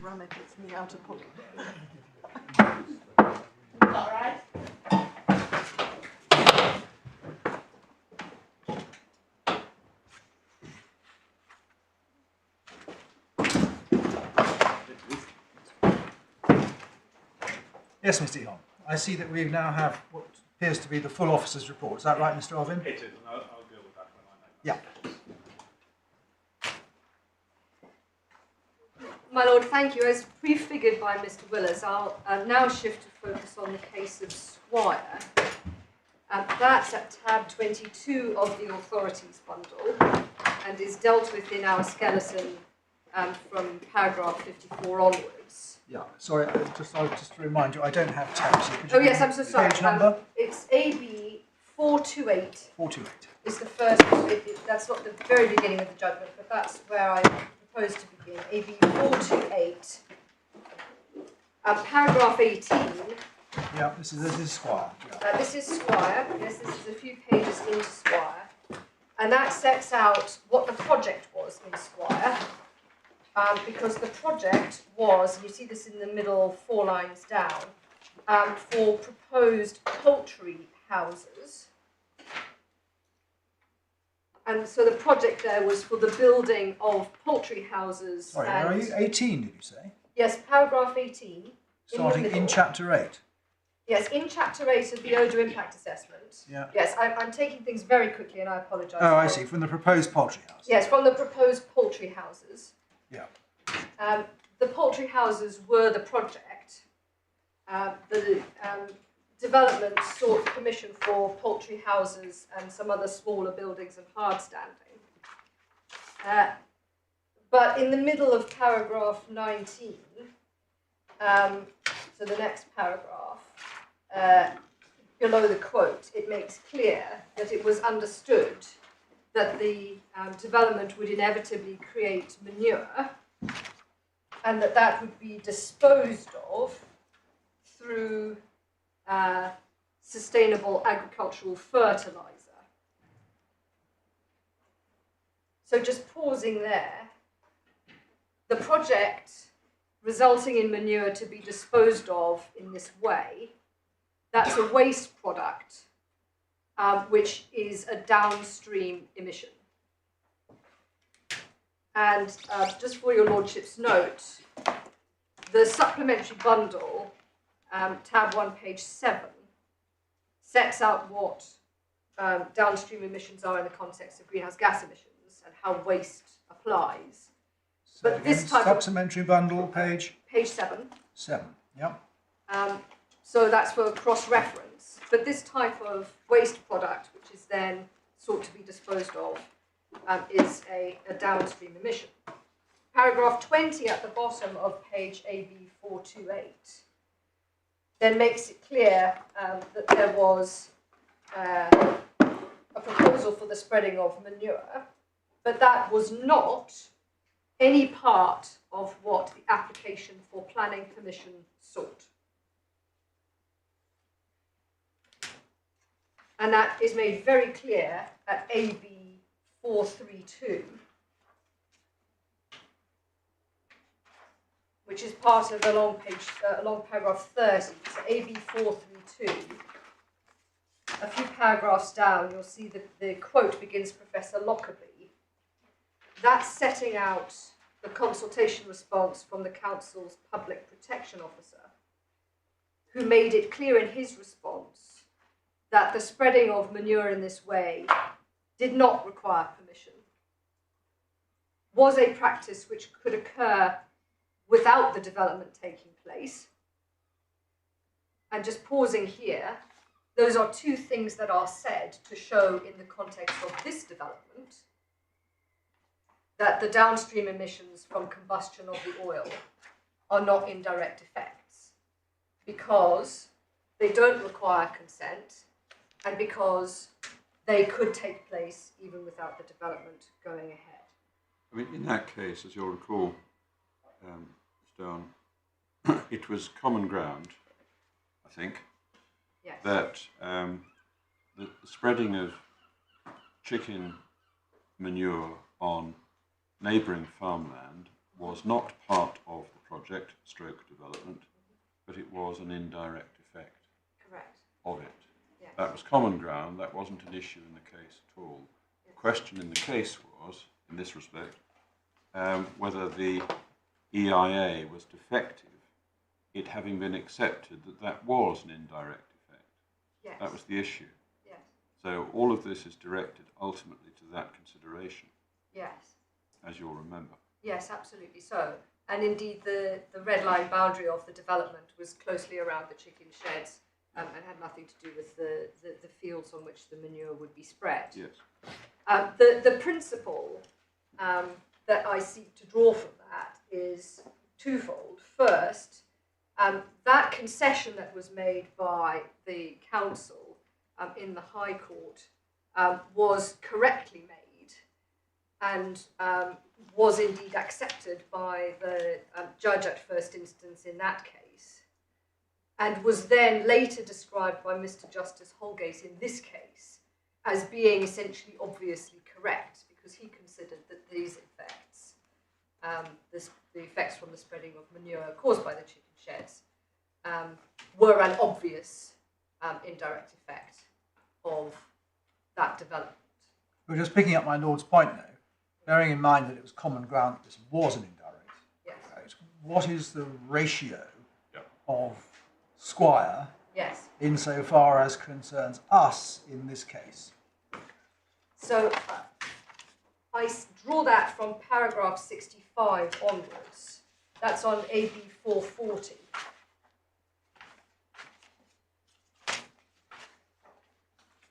run it, it's me out of pocket. All right. Yes, Mr. Ehon. I see that we now have what appears to be the full officer's report. Is that right, Mr. Ovin? It is, and I'll deal with that when I make Yeah. My Lord, thank you. As prefigured by Mr. Willis, I'll now shift to focus on the case of Squire. That's at tab 22 of the authorities bundle and is dealt with in our skeleton from paragraph 54 onwards. Yeah. Sorry, just to remind you, I don't have tabs here. Could you Oh yes, I'm so sorry. Page number? It's AB 428. 428. Is the first. That's not the very beginning of the judgment, but that's where I propose to begin. AB 428. Paragraph 18. Yeah, this is Squire. Yeah. This is Squire. Yes, this is a few pages into Squire, and that sets out what the project was in Squire. Because the project was, and you see this in the middle 4 lines down, for proposed poultry houses. And so the project there was for the building of poultry houses. Sorry, where are you? 18, did you say? Yes, paragraph 18. Starting in chapter 8. Yes, in chapter 8 of the odour impact assessment. Yeah. Yes, I'm taking things very quickly and I apologise. Oh, I see, from the proposed poultry house. Yes, from the proposed poultry houses. Yeah. The poultry houses were the project. The development sought permission for poultry houses and some other smaller buildings and hardstanding. But in the middle of paragraph 19, so the next paragraph, below the quote, it makes clear that it was understood that the development would inevitably create manure and that would be disposed of through sustainable agricultural fertilizer. So just pausing there, the project resulting in manure to be disposed of in this way, that's a waste product, which is a downstream emission. And just for your Lordship's note, the supplementary bundle, tab 1, page 7, sets out what downstream emissions are in the context of greenhouse gas emissions and how waste applies. So But this again, type supplementary bundle, page? Page 7. 7, yeah. So that's for cross-reference. But this type of waste product, which is then sought to be disposed of, is a downstream emission. Paragraph 20 at the bottom of page AB 428 then makes it clear that there was a proposal for the spreading of manure, but that was not any part of what the application for planning permission sought. And that is made very clear at AB 432, which is part of along paragraph 30. So AB 432. A few paragraphs down, you'll see that the quote begins Professor Lockerbie. That's setting out the consultation response from the Council's Public Protection Officer, who made it clear in his response that the spreading of manure in this way did not require permission, was a practice which could occur without the development taking place. And just pausing here, those are two things that are said to show in the context of this development that the downstream emissions from combustion of the oil are not indirect effects because they don't require consent and because they could take place even without the development going ahead. I mean, in that case, as you'll recall, Mr. Down, it was common ground, I think, Yes. that the spreading of chicken manure on neighbouring farmland was not part of the project, stroke development, but it was an indirect effect Correct. of it. Yes. That was common ground, that wasn't an issue in the case at all. The question in the case was, in this respect, whether the EIA was defective, it having been accepted that that was an indirect effect. Yes. That was the issue. Yes. So all of this is directed ultimately to that consideration, Yes. as you'll remember. Yes, absolutely so. And indeed, the red line boundary of the development was closely around the chicken sheds and had nothing to do with the fields on which the manure would be spread. Yes. The principle that I seek to draw from that is twofold. First, that concession that was made by the council in the High Court was correctly made and was indeed accepted by the judge at first instance in that case, and was then later described by Mr. Justice Holgate in this case as being essentially obviously correct, because he considered that these effects, the effects from the spreading of manure caused by the chicken sheds, were an obvious indirect effect of that development. We're just picking up my Lord's point now, bearing in mind that it was common ground that this was an indirect. Yes. Right? What is the ratio Yep. of Squire Yes. insofar as concerns us in this case? So I draw that from paragraph 65 onwards. That's on AB 440.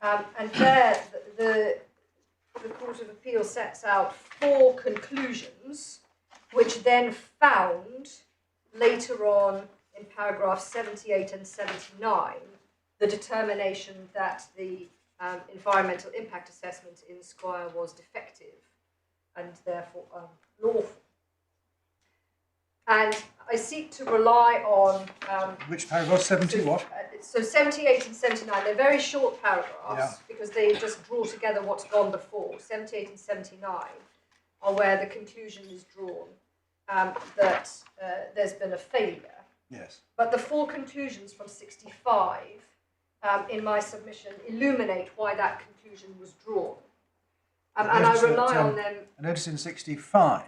And there the Court of Appeal sets out 4 conclusions, which then found later on in paragraphs 78 and 79 the determination that the environmental impact assessment in Squire was defective and therefore unlawful. And I seek to rely on... Which paragraph? 70 what? So 78 and 79, they're very short paragraphs Yeah. because they just draw together what's gone before. 78 and 79 are where the conclusion is drawn that there's been a failure. Yes. But the 4 conclusions from 65 in my submission illuminate why that conclusion was drawn. And I rely on them. I notice in 65,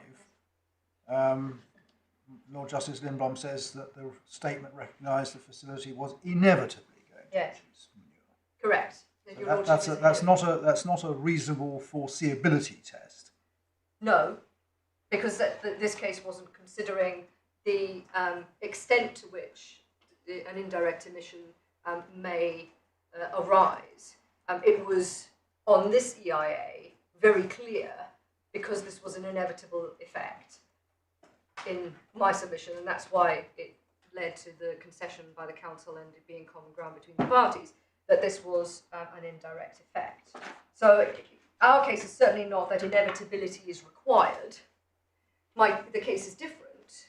Lord Justice Lindblom says that the statement recognised the facility was inevitably going to Yes. produce manure. Correct. So that's not a reasonable foreseeability test. No, because this case wasn't considering the extent to which an indirect emission may arise. It was on this EIA very clear, because this was an inevitable effect in my submission, and that's why it led to the concession by the council and it being common ground between the parties, that this was an indirect effect. So our case is certainly not that inevitability is required. The case is different.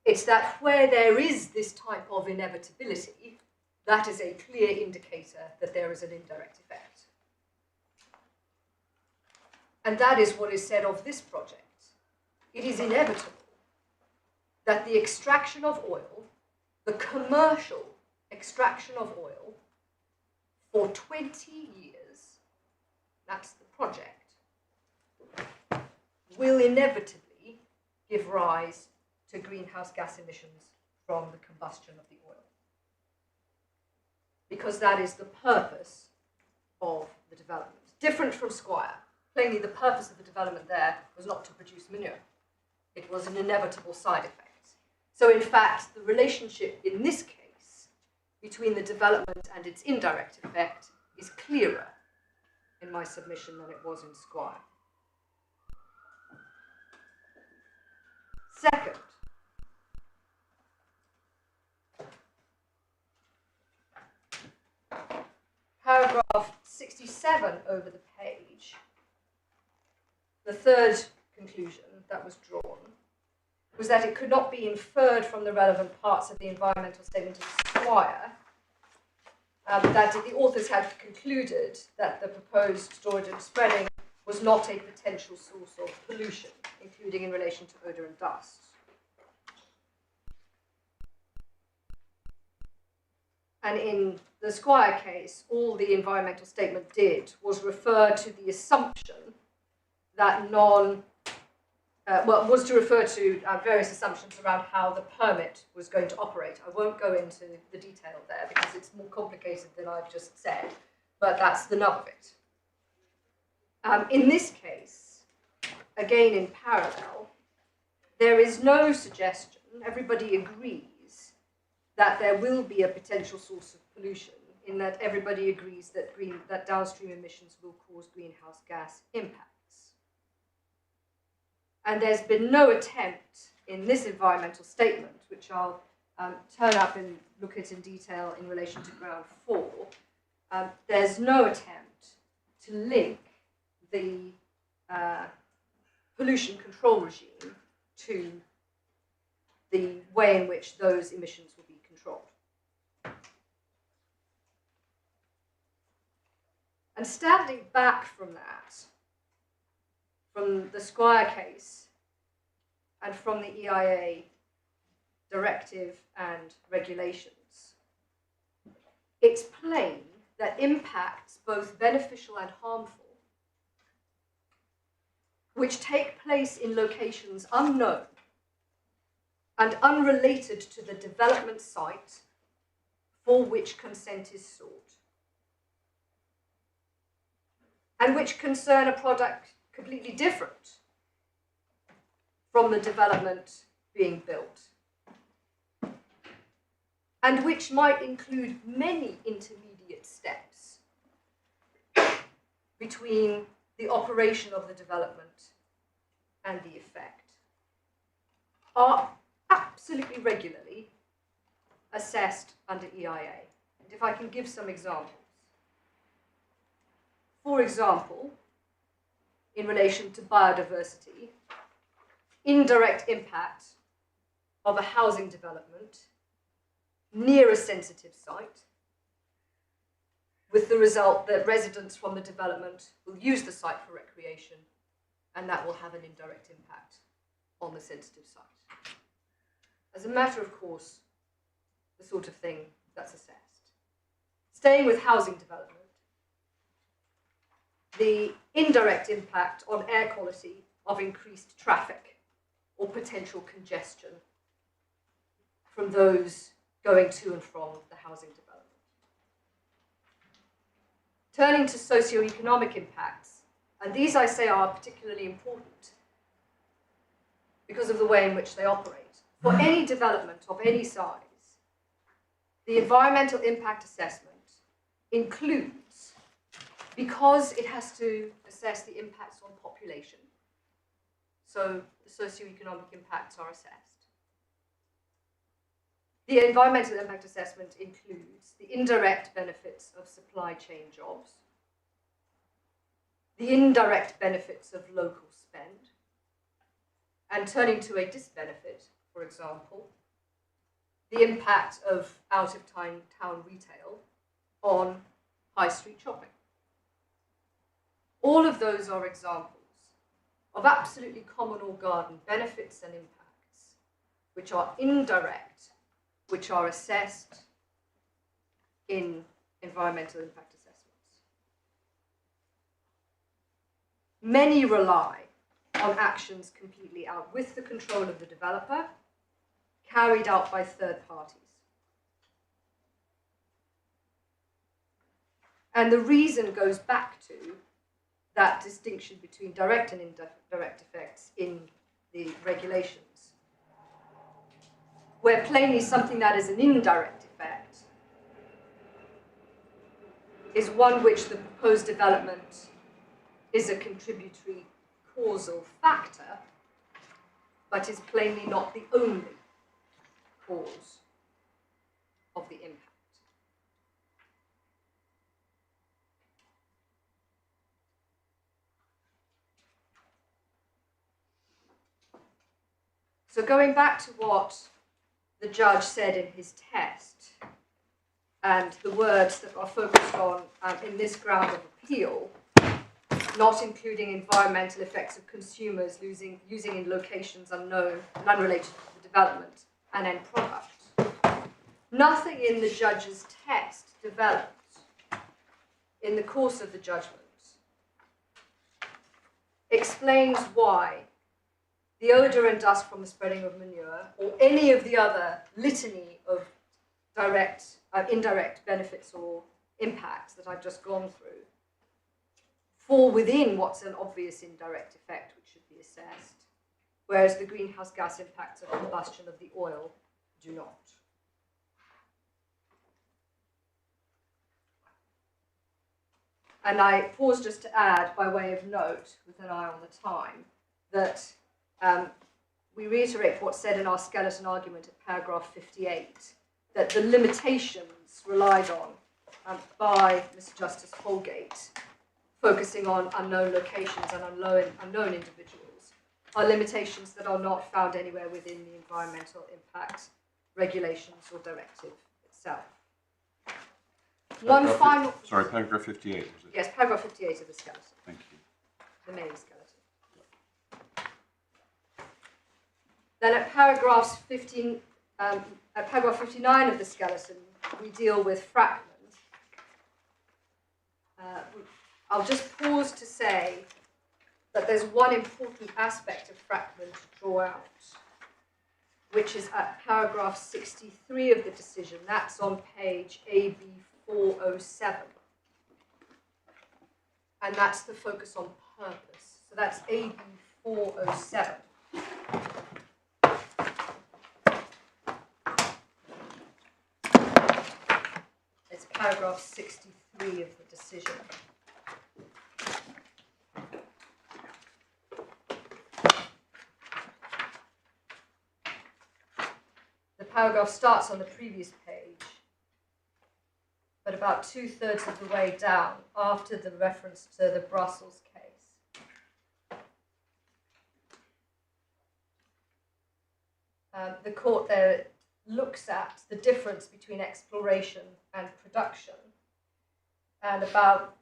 It's that where there is this type of inevitability, that is a clear indicator that there is an indirect effect. And that is what is said of this project. It is inevitable that the extraction of oil, the commercial extraction of oil, for 20 years, that's the project, will inevitably give rise to greenhouse gas emissions from the combustion of the oil. Because that is the purpose of the development. Different from Squire. Plainly, the purpose of the development there was not to produce manure. It was an inevitable side effect. So, in fact, the relationship in this case between the development and its indirect effect is clearer in my submission than it was in Squire. Second, paragraph 67 over the page, the third conclusion that was drawn was that it could not be inferred from the relevant parts of the environmental statement of Squire that the authors had concluded that the proposed storage and spreading was not a potential source of pollution, including in relation to odour and dust. And in the Squire case, all the environmental statement did was refer to the assumption that was to refer to various assumptions around how the permit was going to operate. I won't go into the detail there because it's more complicated than I've just said, but that's the nub of it. In this case, again in parallel, there is no suggestion, everybody agrees, that there will be a potential source of pollution, in that everybody agrees that downstream emissions will cause greenhouse gas impacts. And there's been no attempt in this environmental statement, which I'll turn up and look at in detail in relation to ground 4, there's no attempt to link the pollution control regime to the way in which those emissions will be controlled. And standing back from that, from the Squire case and from the EIA directive and regulations, it's plain that impacts, both beneficial and harmful, which take place in locations unknown and unrelated to the development site for which consent is sought, and which concern a product completely different from the development being built, and which might include many intermediate steps between the operation of the development and the effect, are absolutely regularly assessed under EIA. And if I can give some examples. For example, in relation to biodiversity, indirect impact of a housing development near a sensitive site, with the result that residents from the development will use the site for recreation, and that will have an indirect impact on the sensitive site. As a matter of course, the sort of thing that's assessed. Staying with housing development, the indirect impact on air quality of increased traffic or potential congestion from those going to and from the housing development. Turning to socioeconomic impacts, and these I say are particularly important because of the way in which they operate. For any development of any size, the environmental impact assessment includes, because it has to assess the impacts on population, so the socioeconomic impacts are assessed. The environmental impact assessment includes the indirect benefits of supply chain jobs, the indirect benefits of local spend, and turning to a disbenefit, for example, the impact of out-of-town retail on high street shopping. All of those are examples of absolutely common or garden benefits and impacts, which are indirect, which are assessed in environmental impact assessments. Many rely on actions completely out with the control of the developer, carried out by third parties. And the reason goes back to that distinction between direct and indirect effects in the regulations, where plainly something that is an indirect effect is one which the proposed development is a contributory causal factor, but is plainly not the only cause of the impact. So going back to what the judge said in his test, and the words that are focused on in this ground of appeal, not including environmental effects of consumers using in locations unknown and unrelated to the development and end product. Nothing in the judge's text developed in the course of the judgment explains why the odour and dust from the spreading of manure or any of the other litany of indirect benefits or impacts that I've just gone through fall within what's an obvious indirect effect which should be assessed, whereas the greenhouse gas impacts of combustion of the oil do not. And I pause just to add, by way of note, with an eye on the time, that we reiterate what's said in our skeleton argument at paragraph 58, that the limitations relied on by Mr. Justice Holgate, focusing on unknown locations and unknown individuals, are limitations that are not found anywhere within the environmental impact regulations or directive itself. One final... Sorry, paragraph 58, was it? Yes, paragraph 58 of the skeleton. Thank you. The main skeleton. Then at paragraph 59 of the skeleton, we deal with fragment. I'll just pause to say that there's one important aspect of fragment to draw out, which is at paragraph 63 of the decision. That's on page AB 407. And that's the focus on purpose. So that's AB 407. It's paragraph 63 of the decision. The paragraph starts on the previous page, but about 2/3 of the way down, after the reference to the Brussels case. The court there looks at the difference between exploration and production, and about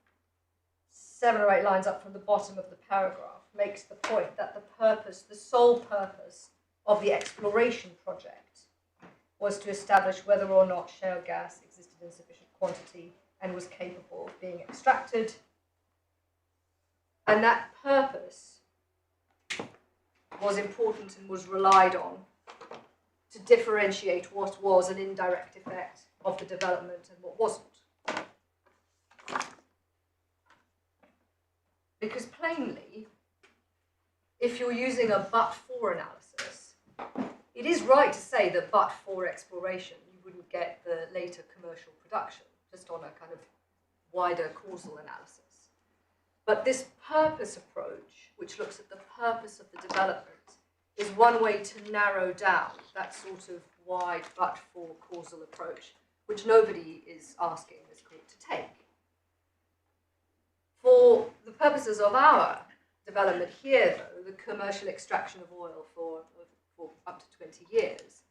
7 or 8 lines up from the bottom of the paragraph makes the point that the sole purpose of the exploration project was to establish whether or not shale gas existed in sufficient quantity and was capable of being extracted. And that purpose was important and was relied on to differentiate what was an indirect effect of the development and what wasn't. Because plainly, if you're using a but-for analysis, it is right to say that but for exploration, you wouldn't get the later commercial production, just on a kind of wider causal analysis. But this purpose approach, which looks at the purpose of the development, is one way to narrow down that sort of wide but for causal approach, which nobody is asking this court to take. For the purposes of our development here, though, the commercial extraction of oil for up to 20 years,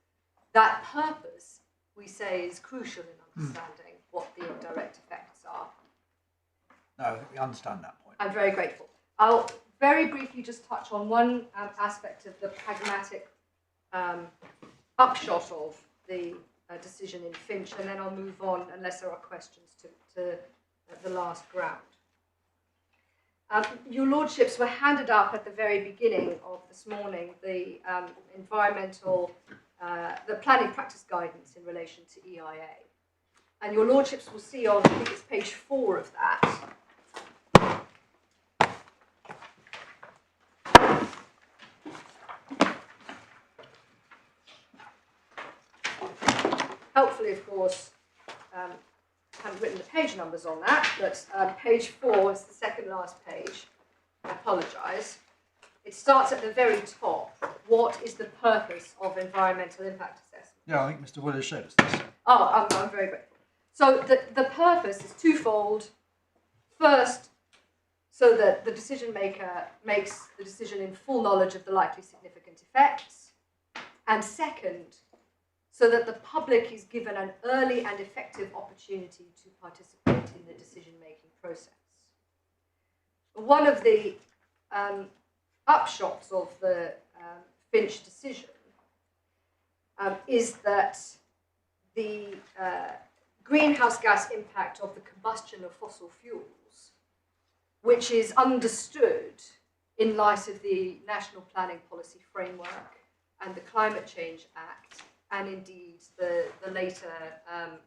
that purpose, we say, is crucial in understanding what the indirect effects are. No, I think we understand that point. I'm very grateful. I'll very briefly just touch on one aspect of the pragmatic upshot of the decision in Finch, and then I'll move on, unless there are questions, to the last ground. Your Lordships were handed up at the very beginning of this morning the the planning practice guidance in relation to EIA. And your Lordships will see on, I think it's page 4 of that, helpfully, of course, I haven't written the page numbers on that, but page 4 is the second last page. I apologise. It starts at the very top. What is the purpose of environmental impact assessment? Yeah, I think Mr. Wood has showed us this. Oh, I'm very grateful. So the purpose is twofold. First, so that the decision maker makes the decision in full knowledge of the likely significant effects. And second, so that the public is given an early and effective opportunity to participate in the decision-making process. One of the upshots of the Finch decision is that the greenhouse gas impact of the combustion of fossil fuels, which is understood in light of the National Planning Policy Framework and the Climate Change Act, and indeed the later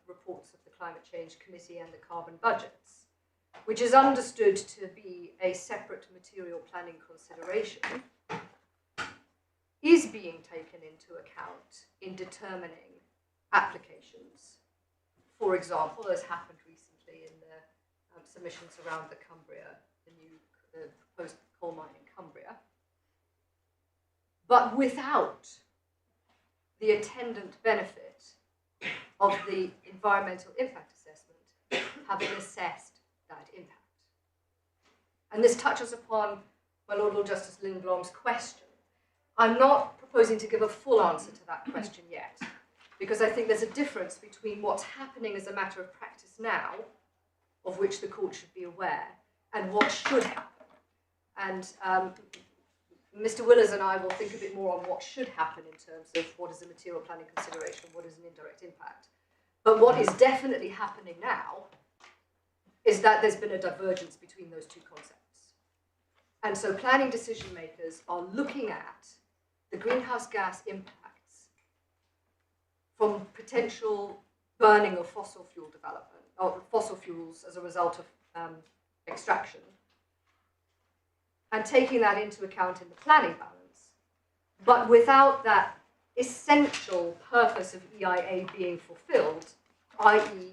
reports of the Climate Change Committee and the carbon budgets, which is understood to be a separate material planning consideration, is being taken into account in determining applications. For example, as happened recently in the submissions around the Cumbria, the proposed coal mine in Cumbria, but without the attendant benefit of the environmental impact assessment having assessed that impact. And this touches upon my Lord Justice Lindblom's question. I'm not proposing to give a full answer to that question yet, because I think there's a difference between what's happening as a matter of practice now, of which the court should be aware, and what should happen. And Mr. Willers and I will think a bit more on what should happen in terms of what is a material planning consideration, what is an indirect impact. But what is definitely happening now is that there's been a divergence between those two concepts. And so planning decision makers are looking at the greenhouse gas impacts from potential burning of fossil fuel development, or fossil fuels as a result of extraction, and taking that into account in the planning balance, but without that essential purpose of EIA being fulfilled, i.e.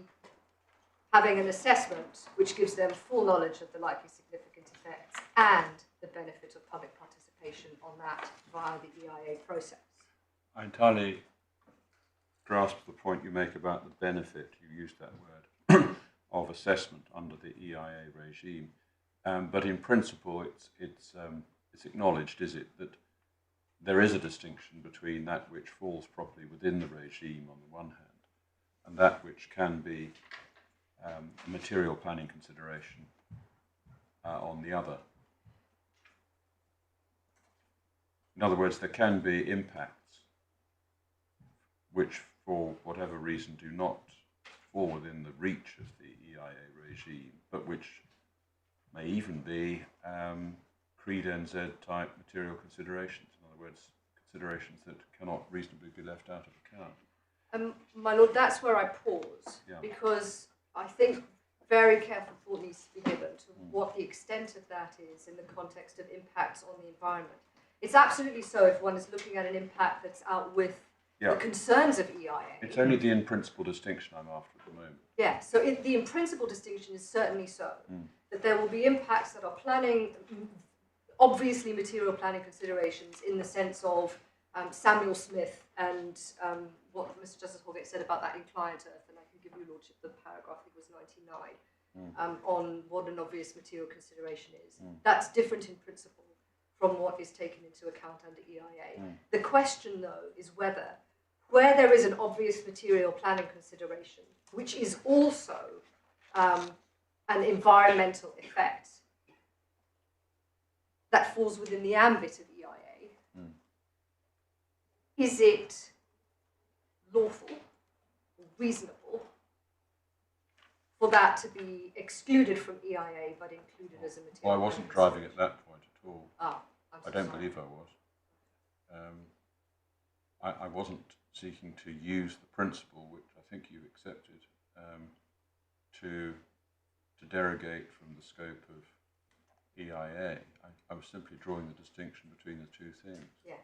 having an assessment which gives them full knowledge of the likely significant effects and the benefit of public participation on that via the EIA process. I entirely grasp the point you make about the benefit, you used that word, of assessment under the EIA regime. But in principle, it's acknowledged, is it, that there is a distinction between that which falls properly within the regime on the one hand, and that which can be a material planning consideration on the other. In other words, there can be impacts which, for whatever reason, do not fall within the reach of the EIA regime, but which may even be Creed NZ type material considerations. In other words, considerations that cannot reasonably be left out of account. My Lord, that's where I pause, because I think very careful thought needs to be given to what the extent of that is in the context of impacts on the environment. It's absolutely so if one is looking at an impact that's out with the concerns of EIA. It's only the in-principle distinction I'm after at the moment. Yeah, so the in-principle distinction is certainly so. That there will be impacts that are planning, obviously material planning considerations in the sense of Samuel Smith and what Mr. Justice Holgate said about that in Client Earth, and I can give you, Lordship, the paragraph, I think it was 99, on what an obvious material consideration is. That's different in principle from what is taken into account under EIA. The question, though, is whether, where there is an obvious material planning consideration, which is also an environmental effect that falls within the ambit of EIA, is it lawful, reasonable, for that to be excluded from EIA but included as a material? Well, I wasn't driving at that point at all. I don't believe I was. I wasn't seeking to use the principle, which I think you accepted, to derogate from the scope of EIA. I was simply drawing the distinction between the two things. Yes.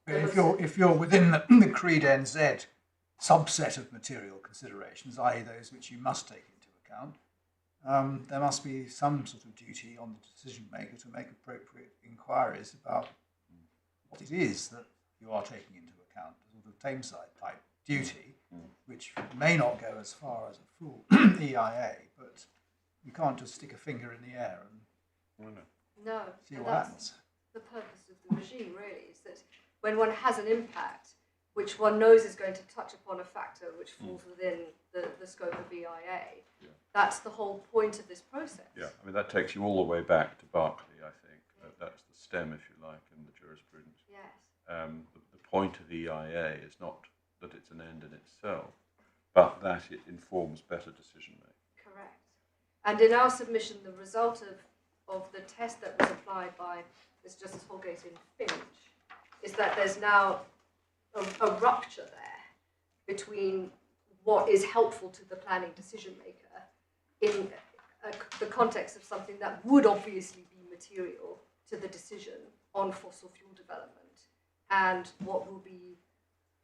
If you're within the Creed NZ subset of material considerations, i.e. those which you must take into account, there must be some sort of duty on the decision maker to make appropriate inquiries about what it is that you are taking into account, a sort of Tameside type duty, which may not go as far as a full EIA, but you can't just stick a finger in the air and see what happens. The purpose of the regime, really, is that when one has an impact which one knows is going to touch upon a factor which falls within the scope of EIA, that's the whole point of this process. Yeah, I mean, that takes you all the way back to Berkeley, I think. That's the stem, if you like, in the jurisprudence. Yes. The point of EIA is not that it's an end in itself, but that it informs better decision making. Correct. And in our submission, the result of the test that was applied by Ms. Justice Holgate in Finch is that there's now a rupture there between what is helpful to the planning decision maker in the context of something that would obviously be material to the decision on fossil fuel development and what will be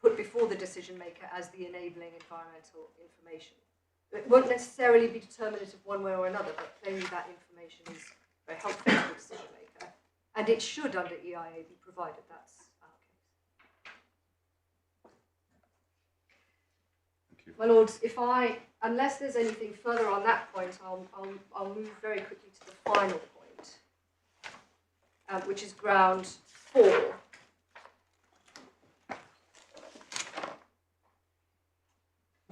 put before the decision maker as the enabling environmental information. It won't necessarily be determinative one way or another, but plainly that information is very helpful to the decision maker, and it should, under EIA, be provided. That's our case. Thank you. My lords, unless there's anything further on that point, I'll move very quickly to the final point, which is ground 4.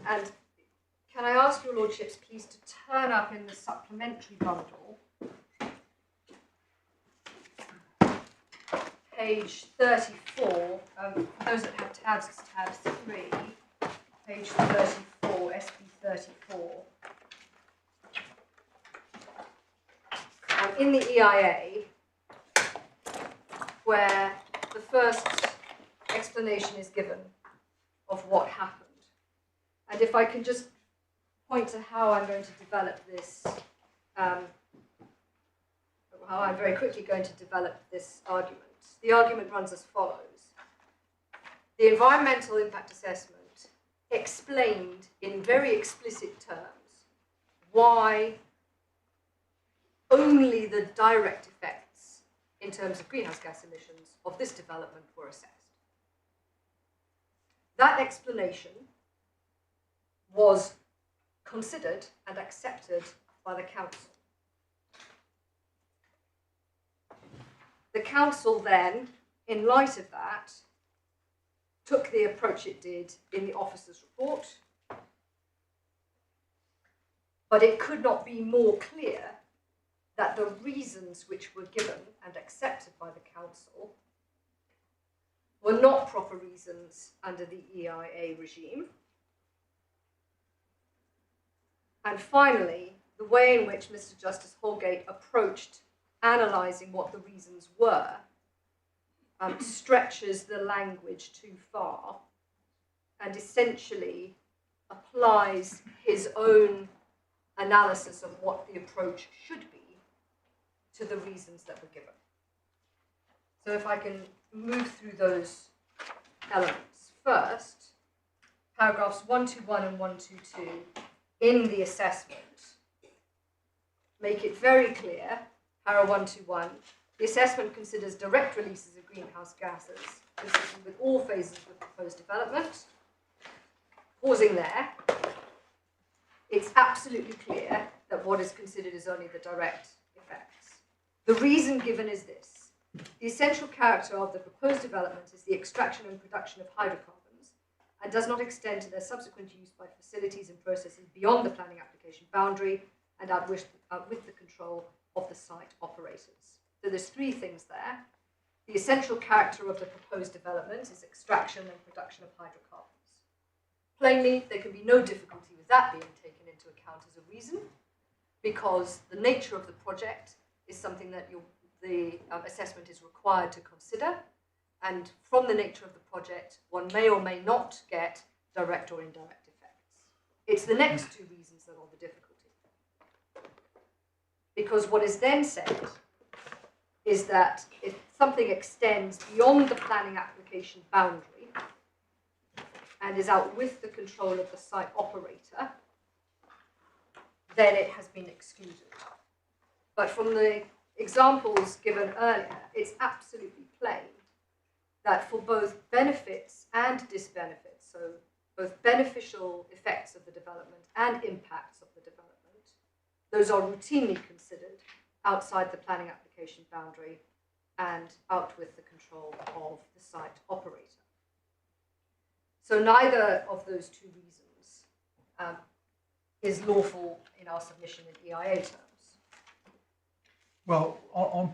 And can I ask your lordships please to turn up in the supplementary bundle, page 34, for those that have tabs, it's tab 3, page 34, SP 34. In the EIA, where the first explanation is given of what happened. And if I can just point to how I'm going to develop this, how I'm very quickly going to develop this argument. The argument runs as follows. The environmental impact assessment explained in very explicit terms why only the direct effects in terms of greenhouse gas emissions of this development were assessed. That explanation was considered and accepted by the council. The council then, in light of that, took the approach it did in the officer's report, but it could not be more clear that the reasons which were given and accepted by the council were not proper reasons under the EIA regime. And finally, the way in which Mr. Justice Holgate approached analysing what the reasons were stretches the language too far and essentially applies his own analysis of what the approach should be to the reasons that were given. So if I can move through those elements. First, paragraphs 121 and 122 in the assessment make it very clear, para 121, the assessment considers direct releases of greenhouse gases consistent with all phases of the proposed development. Pausing there, it's absolutely clear that what is considered is only the direct effects. The reason given is this. The essential character of the proposed development is the extraction and production of hydrocarbons and does not extend to their subsequent use by facilities and processes beyond the planning application boundary and out with the control of the site operators. So there's three things there. The essential character of the proposed development is extraction and production of hydrocarbons. Plainly, there can be no difficulty with that being taken into account as a reason, because the nature of the project is something that the assessment is required to consider, and from the nature of the project, one may or may not get direct or indirect effects. It's the next two reasons that are the difficulty. Because what is then said is that if something extends beyond the planning application boundary and is out with the control of the site operator, then it has been excluded. But from the examples given earlier, it's absolutely plain that for both benefits and disbenefits, so both beneficial effects of the development and impacts of the development, those are routinely considered outside the planning application boundary and out with the control of the site operator. So neither of those two reasons is lawful in our submission in EIA terms. Well,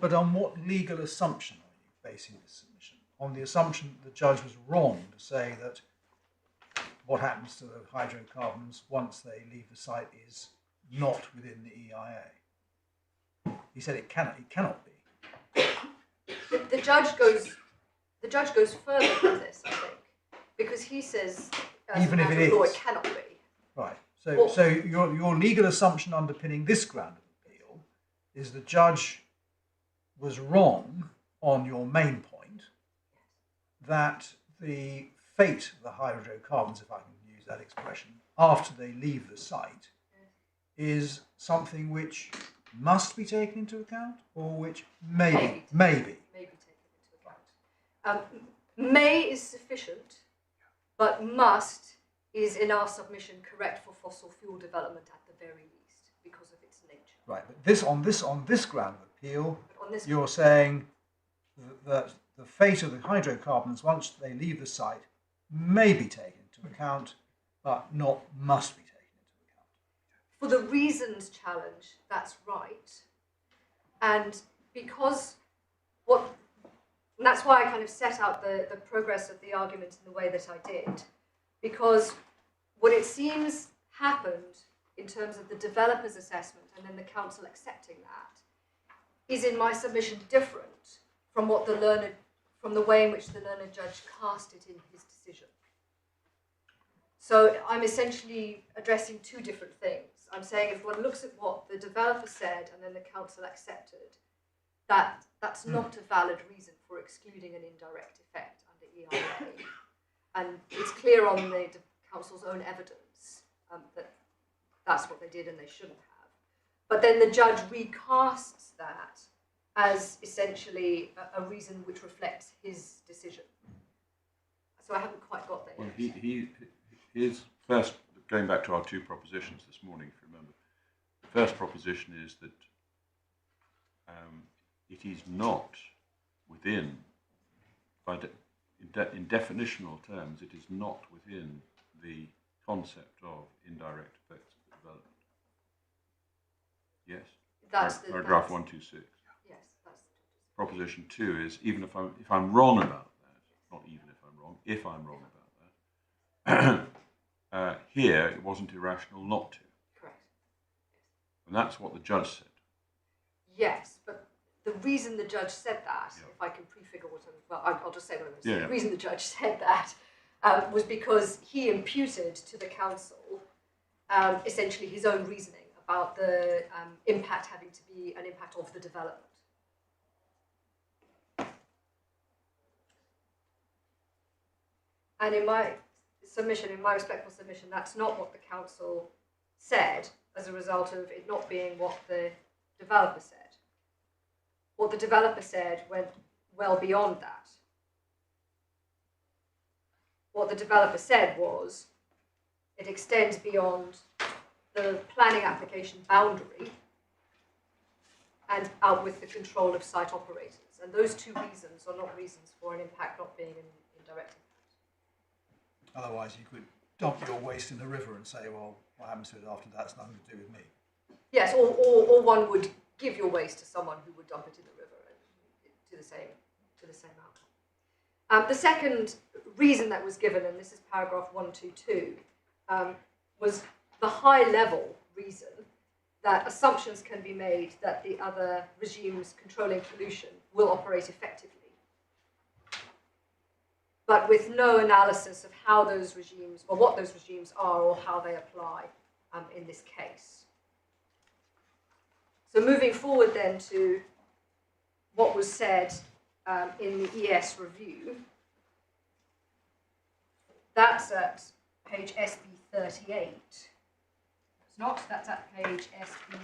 but on what legal assumption are you basing this submission? On the assumption that the judge was wrong to say that what happens to the hydrocarbons once they leave the site is not within the EIA. He said it cannot be. The judge goes further than this, I think, because he says, as Even a if matter it of law, is. it cannot be. Right. So your legal assumption underpinning this ground of appeal is the judge was wrong on your main point that the fate of the hydrocarbons, if I can use that expression, after they leave the site is something which must be taken into account, or which maybe. Maybe taken into account. May is sufficient, but must is in our submission correct for fossil fuel development at the very least because of its nature. Right, but on this ground of appeal, On this you're saying that the fate of the hydrocarbons once they leave the site may be taken into account, but not must be taken into account. For the reasons challenge, that's right. And because and that's why I kind of set out the progress of the argument in the way that I did, because what it seems happened in terms of the developer's assessment and then the council accepting that is in my submission different from the way in which the learned judge cast it in his decision. So I'm essentially addressing two different things. I'm saying if one looks at what the developer said and then the council accepted, that's not a valid reason for excluding an indirect effect under EIA. And it's clear on the council's own evidence that that's what they did and they shouldn't have. But then the judge recasts that as essentially a reason which reflects his decision. So I haven't quite got there yet. Well, his first, going back to our two propositions this morning, if you remember, the first proposition is that it is not within, in definitional terms, it is not within the concept of indirect effects of development. Yes? That's Paragraph 126. Yes, that's Proposition 2 is, even if I'm wrong about that, not even if I'm wrong, if I'm wrong about that, here it wasn't irrational not to. correct. And that's what the judge said. Yes, but the reason the judge said that, if I can prefigure what I'll just say what I'm going to say. Yeah. The reason the judge said that was because he imputed to the council essentially his own reasoning about the impact having to be an impact of the development. And in my submission, in my respectful submission, that's not what the council said as a result of it not being what the developer said. What the developer said went well beyond that. What the developer said was it extends beyond the planning application boundary and out with the control of site operators. And those two reasons are not reasons for an impact not being an indirect impact. Otherwise, you could dump your waste in the river and say, well, what happens to it after that's nothing to do with me. Yes, or one would give your waste to someone who would dump it in the river and to the same outcome. The second reason that was given, and this is paragraph 122, was the high-level reason that assumptions can be made that the other regimes controlling pollution will operate effectively, but with no analysis of how those regimes, or what those regimes are, or how they apply in this case. So moving forward then to what was said in the ES review, that's at page SB 38. It's not, that's at page SB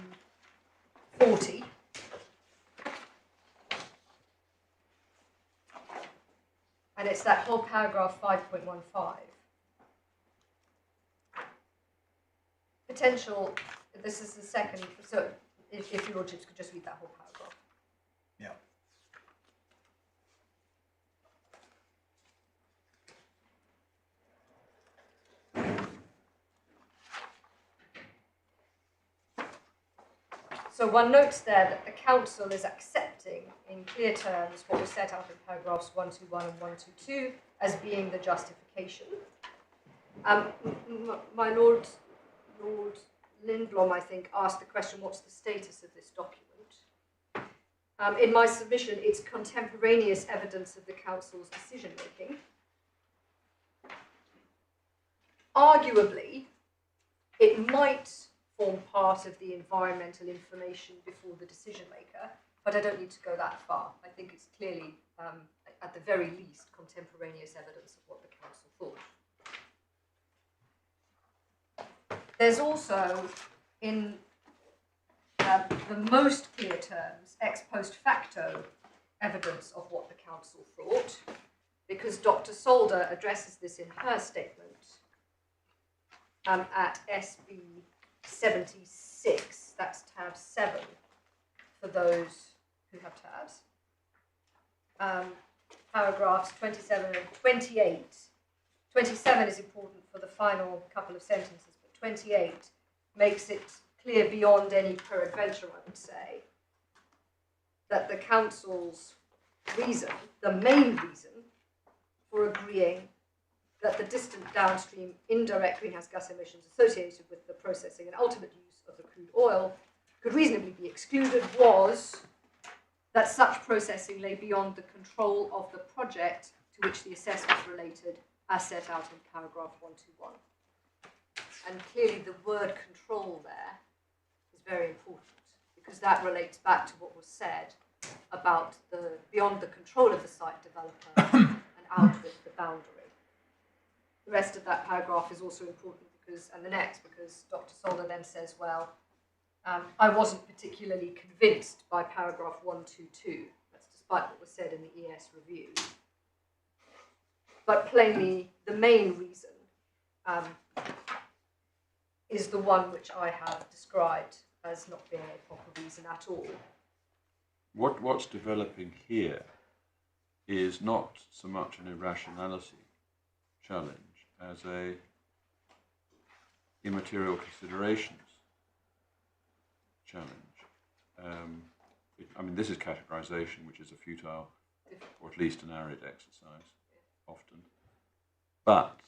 40. And it's that whole paragraph 5.15. Potential, this is the second, so if your lordships could just read that whole paragraph. Yeah. So one notes there that the council is accepting in clear terms what was set out in paragraphs 121 and 122 as being the justification. My Lord Lindblom, I think, asked the question, what's the status of this document? In my submission, it's contemporaneous evidence of the Council's decision-making. Arguably, it might form part of the environmental information before the decision-maker, but I don't need to go that far. I think it's clearly, at the very least, contemporaneous evidence of what the Council thought. There's also, in the most clear terms, ex post facto evidence of what the Council thought, because Dr. Solder addresses this in her statement at SB 76, that's tab 7, for those who have tabs. Paragraphs 27 and 28. 27 is important for the final couple of sentences, but 28 makes it clear beyond any peradventure, I would say, that the Council's reason, the main reason for agreeing that the distant downstream indirect greenhouse gas emissions associated with the processing and ultimate use of the crude oil could reasonably be excluded was that such processing lay beyond the control of the project to which the assessment related, as set out in paragraph 121. And clearly the word control there is very important, because that relates back to what was said about the beyond the control of the site developer and out with the boundary. The rest of that paragraph is also important because, and the next, because Dr. Solder then says, well, I wasn't particularly convinced by paragraph 122. That's despite what was said in the ES review. But plainly, the main reason is the one which I have described as not being a proper reason at all. What's developing here is not so much an irrationality challenge as a immaterial considerations challenge. I mean, this is categorization, which is a futile, or at least an arid exercise, often. But,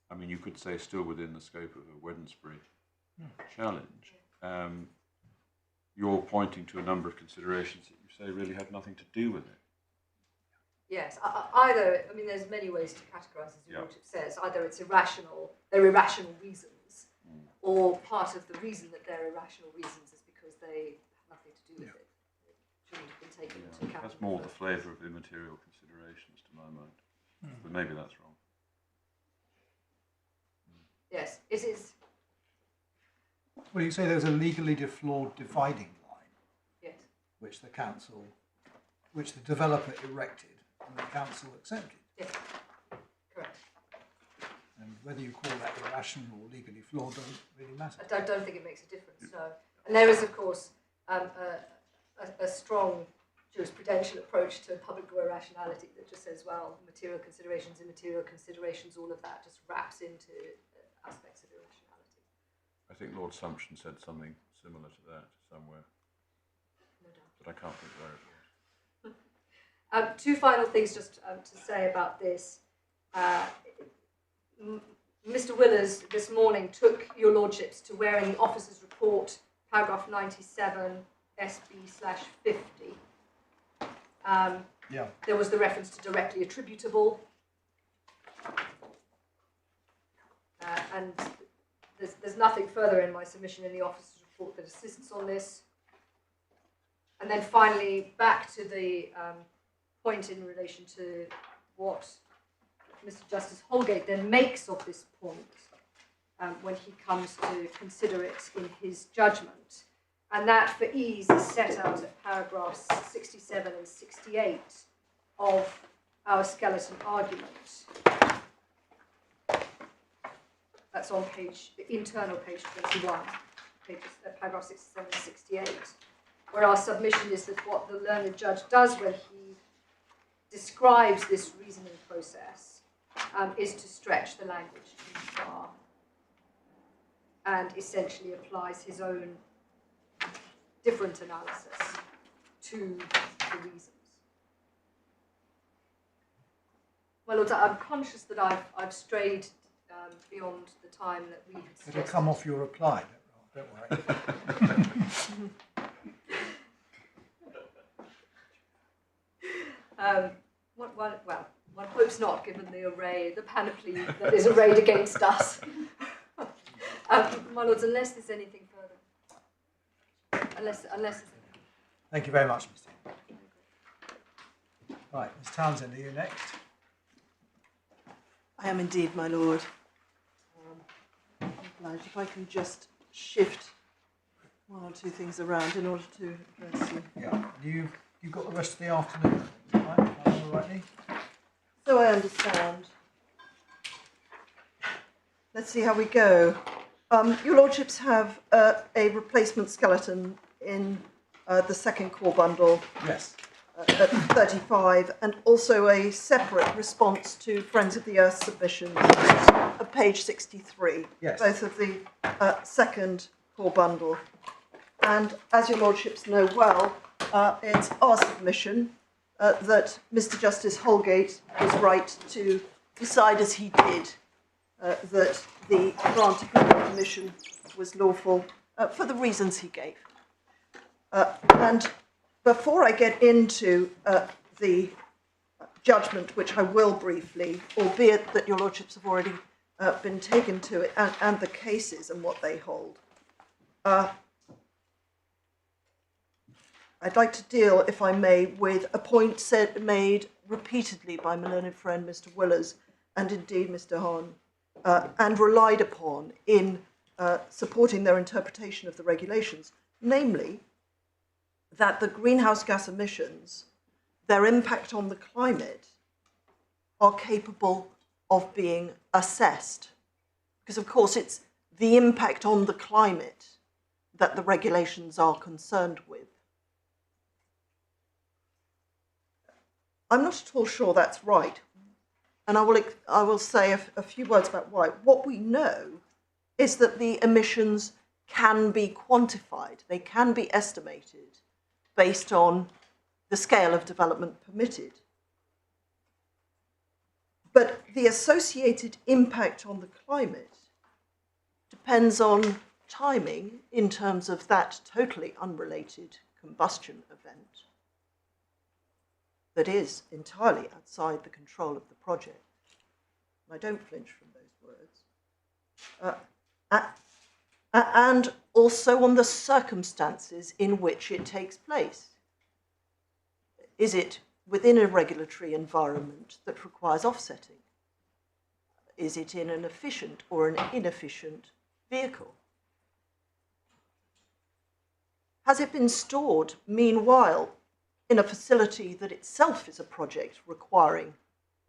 I mean, you could say still within the scope of a Wednesbury challenge. You're pointing to a number of considerations that you say really have nothing to do with it. Yes, either, I mean, there's many ways to categorise, as your lordship says. Either it's irrational, they're irrational reasons, or part of the reason that they're irrational reasons is because they have nothing to do with it. It shouldn't have been taken into account. That's more the flavour of immaterial considerations to my mind. But maybe that's wrong. Yes, it is. Well, you say there's a legally deflawed dividing line, Yes. which the council, which the developer erected and the council accepted. Yes. Correct. And whether you call that irrational or legally flawed doesn't really matter. I don't think it makes a difference, no. And there is, of course, a strong jurisprudential approach to public law irrationality that just says, well, material considerations, immaterial considerations, all of that just wraps into aspects of irrationality. I think Lord Sumption said something similar to that somewhere, No doubt. but I can't think where it was. Two final things just to say about this. Mr. Willers this morning took your lordships to where in the officer's report, paragraph 97, SB/50, there was the reference to directly attributable. And there's nothing further in my submission in the officer's report that assists on this. And then finally, back to the point in relation to what Mr. Justice Holgate then makes of this point when he comes to consider it in his judgment. And that, for ease, is set out at paragraphs 67 and 68 of our skeleton argument. That's on the internal page 21, paragraph 67 and 68, where our submission is that what the learned judge does when he describes this reasoning process is to stretch the language too far and essentially applies his own different analysis to the reasons. My lords, I'm conscious that I've strayed beyond the time that we had It'll suggested. come off your reply, don't worry. One hopes not, given the panoply that is arrayed against us. My lords, unless there's anything further. Unless there's anything. Thank you very much, Mr. Right, Ms. Townsend, are you next? I am indeed, my lord. I'm obliged if I can just shift one or two things around in order to address you. Yeah, you've got the rest of the afternoon, right? Am I rightly? So I understand. Let's see how we go. Your lordships have a replacement skeleton in the second core bundle. Yes. At 35, and also a separate response to Friends of the Earth submissions at page 63, Yes. both of the second core bundle. And as your lordships know well, it's our submission that Mr. Justice Holgate was right to decide as he did that the grant of the permission was lawful for the reasons he gave. And before I get into the judgment, which I will briefly, albeit that your lordships have already been taken to it, and the cases and what they hold, I'd like to deal, if I may, with a point made repeatedly by my learned friend Mr. Willers, and indeed Mr. Hahn, and relied upon in supporting their interpretation of the regulations, namely that the greenhouse gas emissions, their impact on the climate, are capable of being assessed. Because, of course, it's the impact on the climate that the regulations are concerned with. I'm not at all sure that's right, and I will say a few words about why. What we know is that the emissions can be quantified, they can be estimated based on the scale of development permitted. But the associated impact on the climate depends on timing in terms of that totally unrelated combustion event that is entirely outside the control of the project. I don't flinch from those words. And also on the circumstances in which it takes place. Is it within a regulatory environment that requires offsetting? Is it in an efficient or an inefficient vehicle? Has it been stored, meanwhile, in a facility that itself is a project requiring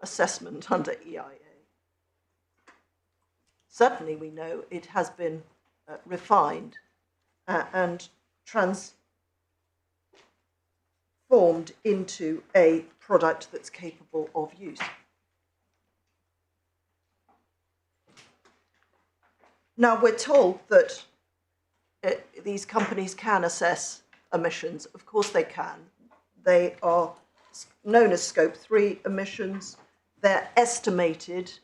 assessment under EIA? Certainly we know it has been refined and transformed into a product that's capable of use. Now, we're told that these companies can assess emissions. Of course they can. They are known as Scope 3 emissions. They're estimated,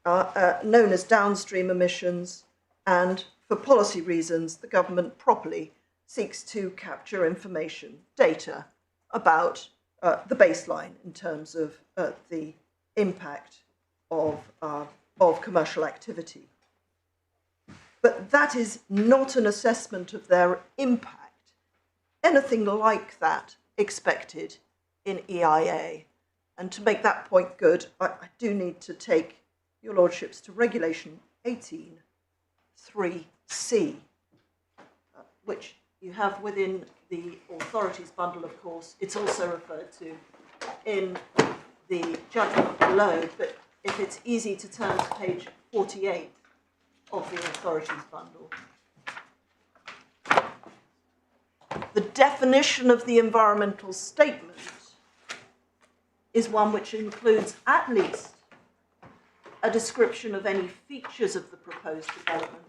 known as downstream emissions, and for policy reasons, the government properly seeks to capture information, data, about the baseline in terms of the impact of commercial activity. But that is not an assessment of their impact, anything like that expected in EIA. And to make that point good, I do need to take your lordships to Regulation 18.3c, which you have within the authorities bundle, of course. It's also referred to in the judgment below, but if it's easy to turn to page 48 of the authorities bundle. The definition of the environmental statement is one which includes at least a description of any features of the proposed development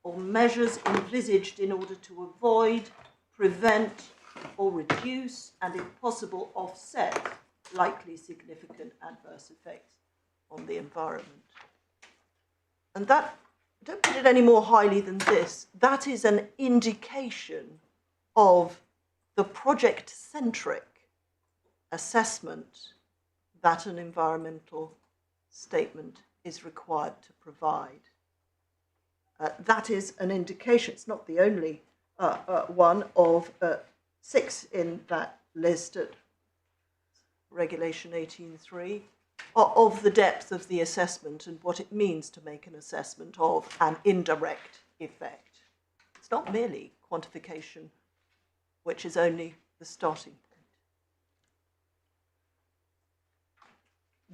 or measures envisaged in order to avoid, prevent, or reduce, and if possible, offset likely significant adverse effects on the environment. and that, don't put it any more highly than this, that is an indication of the project-centric assessment that an environmental statement is required to provide. That is an indication. It's not the only one of 6 in that list at Regulation 18.3 of the depth of the assessment and what it means to make an assessment of an indirect effect. It's not merely quantification, which is only the starting point.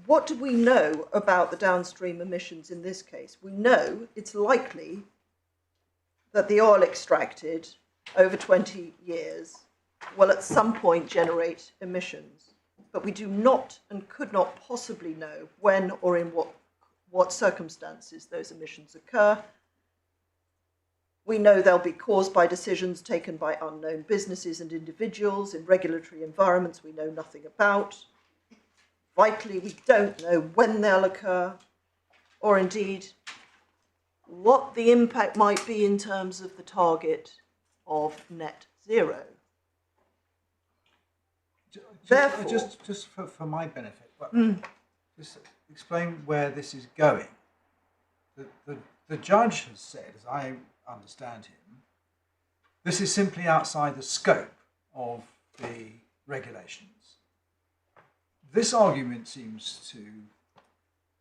What do we know about the downstream emissions in this case? We know it's likely that the oil extracted over 20 years will at some point generate emissions, but we do not and could not possibly know when or in what circumstances those emissions occur. We know they'll be caused by decisions taken by unknown businesses and individuals in regulatory environments we know nothing about. Vitally, we don't know when they'll occur, or indeed what the impact might be in terms of the target of net zero. Therefore, just for my benefit, just explain where this is going. The judge has said, as I understand him, this is simply outside the scope of the regulations. This argument seems to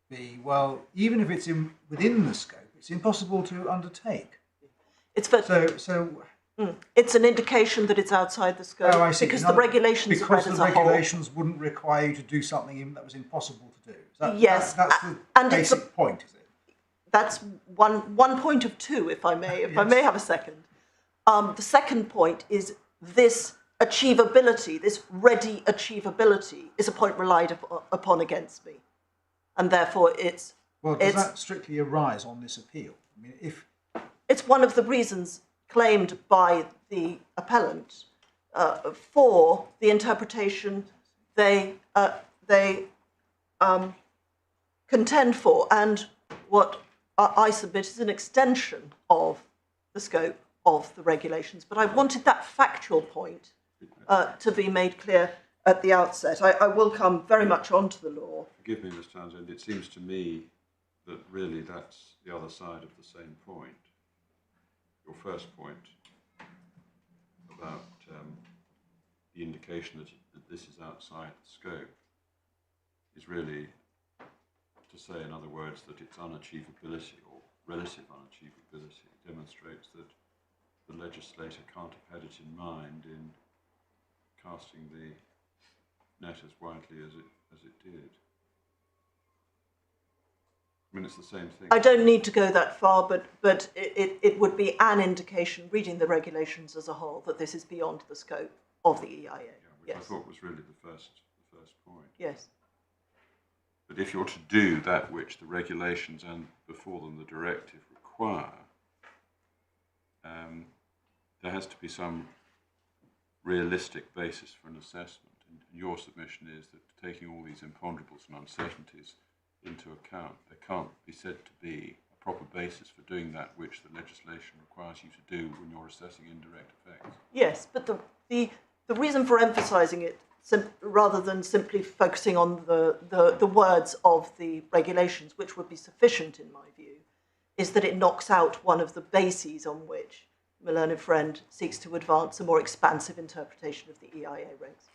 be, well, even if it's within the scope, it's impossible to undertake. it's an indication that it's outside the scope because the regulations are read as a whole. Because the regulations wouldn't require you to do something that was impossible to do. Yes, that's the basic point, is it? That's one point of 2, if I may, I may have a second. The second point is this achievability, this ready achievability, is a point relied upon against me, and therefore does that strictly arise on this appeal? I mean, it's one of the reasons claimed by the appellant for the interpretation they contend for, and what I submit is an extension of the scope of the regulations. But I wanted that factual point to be made clear at the outset. I will come very much onto the law. Forgive me, Ms. Townsend, it seems to me that really that's the other side of the same point. Your first point about the indication that this is outside the scope is really to say, in other words, that its unachievability or relative unachievability demonstrates that the legislator can't have had it in mind in casting the net as widely as it did. I mean, it's the same thing. I don't need to go that far, but it would be an indication, reading the regulations as a whole, that this is beyond the scope of the EIA. Yeah, which I thought was really the first point. Yes. But if you're to do that which the regulations and before them the directive require, there has to be some realistic basis for an assessment. And your submission is that taking all these imponderables and uncertainties into account, there can't be said to be a proper basis for doing that which the legislation requires you to do when you're assessing indirect effects. Yes, but the reason for emphasising it, rather than simply focusing on the words of the regulations, which would be sufficient in my view, is that it knocks out one of the bases on which my learned friend seeks to advance a more expansive interpretation of the EIA regs.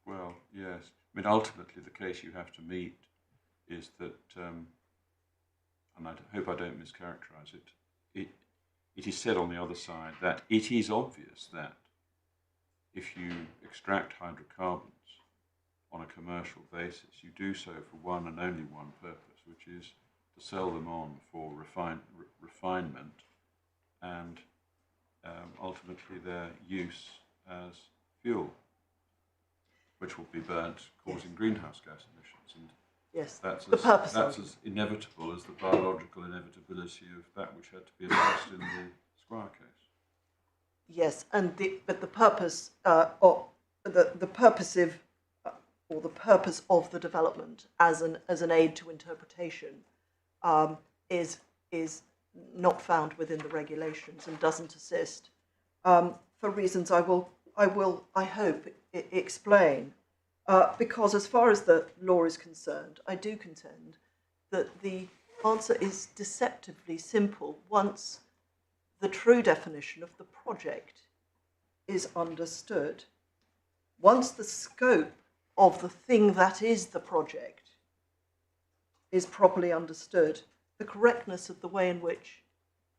Well, yes. I mean, ultimately, the case you have to meet is that, and I hope I don't mischaracterise it, it is said on the other side that it is obvious that if you extract hydrocarbons on a commercial basis, you do so for one and only one purpose, which is to sell them on for refinement and ultimately their use as fuel, which will be burnt, causing greenhouse gas emissions. And yes, that's as inevitable as the biological inevitability of that which had to be assessed in the Squire case. Yes, and but the purpose or the purpose of the development as an aid to interpretation is not found within the regulations and doesn't assist, for reasons I will, I hope, explain. Because as far as the law is concerned, I do contend that the answer is deceptively simple once the true definition of the project is understood. Once the scope of the thing that is the project is properly understood, the correctness of the way in which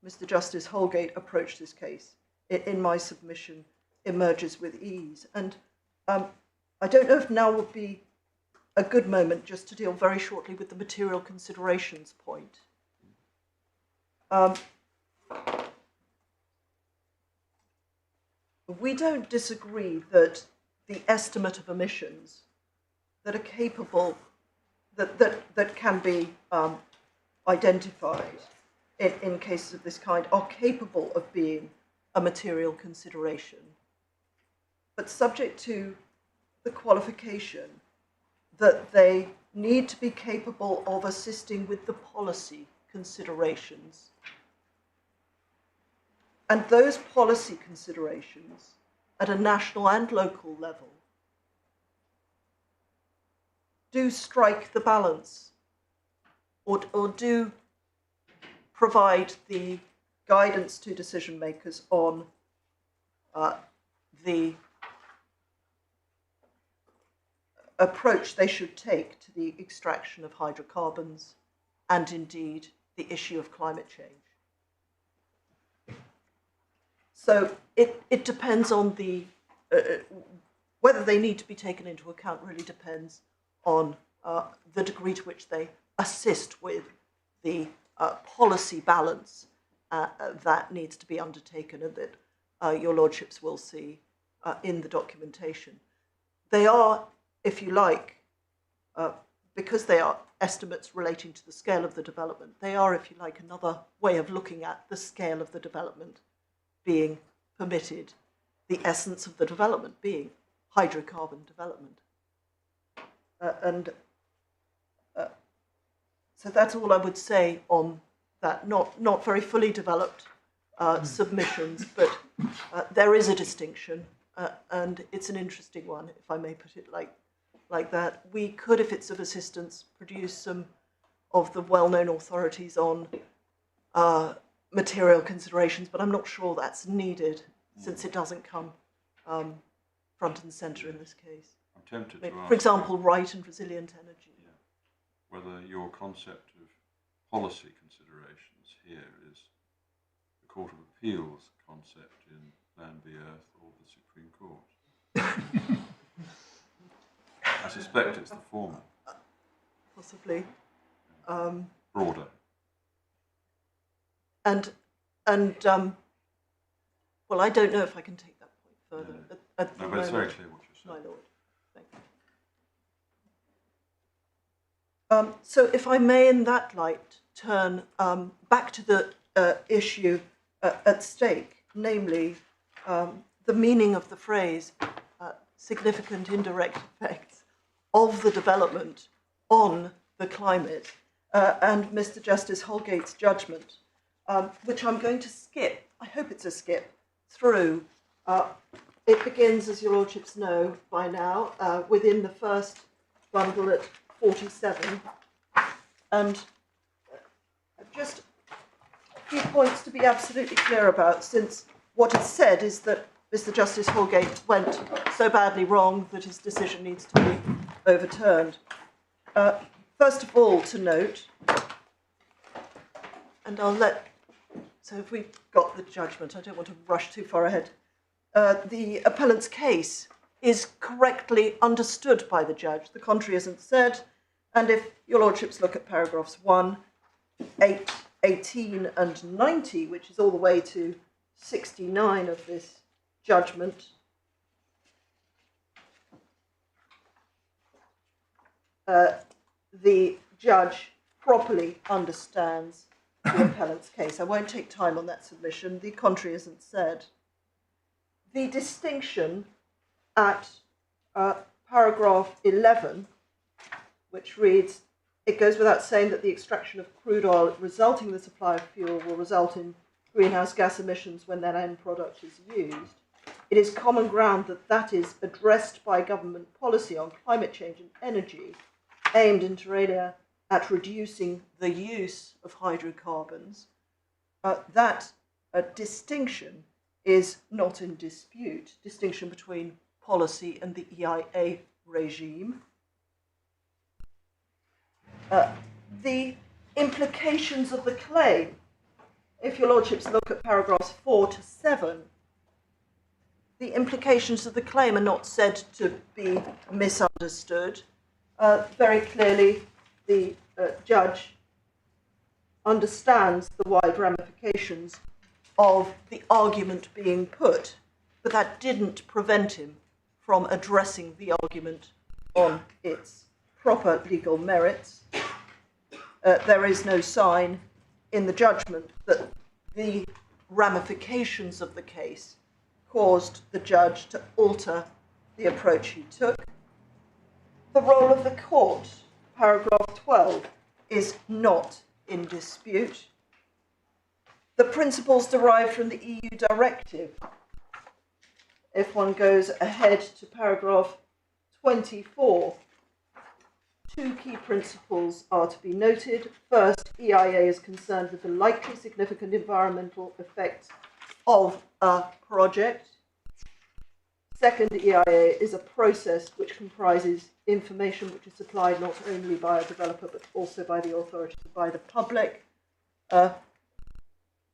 Mr. Justice Holgate approached this case, in my submission, emerges with ease. And I don't know if now would be a good moment just to deal very shortly with the material considerations point. We don't disagree that the estimate of emissions that are capable, that can be identified in cases of this kind are capable of being a material consideration, but subject to the qualification that they need to be capable of assisting with the policy considerations. And those policy considerations at a national and local level do strike the balance or do provide the guidance to decision makers on the approach they should take to the extraction of hydrocarbons and indeed the issue of climate change. So it depends on the, whether they need to be taken into account really depends on the degree to which they assist with the policy balance that needs to be undertaken and that your lordships will see in the documentation. They are, if you like, because they are estimates relating to the scale of the development, they are, if you like, another way of looking at the scale of the development being permitted, the essence of the development being hydrocarbon development. So that's all I would say on that, not very fully developed submissions, but there is a distinction, and it's an interesting one, if I may put it like that. We could, if it's of assistance, produce some of the well-known authorities on material considerations, but I'm not sure that's needed since it doesn't come front and centre in this case. I'm tempted to ask, for example, right and resilient energy. Yeah, whether your concept of policy considerations here is the Court of Appeal's concept in Land v Earth or the Supreme Court. I suspect it's the former. Possibly. Broader. And well, I don't know if I can take that point further. No, at the but it's very moment, clear what you're my saying. lord. Thank you. So if I may, in that light, turn back to the issue at stake, namely the meaning of the phrase significant indirect effects of the development on the climate and Mr. Justice Holgate's judgment, which I'm going to skip. I hope it's a skip through. It begins, as your lordships know by now, within the first bundle at 47. And just a few points to be absolutely clear about, since what is said is that Mr. Justice Holgate went so badly wrong that his decision needs to be overturned. First of all, to note, and so if we've got the judgment, I don't want to rush too far ahead. The appellant's case is correctly understood by the judge. The contrary isn't said. And if your lordships look at paragraphs 1, 8, 18 and 90, which is all the way to 69 of this judgment, the judge properly understands the appellant's case. I won't take time on that submission. The contrary isn't said. The distinction at paragraph 11, which reads, it goes without saying that the extraction of crude oil resulting in the supply of fuel will result in greenhouse gas emissions when that end product is used. It is common ground that that is addressed by government policy on climate change and energy, aimed inter alia at reducing the use of hydrocarbons. That distinction is not in dispute, distinction between policy and the EIA regime. The implications of the claim, if your lordships look at paragraphs 4 to 7, the implications of the claim are not said to be misunderstood. Very clearly, the judge understands the wide ramifications of the argument being put, but that didn't prevent him from addressing the argument on its proper legal merits. There is no sign in the judgment that the ramifications of the case caused the judge to alter the approach he took. The role of the court, paragraph 12, is not in dispute. The principles derived from the EU directive, if one goes ahead to paragraph 24, two key principles are to be noted. First, EIA is concerned with the likely significant environmental effects of a project. Second, EIA is a process which comprises information which is supplied not only by a developer but also by the authorities and by the public.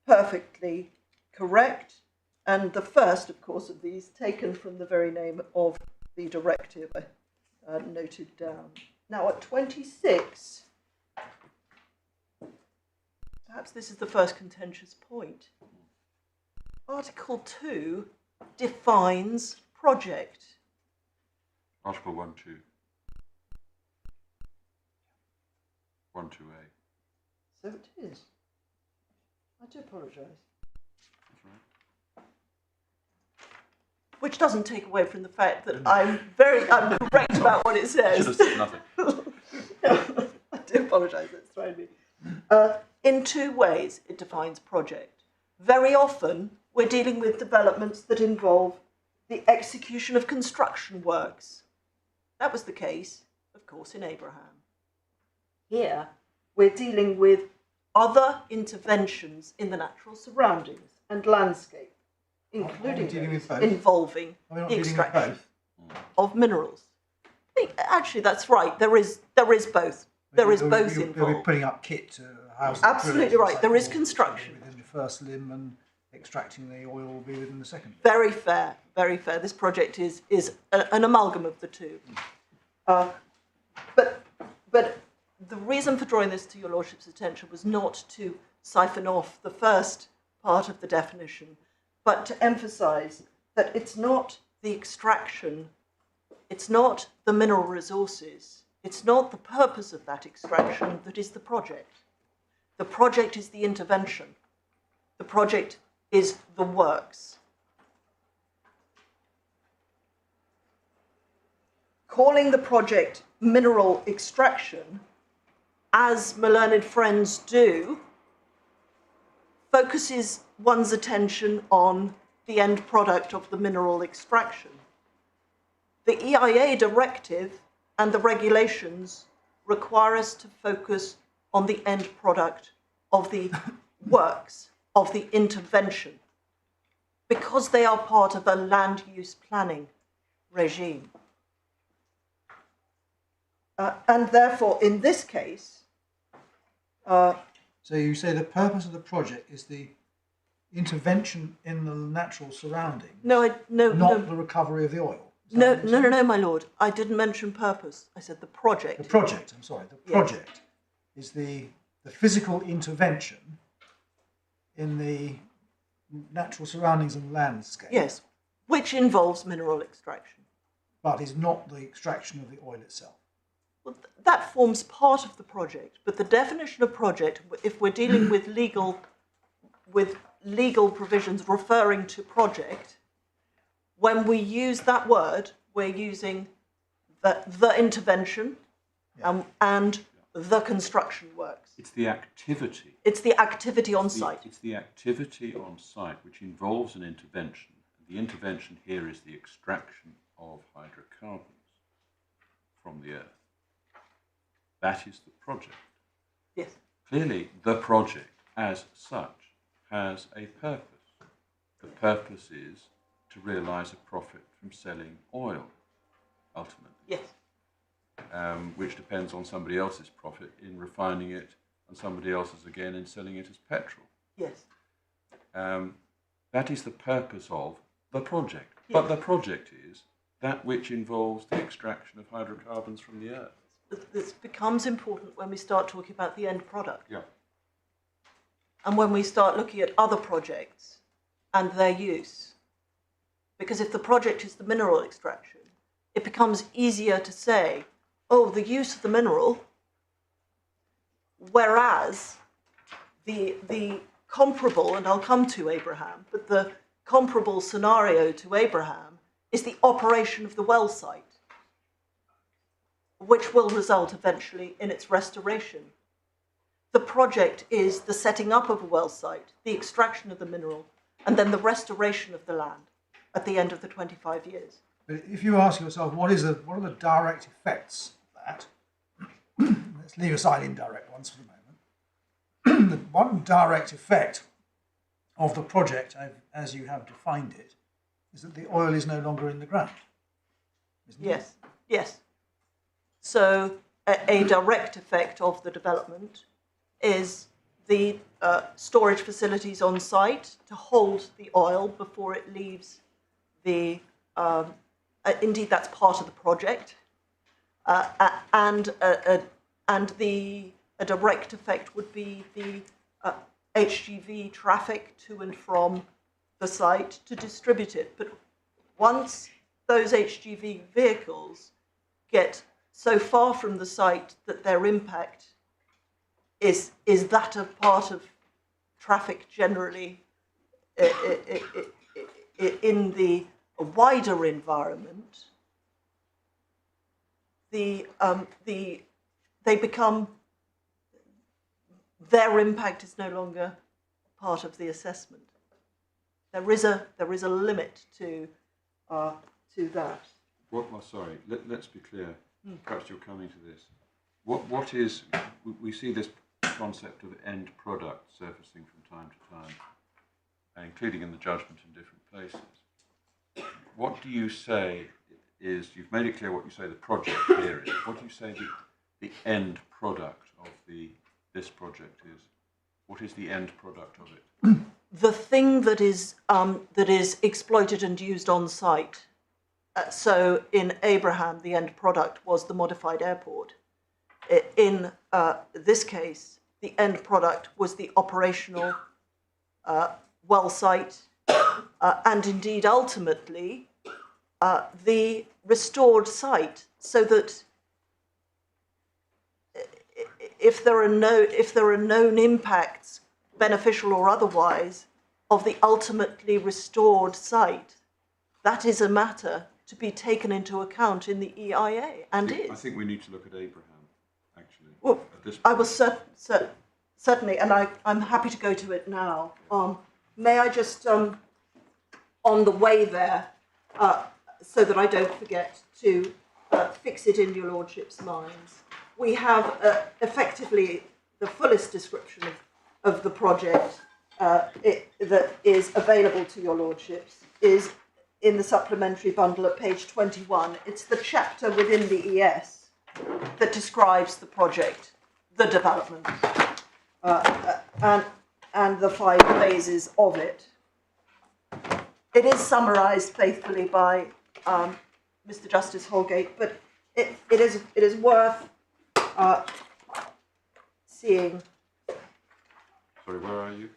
Perfectly correct. And the first, of course, of these, taken from the very name of the directive, noted down. Now at 26, perhaps this is the first contentious point. Article 2 defines project. Article 1.2. 1.2a. So it is. I do apologise. That's right. Which doesn't take away from the fact that I'm correct about what it says. Should have said nothing. I do apologise, it's thrown me. In two ways it defines project. Very often we're dealing with developments that involve the execution of construction works. That was the case, of course, in Abraham. Here we're dealing with other interventions in the natural surroundings and landscape, including those involving the extraction of minerals. Actually, that's right. There is both. There is both involved. You'll be putting up kit to house. Absolutely right. There is construction within the first limb, and extracting the oil will be within the second limb. Very fair. Very fair. This project is an amalgam of the two. But the reason for drawing this to your lordship's attention was not to siphon off the first part of the definition, but to emphasise that it's not the extraction, it's not the mineral resources, it's not the purpose of that extraction that is the project. The project is the intervention. The project is the works. Calling the project mineral extraction, as my learned friends do, focuses one's attention on the end product of the mineral extraction. The EIA directive and the regulations require us to focus on the end product of the works, of the intervention, because they are part of a land use planning regime. And therefore, in this case... so you say the purpose of the project is the intervention in the natural surroundings, not the recovery of the oil? No, my lord. I didn't mention purpose. I said the project. The project, I'm sorry. The project is the physical intervention in the natural surroundings and landscape. Yes, which involves mineral extraction. But is not the extraction of the oil itself. Well, that forms part of the project, but the definition of project, if we're dealing with legal provisions referring to project, when we use that word, we're using the intervention and the construction works. It's the activity. It's the activity on site. It's the activity on site which involves an intervention. The intervention here is the extraction of hydrocarbons from the earth. That is the project. Yes. Clearly, the project as such has a purpose. The purpose is to realise a profit from selling oil, ultimately. Yes. Which depends on somebody else's profit in refining it and somebody else's again in selling it as petrol. Yes. That is the purpose of the project. Yes. But the project is that which involves the extraction of hydrocarbons from the earth. This becomes important when we start talking about the end product. Yeah. And when we start looking at other projects and their use. Because if the project is the mineral extraction, it becomes easier to say, oh, the use of the mineral, whereas the comparable, and I'll come to Abraham, but the comparable scenario to Abraham is the operation of the well site, which will result eventually in its restoration. The project is the setting up of a well site, the extraction of the mineral, and then the restoration of the land at the end of the 25 years. But if you ask yourself, what are the direct effects of that? Let's leave aside indirect ones for the moment. The one direct effect of the project, as you have defined it, is that the oil is no longer in the ground. Isn't it? Yes, yes. So a direct effect of the development is the storage facilities on site to hold the oil before it leaves the, indeed that's part of the project, and a direct effect would be the HGV traffic to and from the site to distribute it. But once those HGV vehicles get so far from the site that their impact is that a part of traffic generally in the wider environment, they become, their impact is no longer part of the assessment. There is a limit to that. Well, sorry, let's be clear. Perhaps you're coming to this. What is, we see this concept of end product surfacing from time to time, including in the judgment in different places. What do you say is, you've made it clear what you say the project here is, what do you say the end product of this project is? What is the end product of it? The thing that is exploited and used on site. So in Abraham, the end product was the modified airport. In this case, the end product was the operational well site, and indeed ultimately the restored site, so that if there are known impacts, beneficial or otherwise, of the ultimately restored site, that is a matter to be taken into account in the EIA, and is. I think we need to look at Abraham, actually. Well, at this I will certainly, and I'm happy to go to it now. May I just, on the way there, so that I don't forget to fix it in your lordship's minds, we have effectively the fullest description of the project that is available to your lordships is in the supplementary bundle at page 21. It's the chapter within the ES that describes the project, the development, and the 5 phases of it. It is summarised faithfully by Mr. Justice Holgate, but it is worth seeing. Sorry, where are you?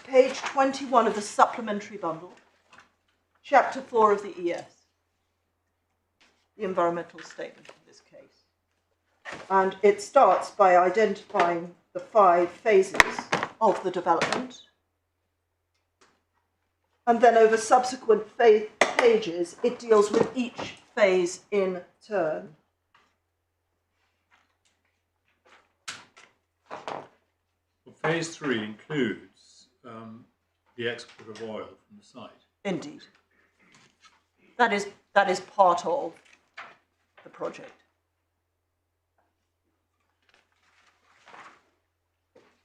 Page 21 of the supplementary bundle, chapter 4 of the ES, the environmental statement in this case. And it starts by identifying the 5 phases of the development. And then over subsequent pages, it deals with each phase in turn. Phase 3 includes the export of oil from the site. Indeed. That is part of the project.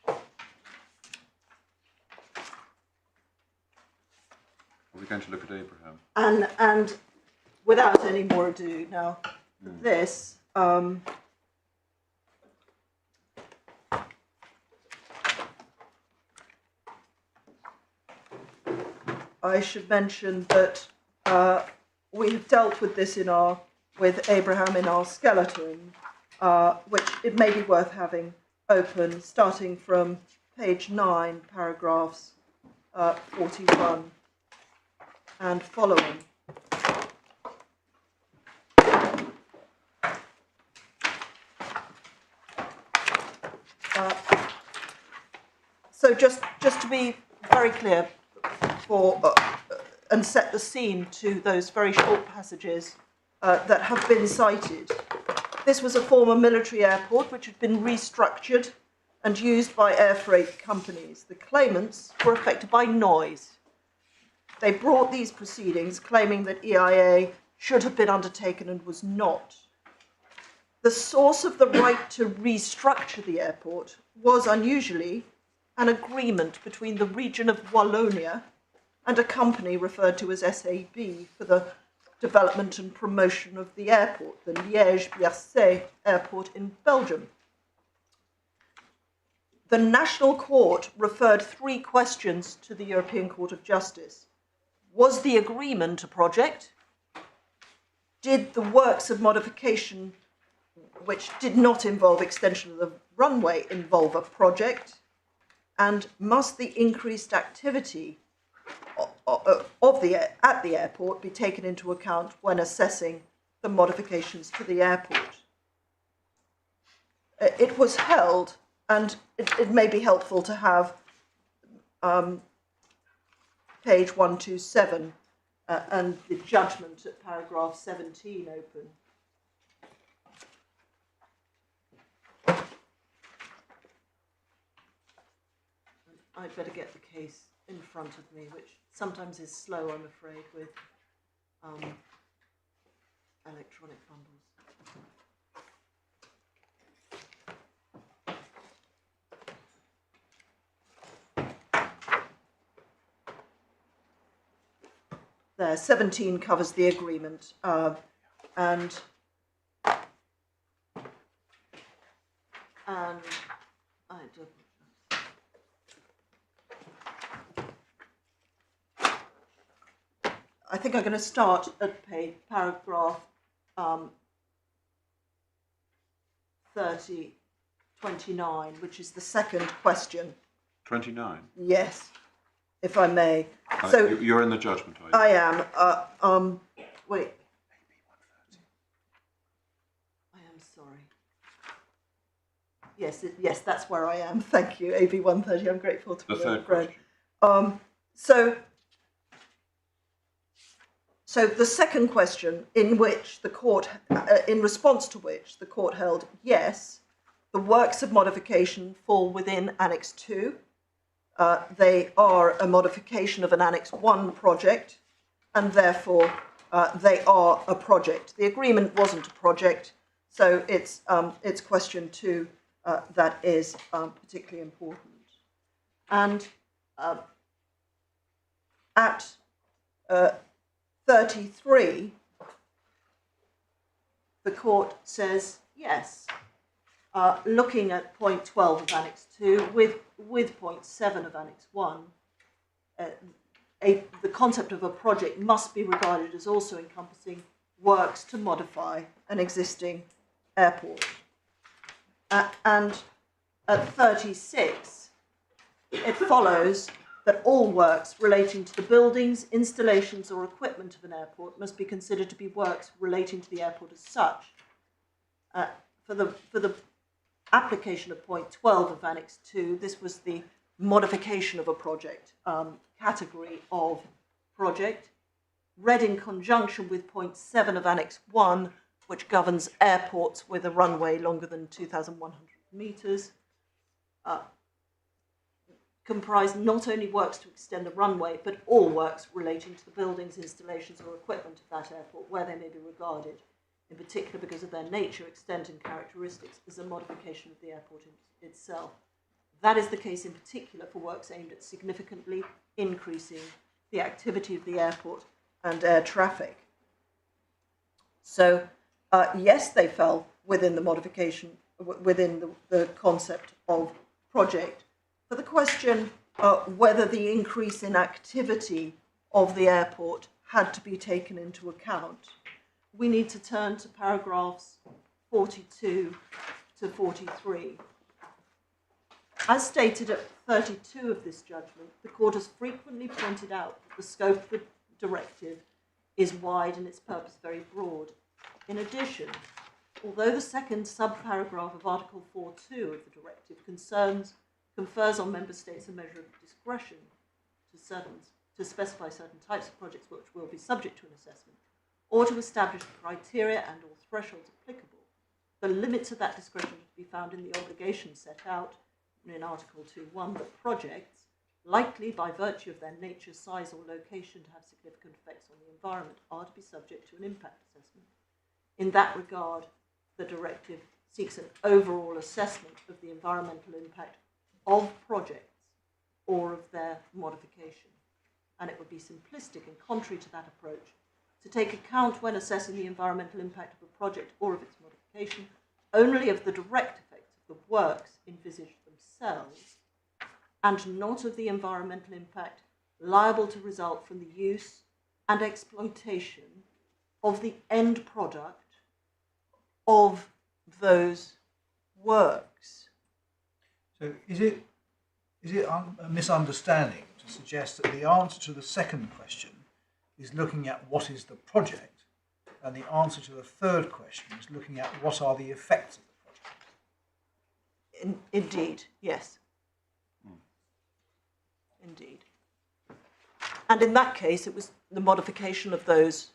Are we going to look at Abraham? And without any more ado, now this I should mention that we have dealt with this with Abraham in our skeleton, which it may be worth having open, starting from page 9, paragraphs 41 and following. So just to be very clear, and set the scene to those very short passages that have been cited. This was a former military airport which had been restructured and used by air freight companies. The claimants were affected by noise. They brought these proceedings claiming that EIA should have been undertaken and was not. The source of the right to restructure the airport was unusually an agreement between the region of Wallonia and a company referred to as SAB for the development and promotion of the airport, the EWHC airport in Belgium. The National Court referred 3 questions to the European Court of Justice. Was the agreement a project? Did the works of modification, which did not involve extension of the runway, involve a project? And must the increased activity at the airport be taken into account when assessing the modifications to the airport? It was held, and it may be helpful to have page 127 and the judgment at paragraph 17 open. I'd better get the case in front of me, which sometimes is slow, I'm afraid, with electronic bundles. There, 17 covers the agreement, and I do. I think I'm going to start at paragraph 29, which is the second question. 29? Yes, if I may. So you're in the judgment, are you? I am. Wait. I am sorry. Yes, yes, that's where I am. Thank you, AB 130. I'm grateful to be the third friend. question. So the second question, in which the court, in response to which the court held, yes, the works of modification fall within Annex 2. They are a modification of an Annex 1 project, and therefore they are a project. The agreement wasn't a project, so it's question 2 that is particularly important. And at 33, the court says yes, looking at point 12 of Annex 2 with point 7 of Annex 1, the concept of a project must be regarded as also encompassing works to modify an existing airport. And at 36, it follows that all works relating to the buildings, installations or equipment of an airport must be considered to be works relating to the airport as such. For the application of point 12 of Annex 2, this was the modification of a project, category of project, read in conjunction with point 7 of Annex 1, which governs airports with a runway longer than 2,100 metres. comprise not only works to extend the runway, but all works relating to the buildings, installations or equipment of that airport, where they may be regarded, in particular because of their nature, extent and characteristics, as a modification of the airport itself. That is the case in particular for works aimed at significantly increasing the activity of the airport and air traffic. So, yes, they fell within the modification, within the concept of project. But the question whether the increase in activity of the airport had to be taken into account, we need to turn to paragraphs 42 to 43. As stated at 32 of this judgment, the court has frequently pointed out that the scope of the directive is wide and its purpose very broad. In addition, although the second subparagraph of Article 4.2 of the directive confers on member states a measure of discretion to specify certain types of projects which will be subject to an assessment, or to establish the criteria and or thresholds applicable, the limits of that discretion are to be found in the obligations set out in Article 2.1 that projects, likely by virtue of their nature, size or location to have significant effects on the environment, are to be subject to an impact assessment. In that regard, the directive seeks an overall assessment of the environmental impact of projects or of their modification. And it would be simplistic and contrary to that approach to take account when assessing the environmental impact of a project or of its modification only of the direct effects of the works envisaged themselves and not of the environmental impact liable to result from the use and exploitation of the end product of those works. So is it a misunderstanding to suggest that the answer to the second question is looking at what is the project, and the answer to the third question is looking at what are the effects of the project? Indeed, yes. Indeed. And in that case, it was the modification of those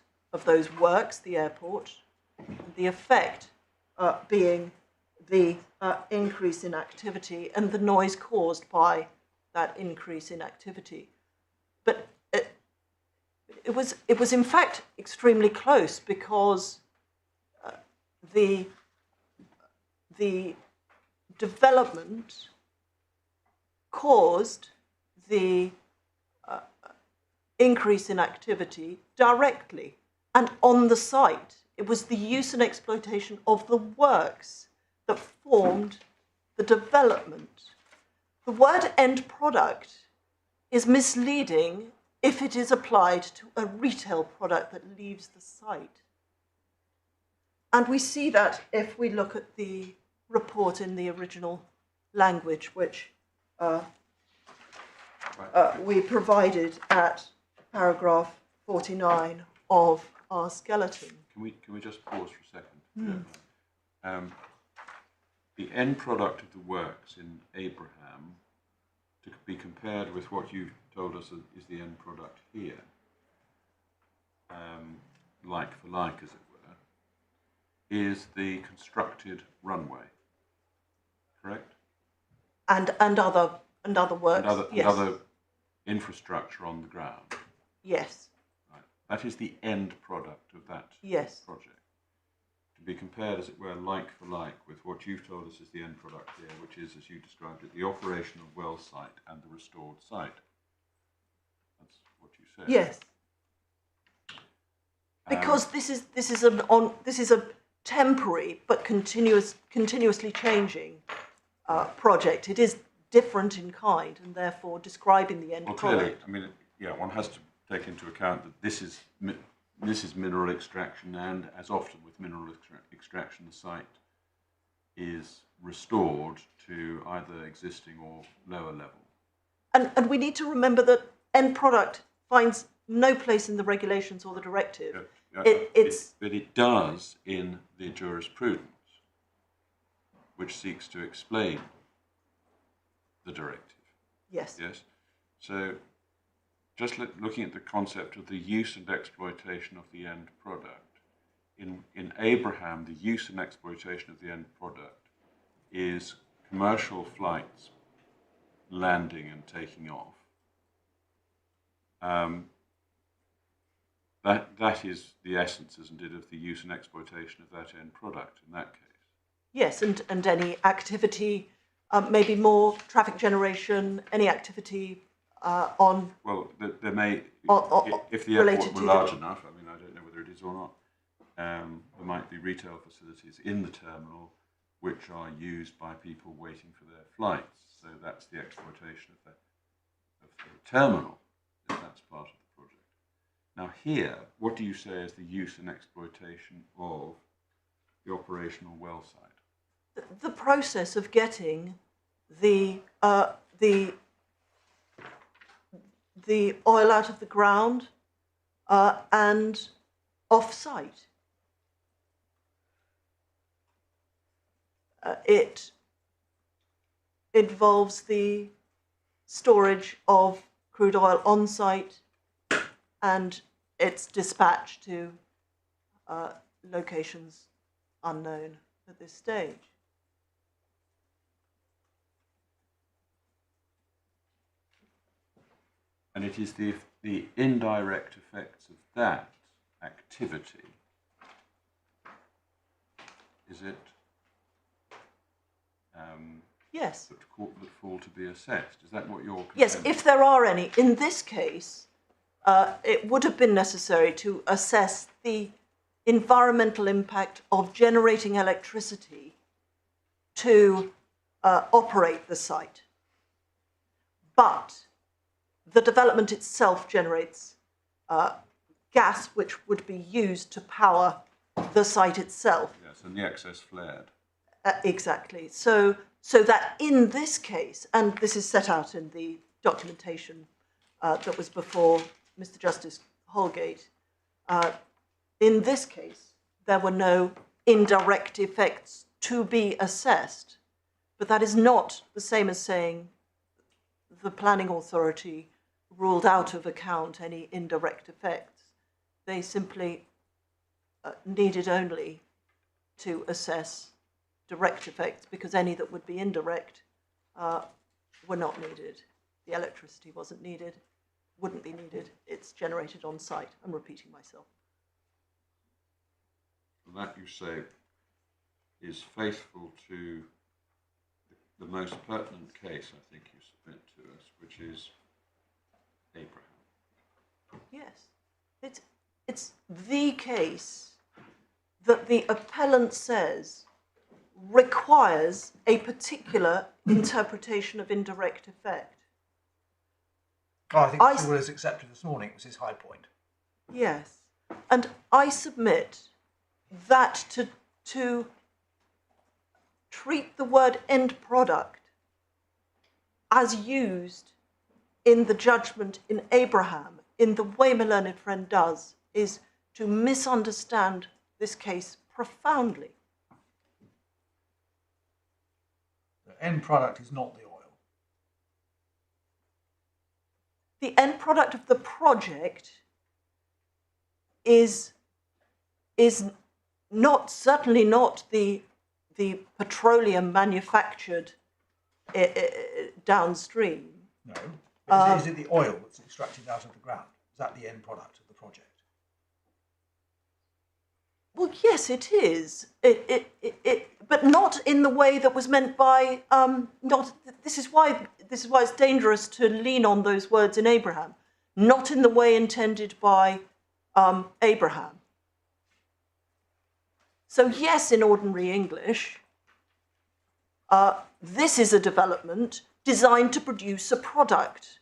works, the airport, the effect being the increase in activity and the noise caused by that increase in activity. But it was in fact extremely close, because the development caused the increase in activity directly and on the site. It was the use and exploitation of the works that formed the development. The word end product is misleading if it is applied to a retail product that leaves the site. And we see that if we look at the report in the original language, which we provided at paragraph 49 of our skeleton. Can we just pause for a second? The end product of the works in Abraham, to be compared with what you've told us is the end product here, like for like, as it were, is the constructed runway, correct? And other works. And other infrastructure on the ground. Yes. Right. That is the end product of that project. To be compared, as it were, like for like with what you've told us is the end product here, which is, as you described it, the operation of well site and the restored site. That's what you said. Yes. Because this is a temporary but continuously changing project. It is different in kind, and therefore describing the end product. Clearly, I mean, one has to take into account that this is mineral extraction, and as often with mineral extraction, the site is restored to either existing or lower level. And we need to remember that end product finds no place in the regulations or the directive. But it does in the jurisprudence, which seeks to explain the directive. Yes. Yes. So, just looking at the concept of the use and exploitation of the end product, in Abraham, the use and exploitation of the end product is commercial flights landing and taking off, that is the essence, isn't it, of the use and exploitation of that end product in that case? Yes, and any activity, maybe more traffic generation, any activity on... Well, there may, Or if the related airport were to large enough, I mean, I don't know whether it is or not, there might be retail facilities in the terminal which are used by people waiting for their flights. So that's the exploitation of the terminal, if that's part of the project. Now here, what do you say is the use and exploitation of the operational well site? the process of getting the oil out of the ground and off-site. It involves the storage of crude oil on-site and its dispatch to locations unknown at this stage. And it is the indirect effects of that activity, is it, Yes. that fall to be assessed? Is that what you're Yes, contending? if there are any. In this case, it would have been necessary to assess the environmental impact of generating electricity to operate the site. But the development itself generates gas which would be used to power the site itself. Yes, and the excess flared. Exactly. So that in this case, and this is set out in the documentation that was before Mr. Justice Holgate, in this case, there were no indirect effects to be assessed. But that is not the same as saying the planning authority ruled out of account any indirect effects. They simply needed only to assess direct effects, because any that would be indirect were not needed. The electricity wasn't needed, wouldn't be needed. It's generated on site. I'm repeating myself. And that, you say, is faithful to the most pertinent case, I think, you submit to us, which is Abraham. Yes. It's the case that the appellant says requires a particular interpretation of indirect effect. Oh, I think the rule is accepted this morning. It was his high point. Yes. And I submit that to treat the word end product as used in the judgment in Abraham, in the way my learned friend does, is to misunderstand this case profoundly. The end product is not the oil. The end product of the project is not, certainly not the petroleum manufactured downstream. No. Is it the oil that's extracted out of the ground? Is that the end product of the project? Well, yes, it is. But not in the way that was meant by This is why it's dangerous to lean on those words in Abraham. Not in the way intended by Abraham. So yes, in ordinary English, this is a development designed to produce a product.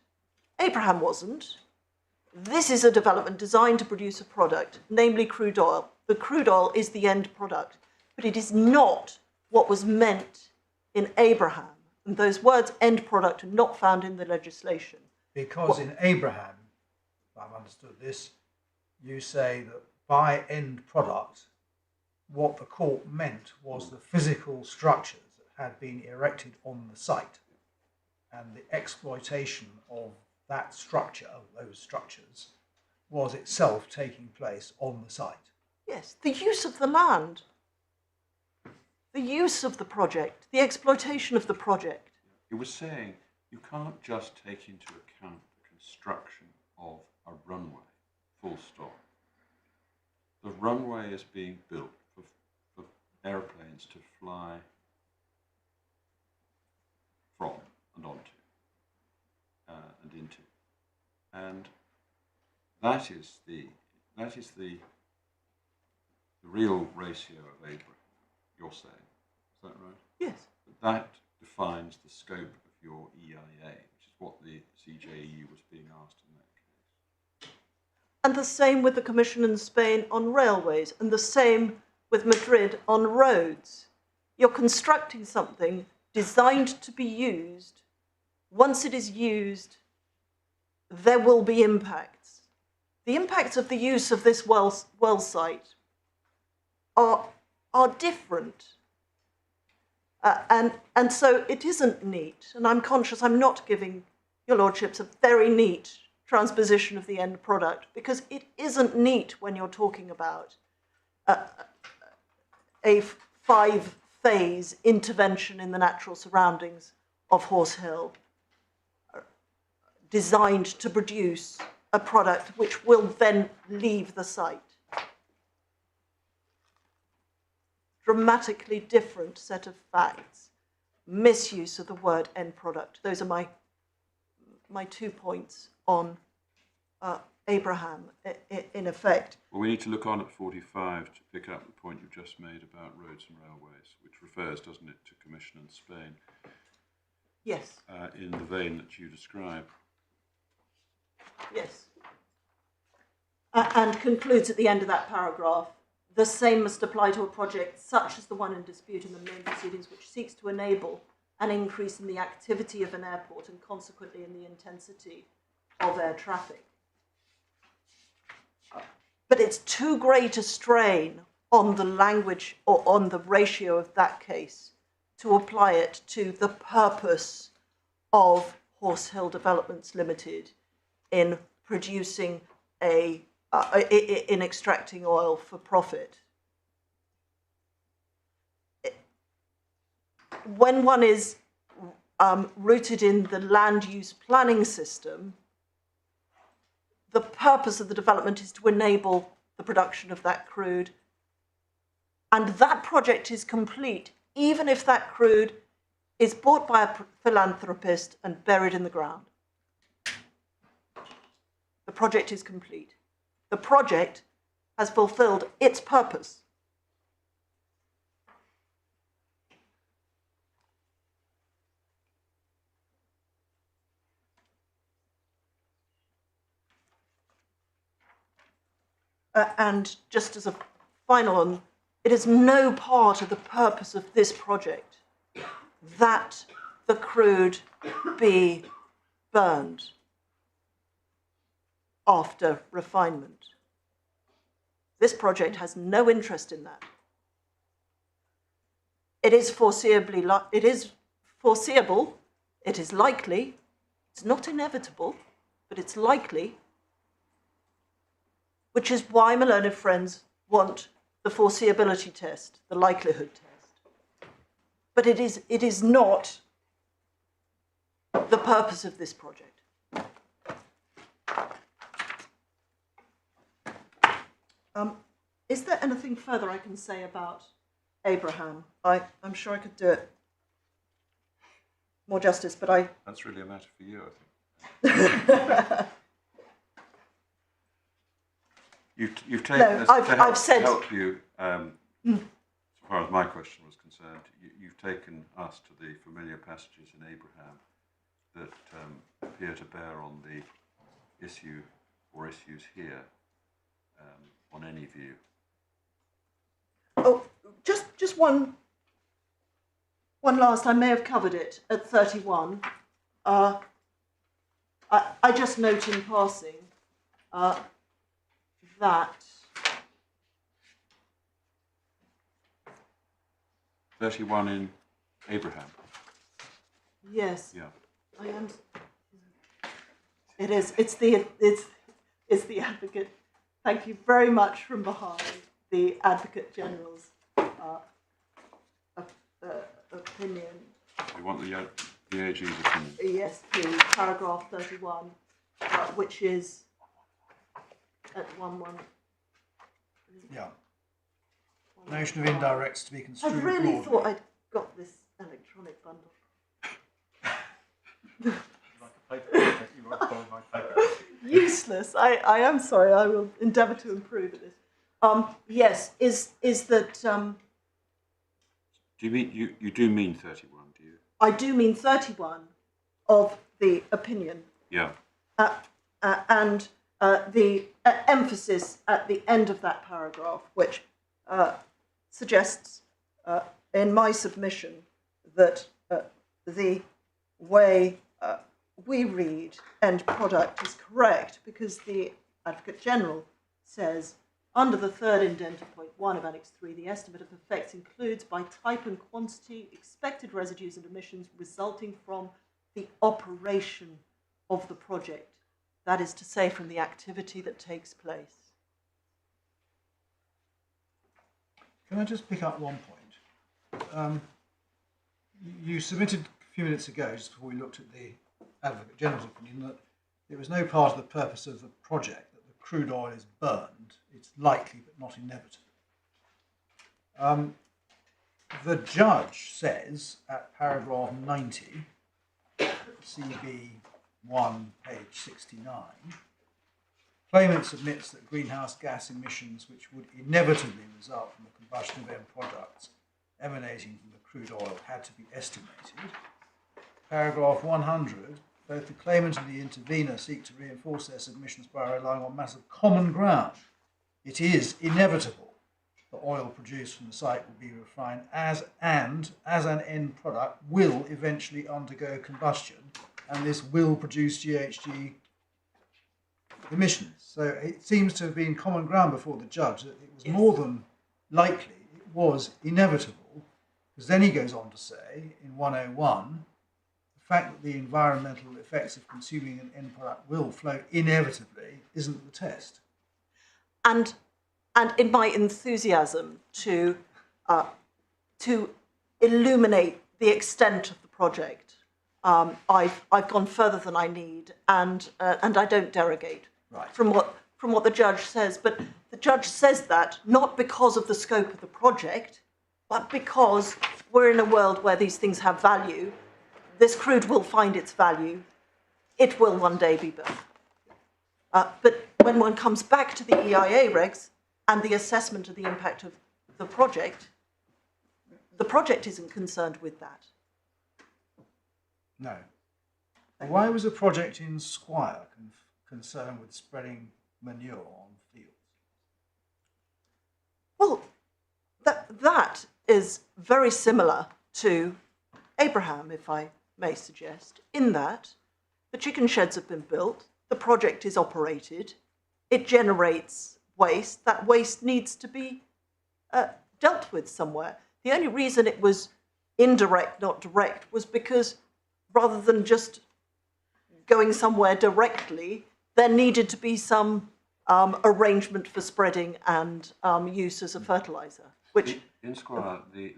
Abraham wasn't. This is a development designed to produce a product, namely crude oil. The crude oil is the end product, but it is not what was meant in Abraham. And those words, end product, are not found in the legislation. Because in Abraham, if I've understood this, you say that by end product, what the court meant was the physical structures that had been erected on the site, and the exploitation of that structure, of those structures, was itself taking place on the site. Yes, the use of the land, the use of the project, the exploitation of the project. It was saying You can't just take into account the construction of a runway, full stop. The runway is being built for aeroplanes to fly from and onto and into. And that is the real ratio of Abraham, you're saying. Is that right? Yes. That defines the scope of your EIA, which is what the CJEU was being asked in that case. And the same with the Commission in Spain on railways, and the same with Madrid on roads. You're constructing something designed to be used. Once it is used, there will be impacts. The impacts of the use of this well site are different. And so it isn't neat, and I'm conscious I'm not giving your lordships a very neat transposition of the end product, because it isn't neat when you're talking about a 5-phase intervention in the natural surroundings of Horse Hill, designed to produce a product which will then leave the site. Dramatically different set of facts. Misuse of the word end product. Those are my 2 points on Abraham, in effect. Well, we need to look on at 45 to pick up the point you've just made about roads and railways, which refers, doesn't it, to Commission in Spain? Yes. In the vein that you describe. Yes. And concludes at the end of that paragraph, the same must apply to a project such as the one in dispute in the main proceedings, which seeks to enable an increase in the activity of an airport and consequently in the intensity of air traffic. But it's too great a strain on the language or on the ratio of that case to apply it to the purpose of Horse Hill Developments Limited in producing in extracting oil for profit. When one is rooted in the land use planning system, the purpose of the development is to enable the production of that crude. And that project is complete, even if that crude is bought by a philanthropist and buried in the ground. The project is complete. The project has fulfilled its purpose. And just as a final one, it is no part of the purpose of this project that the crude be burned after refinement. This project has no interest in that. It is foreseeable, it is likely, it's not inevitable, but it's likely, which is why my learned friends want the foreseeability test, the likelihood test. But it is not the purpose of this project. Is there anything further I can say about Abraham? I'm sure I could do it more justice, but I... That's really a matter for you, I think. You've taken No, us I've said... to help you, as far as my question was concerned, you've taken us to the familiar passages in Abraham that appear to bear on the issue or issues here, on any view. Oh, just one last. I may have covered it at 31. I just note in passing that 31 in Abraham. Yes. Yeah. I am. It is. It's the advocate. Thank you very much from behind the Advocate General's opinion. We want the The AG's opinion. Yes, the paragraph 31, which is at 1-1. Yeah. Notion of indirects to be construed I really broadly. thought I'd got this electronic bundle. Useless. I am sorry. I will endeavour to improve at this. Yes, is that Do you mean you do mean 31? Do you? I do mean 31 of the opinion. Yeah. And the emphasis at the end of that paragraph, which suggests in my submission that the way we read end product is correct, because the Advocate General says, under the third indent of point 1 of Annex 3, the estimate of effects includes by type and quantity expected residues and emissions resulting from the operation of the project. That is to say, from the activity that takes place. Can I just pick up one point? You submitted a few minutes ago, just before we looked at the Advocate General's opinion, that it was no part of the purpose of the project that the crude oil is burned. It's likely but not inevitable. The judge says at paragraph 90, CB1, page 69, claimant admits that greenhouse gas emissions which would inevitably result from the combustion of end products emanating from the crude oil had to be estimated. Paragraph 100, both the claimant and the intervener seek to reinforce their submissions by relying on matters of common ground. It is inevitable that oil produced from the site will be refined as an end product will eventually undergo combustion, and this will produce GHG emissions. So it seems to have been common ground before the judge that it was more than likely, it was inevitable, because then he goes on to say in 101, the fact that the environmental effects of consuming an end product will flow inevitably isn't the test. And in my enthusiasm to illuminate the extent of the project, I've gone further than I need, and I don't derogate from what the judge says. But the judge says that not because of the scope of the project, but because we're in a world where these things have value. This crude will find its value. It will one day be burned. But when one comes back to the EIA regs and the assessment of the impact of the project isn't concerned with that. No. Why was a project in Squire concerned with spreading manure on fields? Well, that is very similar to Abraham, if I may suggest, in that the chicken sheds have been built, the project is operated, it generates waste, that waste needs to be dealt with somewhere. The only reason it was indirect, not direct, was because rather than just going somewhere directly, there needed to be some arrangement for spreading and use as a fertiliser. Which in Squire, the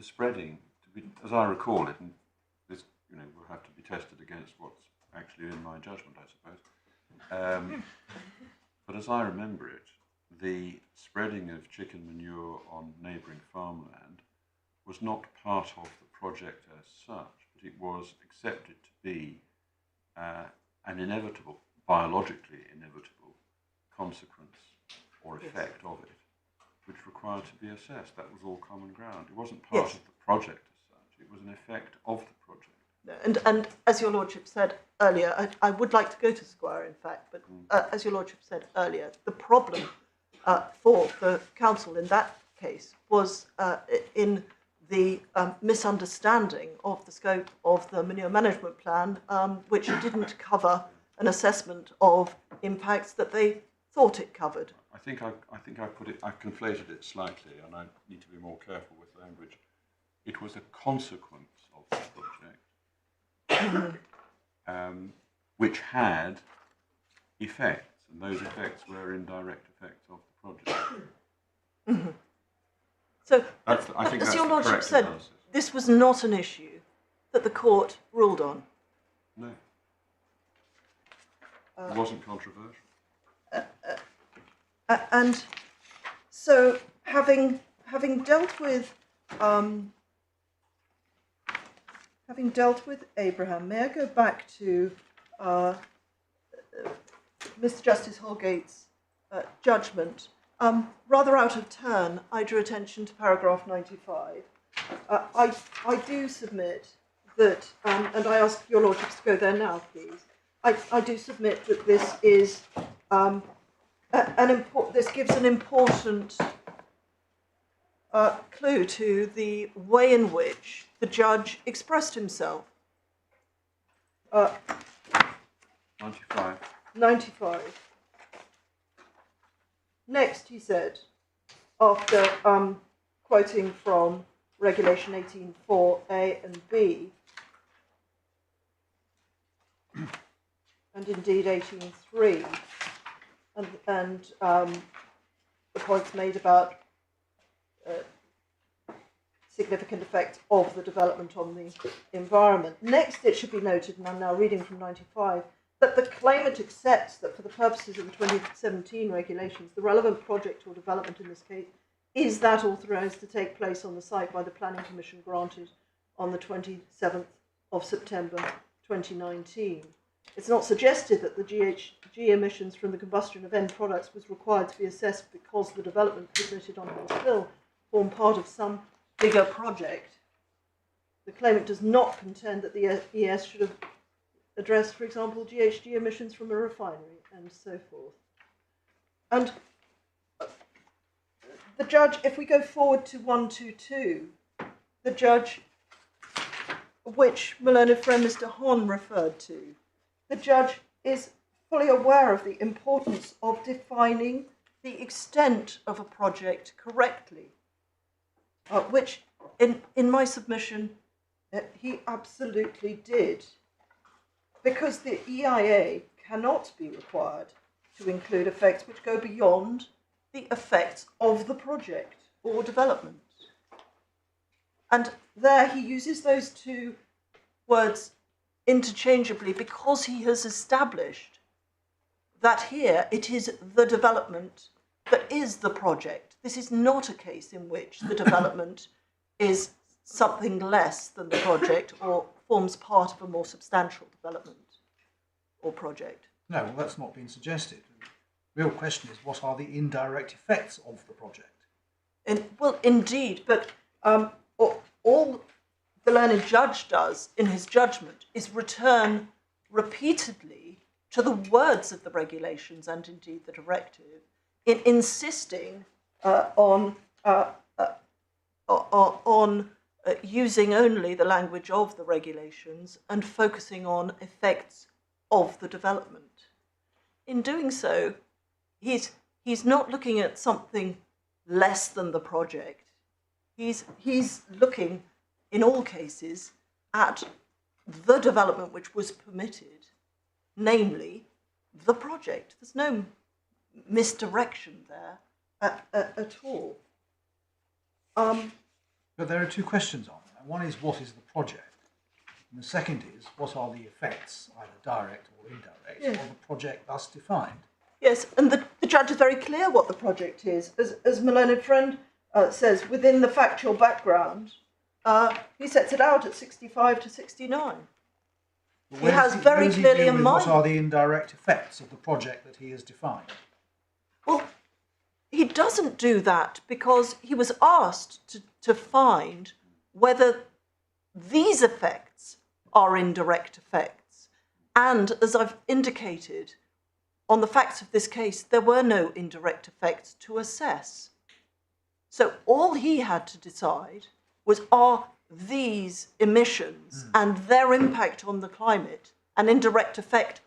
spreading, as I recall it, and this will have to be tested against what's actually in my judgment, I suppose. But as I remember it, the spreading of chicken manure on neighbouring farmland was not part of the project as such, but it was accepted to be an inevitable, biologically inevitable consequence or effect of it, which required to be assessed. That was all common ground. It wasn't part of the project as such. It was an effect of the project. And as your Lordship said earlier, I would like to go to Squire, in fact, but as your Lordship said earlier, the problem for the Council in that case was in the misunderstanding of the scope of the manure management plan, which didn't cover an assessment of impacts that they thought it covered. I think I conflated it slightly, and I need to be more careful with language. It was a consequence of the project, which had effects, and those effects were indirect effects of the project. So, I think as that's your the Lordship correct said, analysis. this was not an issue that the court ruled on? No. It wasn't controversial. And so, having dealt with Abraham, may I go back to Mr. Justice Holgate's judgment? Rather out of turn, I drew attention to paragraph 95. I do submit that, and I ask your lordships to go there now, please. I do submit that this is this gives an important clue to the way in which the judge expressed himself. 95. 95. Next, he said, after quoting from Regulation 18.4a and b, and indeed 18.3, and the points made about significant effects of the development on the environment. Next, it should be noted, and I'm now reading from 95, that the claimant accepts that for the purposes of the 2017 regulations, the relevant project or development in this case is that authorised to take place on the site by the Planning Commission granted on the 27th of September 2019. It's not suggested that the GHG emissions from the combustion of end products was required to be assessed because the development permitted on Horse Hill formed part of some bigger project. The claimant does not contend that the ES should have addressed, for example, GHG emissions from a refinery and so forth. And the judge, if we go forward to 122, the judge, which my learned friend Mr. Hon referred to, the judge is fully aware of the importance of defining the extent of a project correctly, which in my submission he absolutely did, because the EIA cannot be required to include effects which go beyond the effects of the project or development. And there he uses those two words interchangeably because he has established that here it is the development that is the project. This is not a case in which the development is something less than the project or forms part of a more substantial development or project. No, well, that's not been suggested. The real question is, what are the indirect effects of the project? Well, indeed, but all the learned judge does in his judgment is return repeatedly to the words of the regulations and indeed the directive, in insisting on using only the language of the regulations and focusing on effects of the development. In doing so, he's not looking at something less than the project. He's looking, in all cases, at the development which was permitted, namely the project. There's no misdirection there at all. But there are two questions on that. One is, what is the project? And the second is, what are the effects, either direct or indirect, of the project thus defined? Yes, and the judge is very clear what the project is. As my learned friend says, within the factual background, he sets it out at 65 to 69. He has very clearly in mind. What are the indirect effects of the project that he has defined? Well, he doesn't do that because he was asked to find whether these effects are indirect effects. And as I've indicated, on the facts of this case, there were no indirect effects to assess. So all he had to decide was, are these emissions and their impact on the climate an indirect effect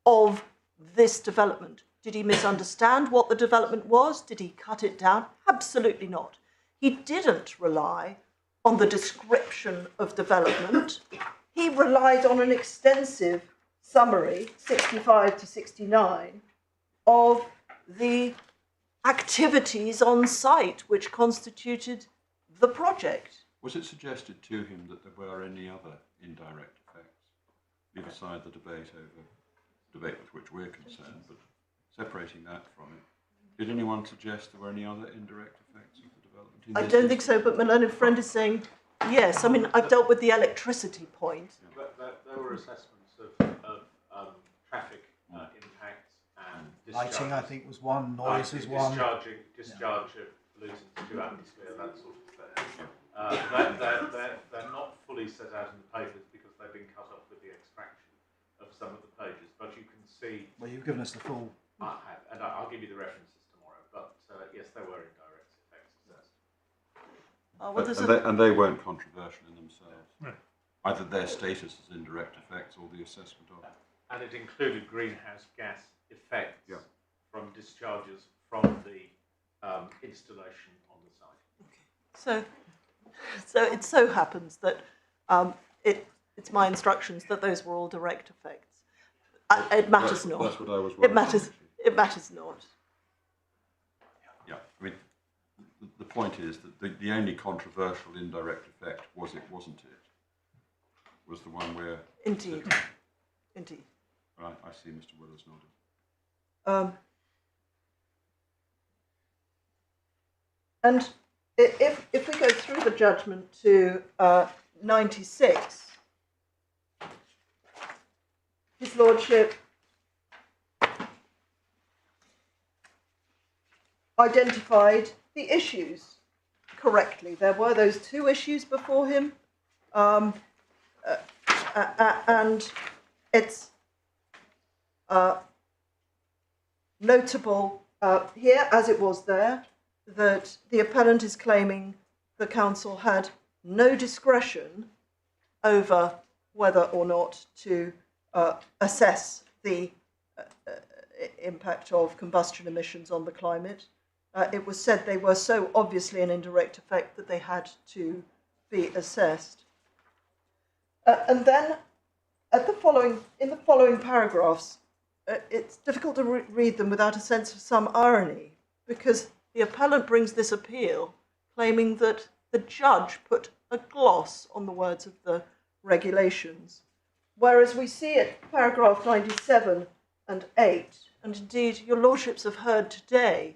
of this development? Did he misunderstand what the development was? Did he cut it down? Absolutely not. He didn't rely on the description of development. He relied on an extensive summary, 65 to 69, of the activities on site which constituted the project. Was it suggested to him that there were any other indirect effects. Leave aside the debate with which we're concerned, but separating that from it. Did anyone suggest there were any other indirect effects of the development? I don't think so, but my learned friend is saying yes. I mean, I've dealt with the electricity point. There were assessments of traffic impacts and Lighting, I think, was one. Noise was one. Discharge of pollutants to atmosphere, that sort of thing. They're not fully set out in the papers because they've been cut off with the extraction of some of the pages, but you can see. Well, you've given us the full. I have, and I'll give you the references tomorrow. But yes, there were indirect effects assessed. And they weren't controversial in themselves. No. Either their status as indirect effects or the assessment of it. And it included greenhouse gas effects Yeah. from discharges from the installation on the site. So it so happens that it's my instructions that those were all direct effects. It matters not. That's what I was It worried matters. about. It matters not. Yeah, I mean, the point is that the only controversial indirect effect wasn't it? Was the one where... Indeed. Indeed. Right, I see Mr. Willis nodding. And if we go through the judgment to 96, His Lordship identified the issues correctly. There were those two issues before him, and it's notable here, as it was there, that the appellant is claiming the council had no discretion over whether or not to assess the impact of combustion emissions on the climate. It was said they were so obviously an indirect effect that they had to be assessed. And then in the following paragraphs, it's difficult to read them without a sense of some irony, because the appellant brings this appeal claiming that the judge put a gloss on the words of the regulations, whereas we see at paragraph 97 and 8, and indeed your lordships have heard today,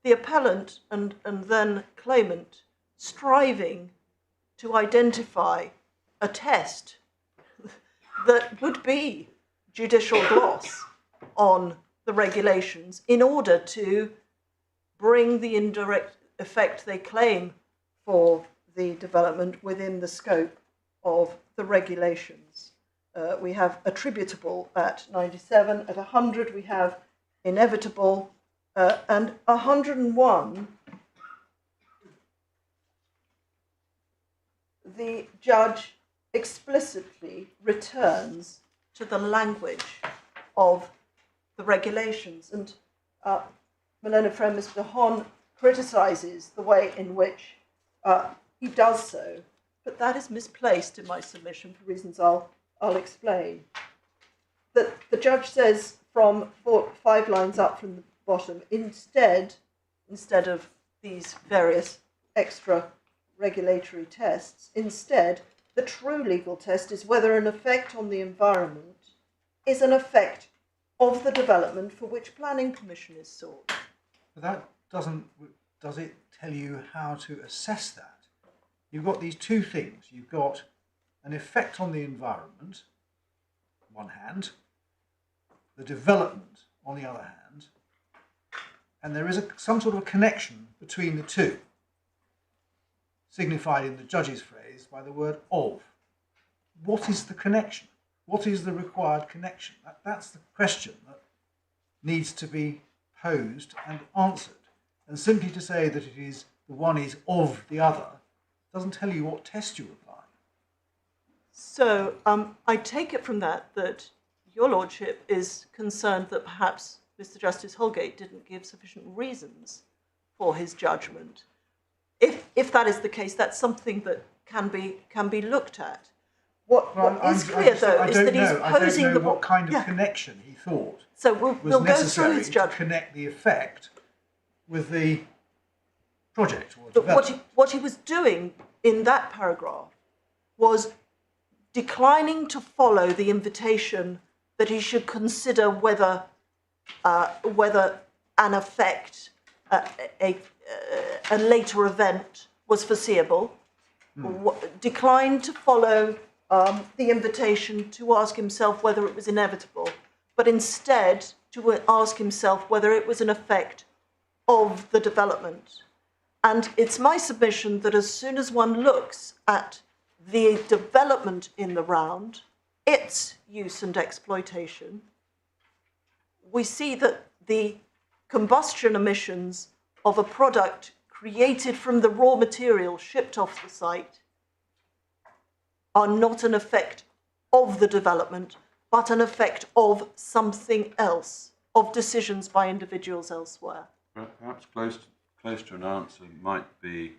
the appellant and then claimant striving to identify a test that would be judicial gloss on the regulations in order to bring the indirect effect they claim for the development within the scope of the regulations. We have attributable at 97, at 100 we have inevitable, and 101, the judge explicitly returns to the language of the regulations. And my learned friend Mr. Hon criticises the way in which he does so, but that is misplaced in my submission for reasons I'll explain. That the judge says from 5 lines up from the bottom, instead of these various extra regulatory tests, instead the true legal test is whether an effect on the environment is an effect of the development for which planning permission is sought. But that does it tell you how to assess that? You've got these two things. You've got an effect on the environment, on one hand, the development on the other hand, and there is some sort of a connection between the two, signified in the judge's phrase by the word of. What is the connection? What is the required connection? That's the question that needs to be posed and answered. And simply to say that it is the one is of the other doesn't tell you what test you apply. So I take it from that your lordship is concerned that perhaps Mr. Justice Holgate didn't give sufficient reasons for his judgment. If that is the case, that's something that can be looked at. What is clear, though, is that he's posing I don't know the... what kind of connection he thought So was we'll go through necessary his to judgment. connect the effect with the project or But development. what he was doing in that paragraph was declining to follow the invitation that he should consider whether an effect, a later event was foreseeable, declined to follow the invitation to ask himself whether it was inevitable, but instead to ask himself whether it was an effect of the development. And it's my submission that as soon as one looks at the development in the round, its use and exploitation, we see that the combustion emissions of a product created from the raw material shipped off the site are not an effect of the development, but an effect of something else, of decisions by individuals elsewhere. Perhaps close to an answer might be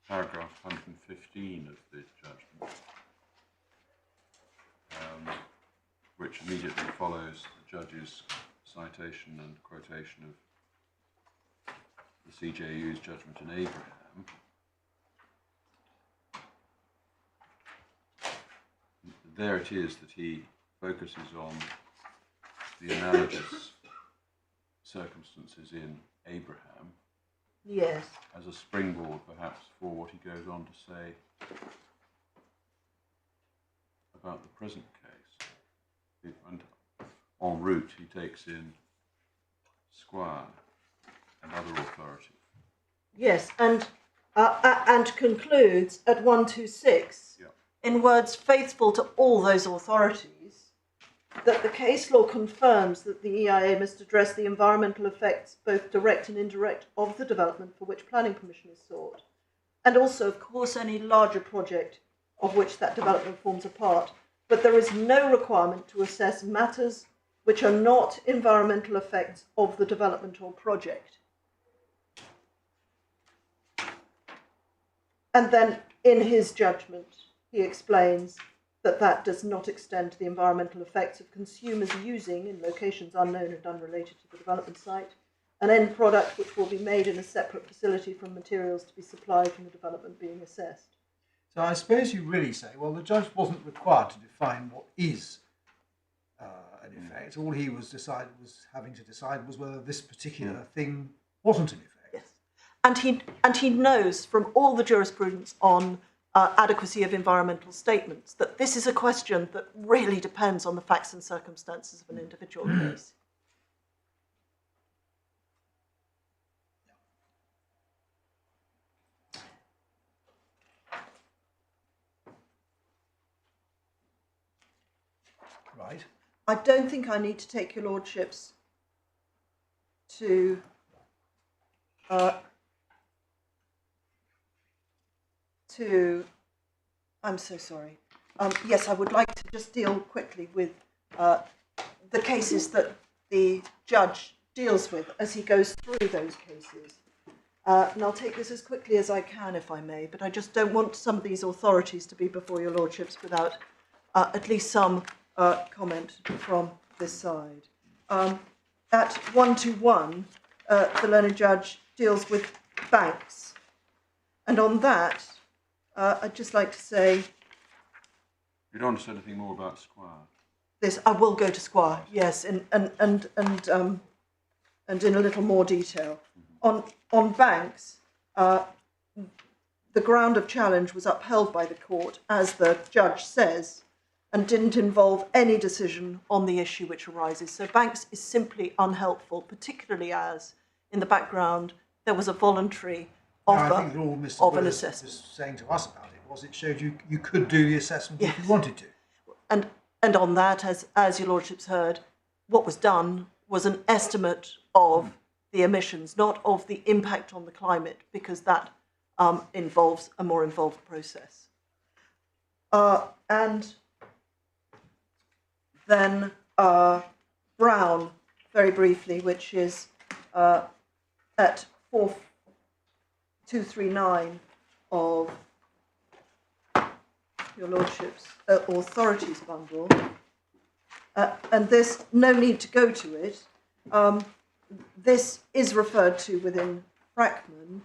paragraph 115 of the judgment, which immediately follows the judge's citation and quotation of the CJU's judgment in Abraham. There it is that he focuses on the analogous circumstances in Abraham. Yes. As a springboard, perhaps, for what he goes on to say about the present case. And en route, he takes in Squire and other authority. Yes, and concludes at 126, in words faithful to all those authorities, that the case law confirms that the EIA must address the environmental effects, both direct and indirect, of the development for which planning permission is sought, and also, of course, any larger project of which that development forms a part. But there is no requirement to assess matters which are not environmental effects of the development or project. And then, in his judgment, he explains that that does not extend to the environmental effects of consumers using, in locations unknown and unrelated to the development site, an end product which will be made in a separate facility from materials to be supplied from the development being assessed. So I suppose you really say, well, the judge wasn't required to define what is an effect. All he was having to decide was whether this particular thing wasn't an effect. Yes, and he knows from all the jurisprudence on adequacy of environmental statements that this is a question that really depends on the facts and circumstances of an individual case. Right. I don't think I need to take your lordships to I'm so sorry. Yes, I would like to just deal quickly with the cases that the judge deals with as he goes through those cases. And I'll take this as quickly as I can, if I may, but I just don't want some of these authorities to be before your lordships without at least some comment from this side. At 121, the learned judge deals with banks. And on that, I'd just like to say... You don't want to say anything more about Squire? This, I will go to Squire, yes, and in a little more detail. On banks, the ground of challenge was upheld by the court, as the judge says, and didn't involve any decision on the issue which arises. So banks is simply unhelpful, particularly as, in the background, there was a voluntary offer I think all Mr. of an Willis assessment. was saying to us about it was it showed you could do the assessment if you wanted to. And on that, as your lordships heard, what was done was an estimate of the emissions, not of the impact on the climate, because that involves a more involved process. And then Brown, very briefly, which is at 4239 of your lordship's authorities bundle. And this, no need to go to it. This is referred to within Frackman.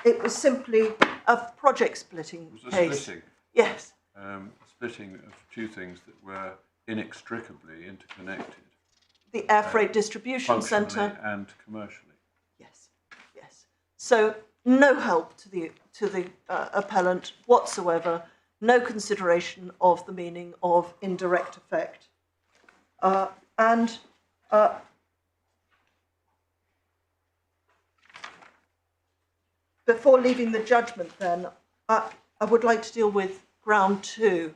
It was simply a project splitting Was it case. splitting? Yes. splitting of two things that were inextricably interconnected, The air freight distribution functionally centre. and commercially. Yes, yes. So no help to the appellant whatsoever. No consideration of the meaning of indirect effect. Before leaving the judgment, then, I would like to deal with ground 2,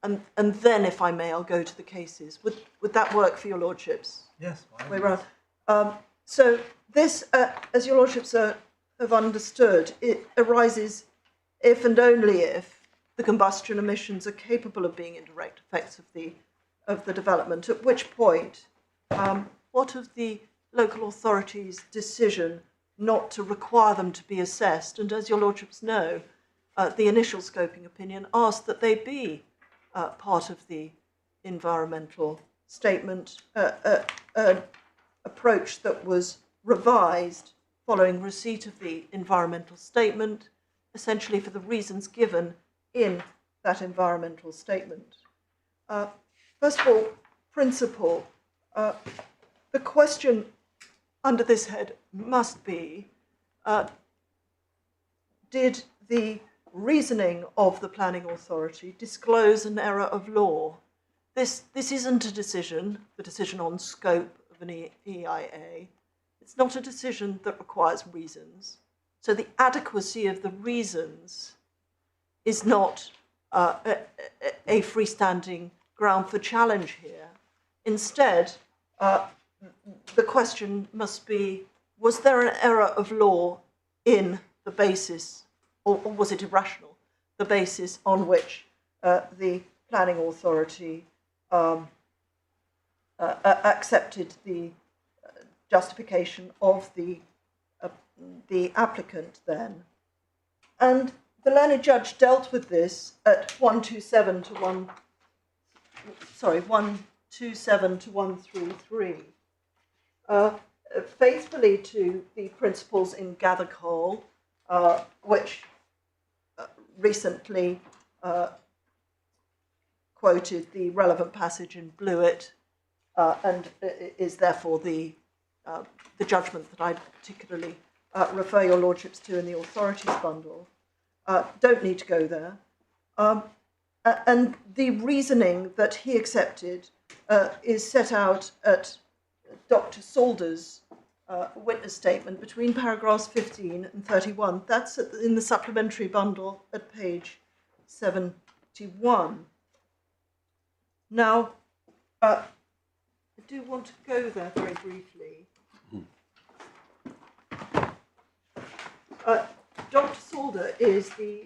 and then, if I may, I'll go to the cases. Would that work for your lordships? Yes. Way round. So this, as your lordships have understood, it arises if and only if the combustion emissions are capable of being indirect effects of the development, at which point, what of the local authority's decision not to require them to be assessed? And as your lordships know, the initial scoping opinion asked that they be part of the environmental statement, an approach that was revised following receipt of the environmental statement, essentially for the reasons given in that environmental statement. First of all, principle. The question under this head must be, did the reasoning of the planning authority disclose an error of law? This isn't a decision, the decision on scope of an EIA. It's not a decision that requires reasons. So the adequacy of the reasons is not a freestanding ground for challenge here. Instead, the question must be, was there an error of law in the basis, or was it irrational, the basis on which the planning authority accepted the justification of the applicant then? And the learned judge dealt with this at 127 to 133. Faithfully to the principles in Gather Coal, which recently quoted the relevant passage in Blewett, and is therefore the judgment that I particularly refer your lordships to in the authorities bundle. Don't need to go there. And the reasoning that he accepted is set out at Dr. Salder's witness statement between paragraphs 15 and 31. That's in the supplementary bundle at page 71. Now, I do want to go there very briefly. Dr. Salder is the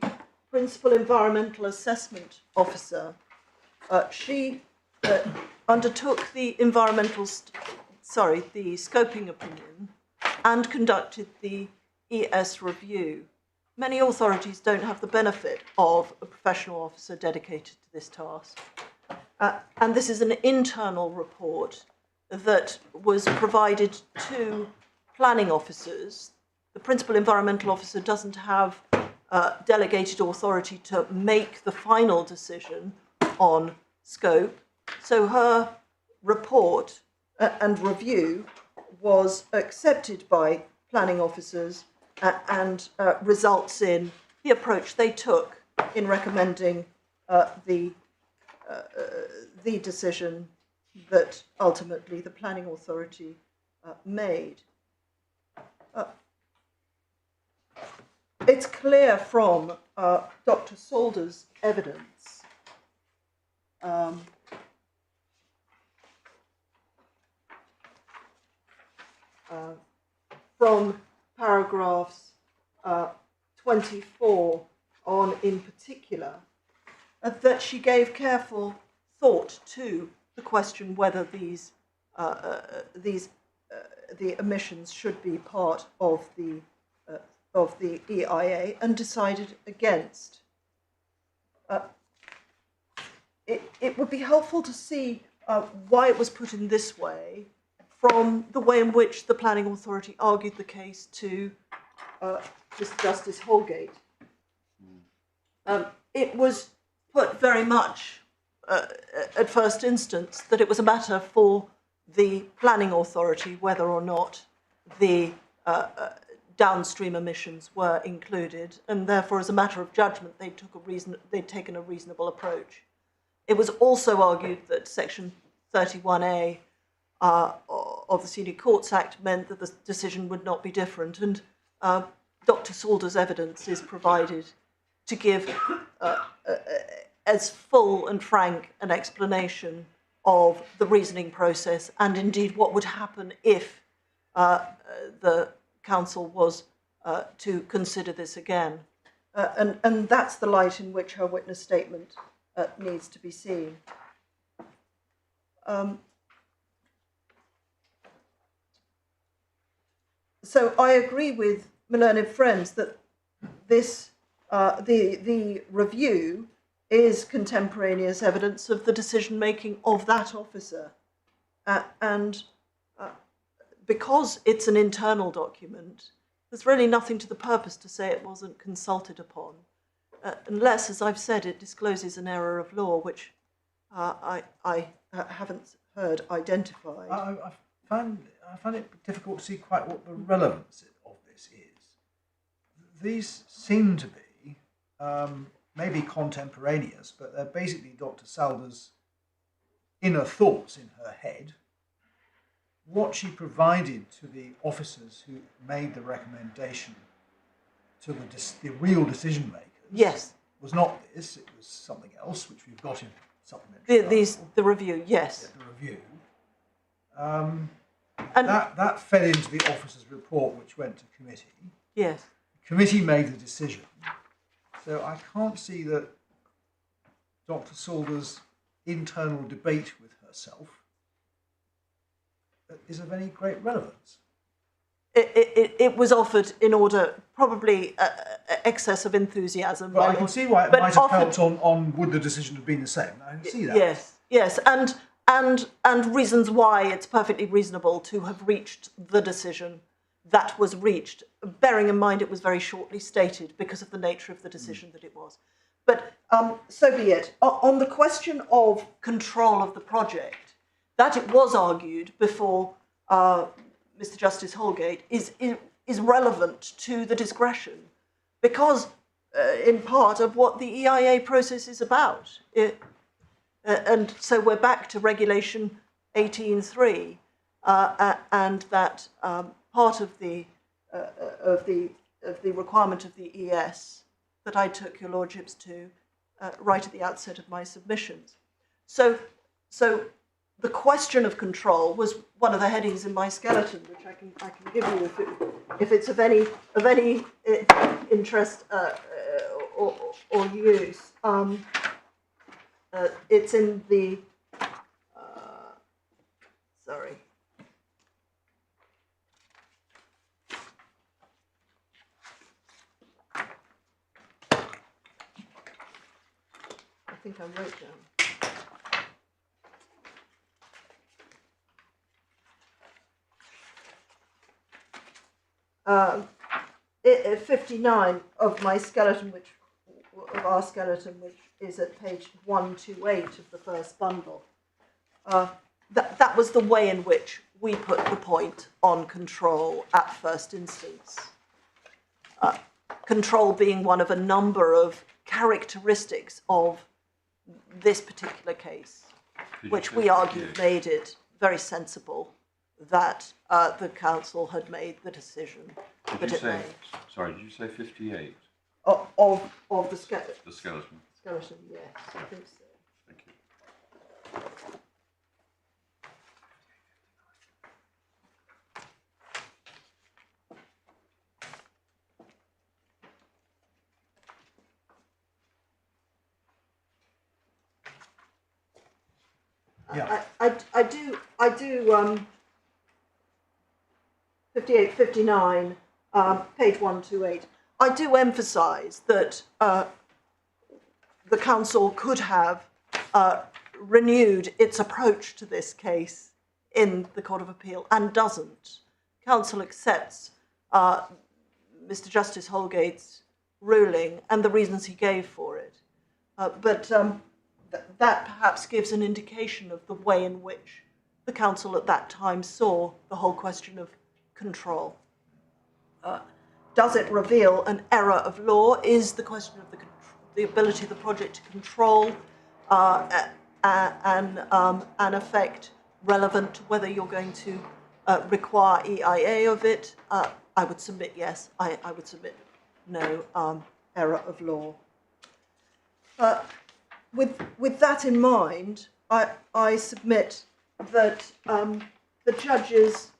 Principal Environmental Assessment Officer. She undertook the the scoping opinion and conducted the ES review. Many authorities don't have the benefit of a professional officer dedicated to this task. And this is an internal report that was provided to planning officers. The Principal Environmental Officer doesn't have delegated authority to make the final decision on scope. So her report and review was accepted by planning officers and results in the approach they took in recommending the decision that ultimately the planning authority made. It's clear from Dr. Salder's evidence from paragraphs 24 on in particular, that she gave careful thought to the question whether the emissions should be part of the EIA, and decided against. It would be helpful to see why it was put in this way from the way in which the planning authority argued the case to Justice Holgate. It was put very much at first instance that it was a matter for the planning authority whether or not the downstream emissions were included, and therefore, as a matter of judgment, they'd taken a reasonable approach. It was also argued that Section 31A of the Senior Courts Act meant that the decision would not be different, and Dr. Salder's evidence is provided to give as full and frank an explanation of the reasoning process and indeed what would happen if the council was to consider this again. And that's the light in which her witness statement needs to be seen. So I agree with my learned friends that this, the review is contemporaneous evidence of the decision-making of that officer. And because it's an internal document, there's really nothing to the purpose to say it wasn't consulted upon, unless, as I've said, it discloses an error of law, which I haven't heard identified. I find it difficult to see quite what the relevance of this is. These seem to be maybe contemporaneous, but they're basically Dr. Salder's inner thoughts in her head. What she provided to the officers who made the recommendation to the real decision makers, yes, was not this, it was something else, which we've got in supplementary. The review, yes. Yeah, the review. And that fed into the officers' report, which went to committee. Yes. The committee made the decision. So I can't see that Dr. Salder's internal debate with herself is of any great relevance. It was offered in order, probably excess of enthusiasm. But I can see why it might have helped on would the decision have been the same. I can see that. Yes, yes, and reasons why it's perfectly reasonable to have reached the decision that was reached, bearing in mind it was very shortly stated because of the nature of the decision that it was. But so be it. On the question of control of the project, that it was argued before Mr. Justice Holgate is relevant to the discretion because, in part, of what the EIA process is about. And so we're back to Regulation 18.3, and that part of the requirement of the ES that I took your lordships to right at the outset of my submissions. So the question of control was one of the headings in my skeleton, which I can give you if it's of any interest or use. It's in the sorry. I think I wrote down. 59 of my skeleton, of our skeleton, which is at page 128 of the first bundle. That was the way in which we put the point on control at first instance. Control being one of a number of characteristics of this particular case, which we argued made it very sensible that the council had made the decision that it made. Sorry, did you say 58? Of the skeleton. The skeleton. Skeleton, yes, I think so. Thank you. Yeah. I do 58, 59, page 128. I do emphasise that the council could have renewed its approach to this case in the Court of Appeal and doesn't. Council accepts Mr. Justice Holgate's ruling and the reasons he gave for it. but that perhaps gives an indication of the way in which the council at that time saw the whole question of control. Does it reveal an error of law? Is the question of the ability of the project to control an effect relevant to whether you're going to require EIA of it? I would submit yes. I would submit no error of law. With that in mind, I submit that the judge's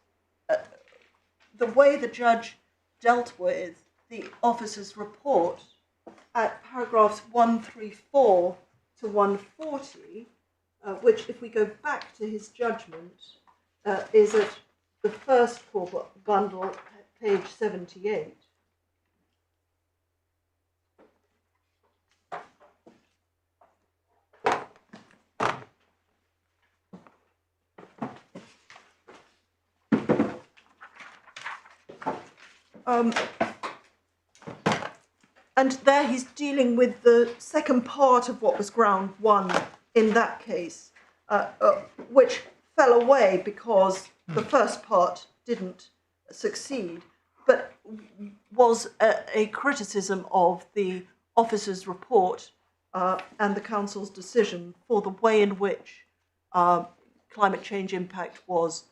the way the judge dealt with the officer's report at paragraphs 134 to 140, which, if we go back to his judgment, is at the first core bundle, page 78. And there he's dealing with the second part of what was ground one in that case, which fell away because the first part didn't succeed, but was a criticism of the officer's report and the council's decision for the way in which climate change impact was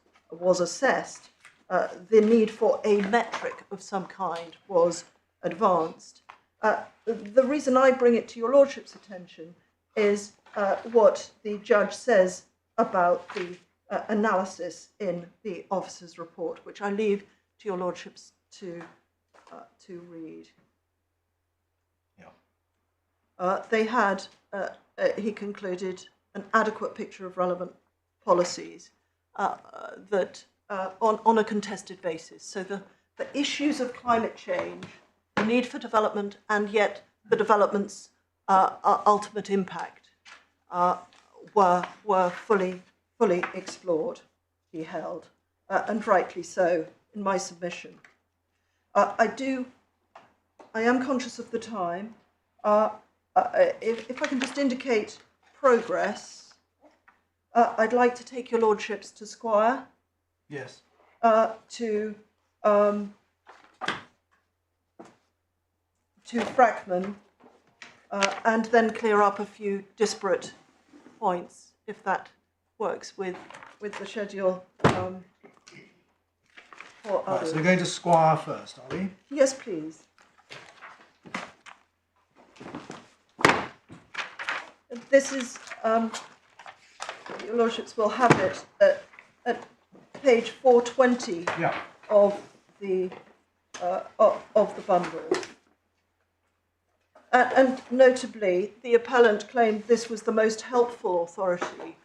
assessed. The need for a metric of some kind was advanced. The reason I bring it to your lordship's attention is what the judge says about the analysis in the officer's report, which I leave to your lordships to read. Yeah. They had, he concluded, an adequate picture of relevant policies that on a contested basis. So the issues of climate change, the need for development, and yet the development's ultimate impact were fully explored, he held, and rightly so in my submission. I am conscious of the time. If I can just indicate progress, I'd like to take your lordships to Squire. Yes. To Frackman, and then clear up a few disparate points, if that works with the schedule for Right, others. so we're going to Squire first, are we? Yes, please. This is, your lordships will have it at page 420 Yeah. of the bundle. And notably, the appellant claimed this was the most helpful authority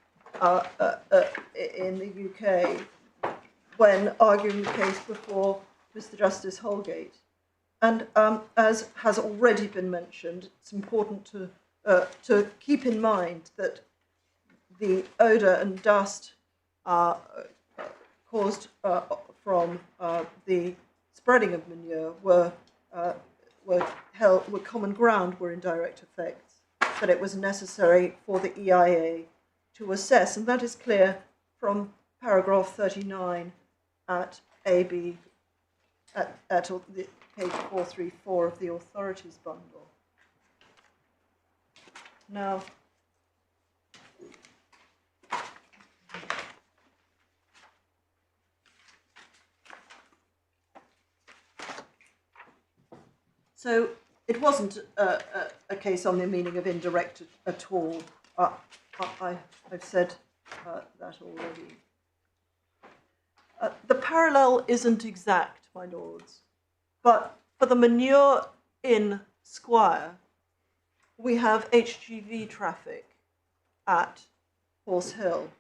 in the UK when arguing the case before Mr. Justice Holgate. And as has already been mentioned, it's important to keep in mind that the odour and dust caused from the spreading of manure were common ground, were indirect effects, that it was necessary for the EIA to assess, and that is clear from paragraph 39 at AB at the page 434 of the authorities bundle. Now, so it wasn't a case on the meaning of indirect at all. I've said that already. The parallel isn't exact, my lords, but for the manure in Squire, we have HGV traffic at Horse Hill.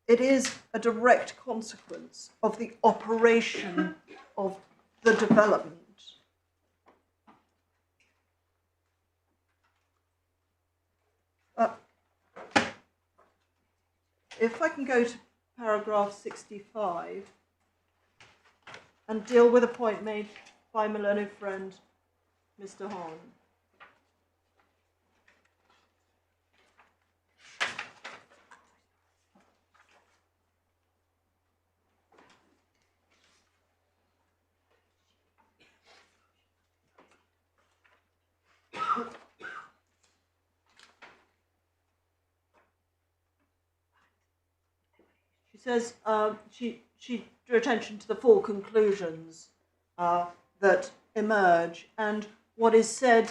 It is a direct consequence of the operation of the development. If I can go to paragraph 65 and deal with a point made by my learned friend, Mr. Hahn. says she drew attention to the four conclusions that emerge and what is said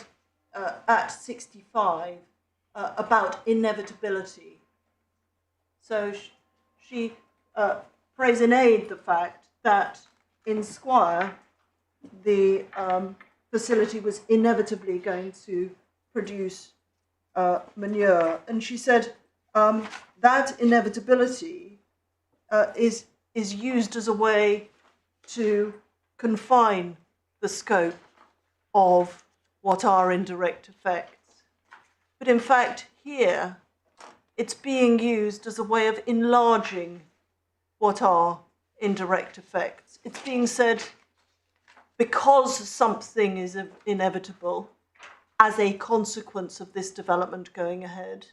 at 65 about inevitability. So she prays in aid the fact that in Squire the facility was inevitably going to produce manure, and she said that inevitability is used as a way to confine the scope of what are indirect effects. But in fact, here, it's being used as a way of enlarging what are indirect effects. It's being said, because something is inevitable as a consequence of this development going ahead,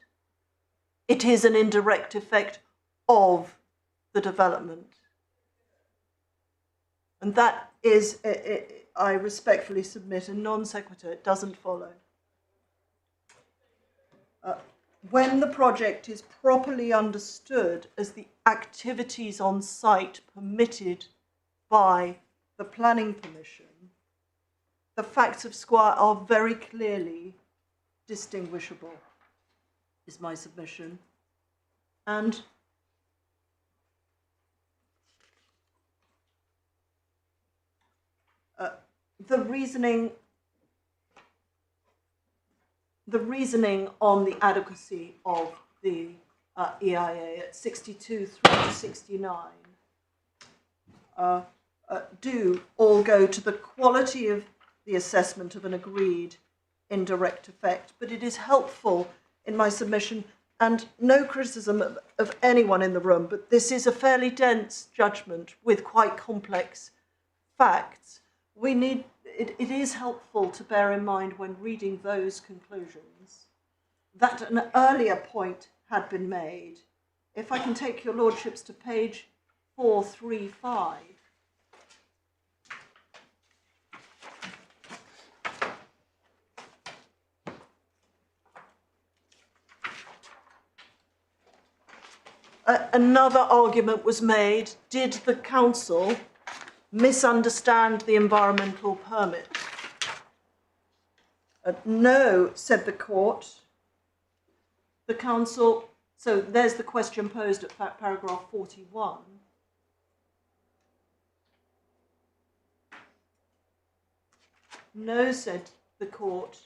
it is an indirect effect of the development. And that is, I respectfully submit, a non sequitur. It doesn't follow. When the project is properly understood as the activities on site permitted by the planning permission, the facts of Squire are very clearly distinguishable, is my submission. And the reasoning on the adequacy of the EIA at 62 through to 69 do all go to the quality of the assessment of an agreed indirect effect, but it is helpful in my submission, and no criticism of anyone in the room, but this is a fairly dense judgment with quite complex facts. It is helpful to bear in mind when reading those conclusions that an earlier point had been made. If I can take your lordships to page 435. Another argument was made: did the council misunderstand the environmental permit? No, said the court. The council, so there's the question posed at paragraph 41. No, said the court.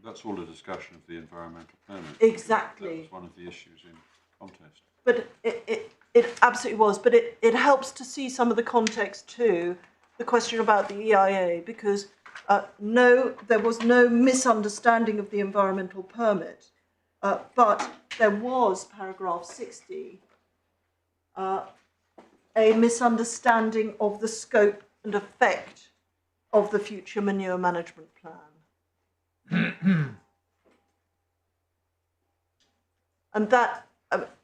That's all a discussion of the environmental permit. Exactly. That was one of the issues in contest. But it absolutely was. But it helps to see some of the context too, the question about the EIA, because no, there was no misunderstanding of the environmental permit, but there was, paragraph 60, a misunderstanding of the scope and effect of the future manure management plan. And that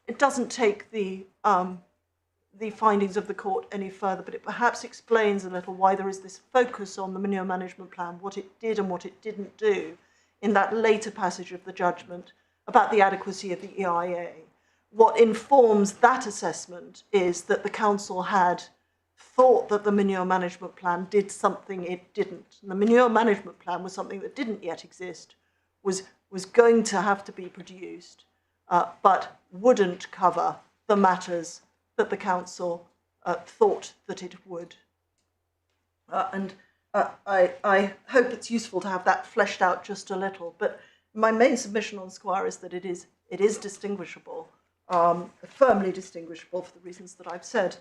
it doesn't take the findings of the court any further, but it perhaps explains a little why there is this focus on the manure management plan, what it did and what it didn't do in that later passage of the judgment about the adequacy of the EIA. What informs that assessment is that the council had thought that the manure management plan did something it didn't. And the manure management plan was something that didn't yet exist, was going to have to be produced, but wouldn't cover the matters that the council thought that it would. I hope it's useful to have that fleshed out just a little, but my main submission on Squire is that it is distinguishable, firmly distinguishable for the reasons that I've said.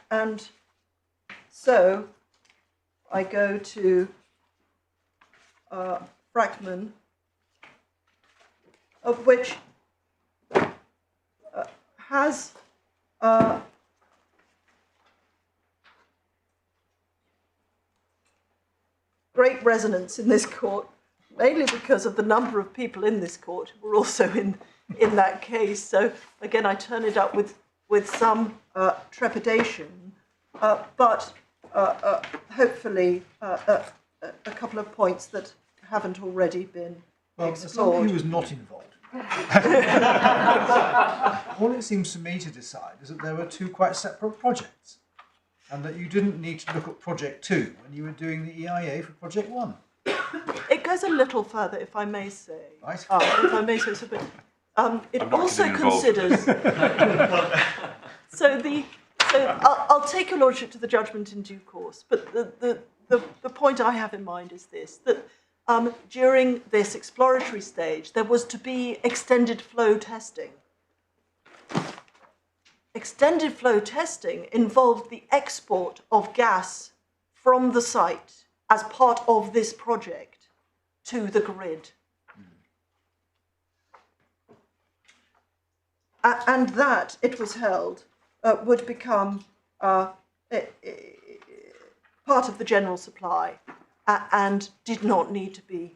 And so I go to Frackman, of which has great resonance in this court, mainly because of the number of people in this court who were also in that case. So again, I turn it up with some trepidation, but hopefully a couple of points that haven't already been Well, as explored. somebody who was not involved, all it seems to me to decide is that there were two quite separate projects, and that you didn't need to look at Project 2 when you were doing the EIA for Project 1. It goes a little further, if I may say. Right. If I may say so, but it I'm not also getting involved in considers. I'll take your lordship to the judgment in due course. But the point I have in mind is this: that during this exploratory stage, there was to be extended flow testing. Extended flow testing involved the export of gas from the site as part of this project to the grid. And that, it was held, would become part of the general supply and did not need to be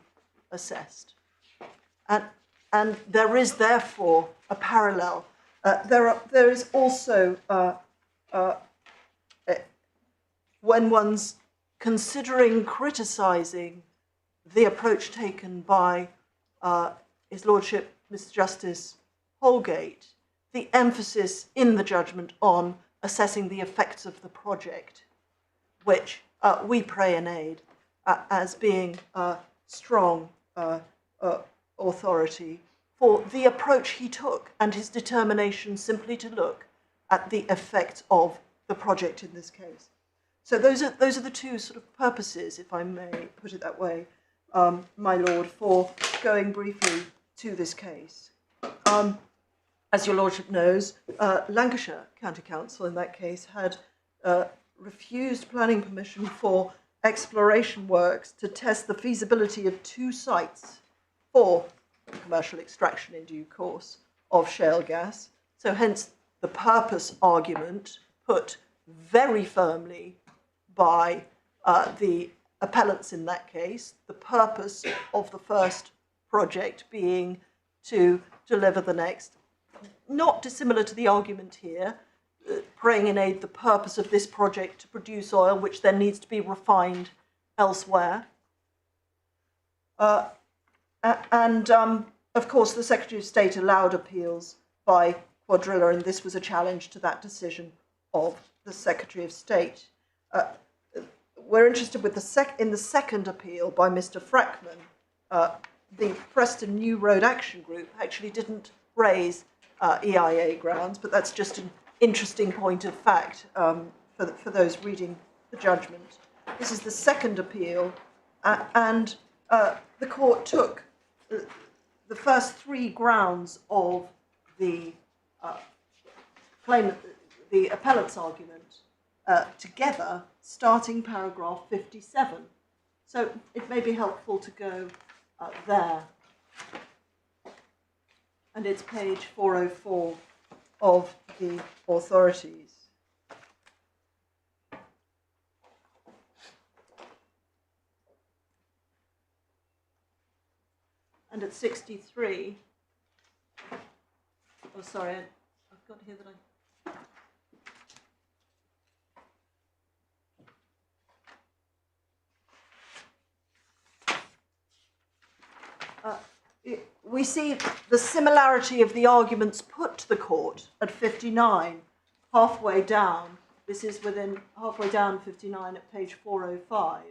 assessed. And there is therefore a parallel. There is also, when one's considering criticising the approach taken by His Lordship, Mr. Justice Holgate, the emphasis in the judgment on assessing the effects of the project, which we pray and aid as being a strong authority for the approach he took and his determination simply to look at the effects of the project in this case. So those are the two sort of purposes, if I may put it that way, my lord, for going briefly to this case. As your lordship knows, Lancashire County Council in that case had refused planning permission for exploration works to test the feasibility of two sites for commercial extraction in due course of shale gas. So hence the purpose argument put very firmly by the appellants in that case, the purpose of the first project being to deliver the next. Not dissimilar to the argument here, praying in aid the purpose of this project to produce oil, which then needs to be refined elsewhere. Of course, the Secretary of State allowed appeals by Quadrilla, and this was a challenge to that decision of the Secretary of State. We're interested with in the second appeal by Mr. Frackman. The Preston New Road Action Group actually didn't raise EIA grounds, but that's just an interesting point of fact for those reading the judgment. This is the second appeal, and the court took the first three grounds of the claimant, the appellant's argument, together, starting paragraph 57. So it may be helpful to go there. And it's page 404 of the authorities. And at 63, oh sorry, I've got here that we see the similarity of the arguments put to the court at 59, halfway down. This is within halfway down 59 at page 405.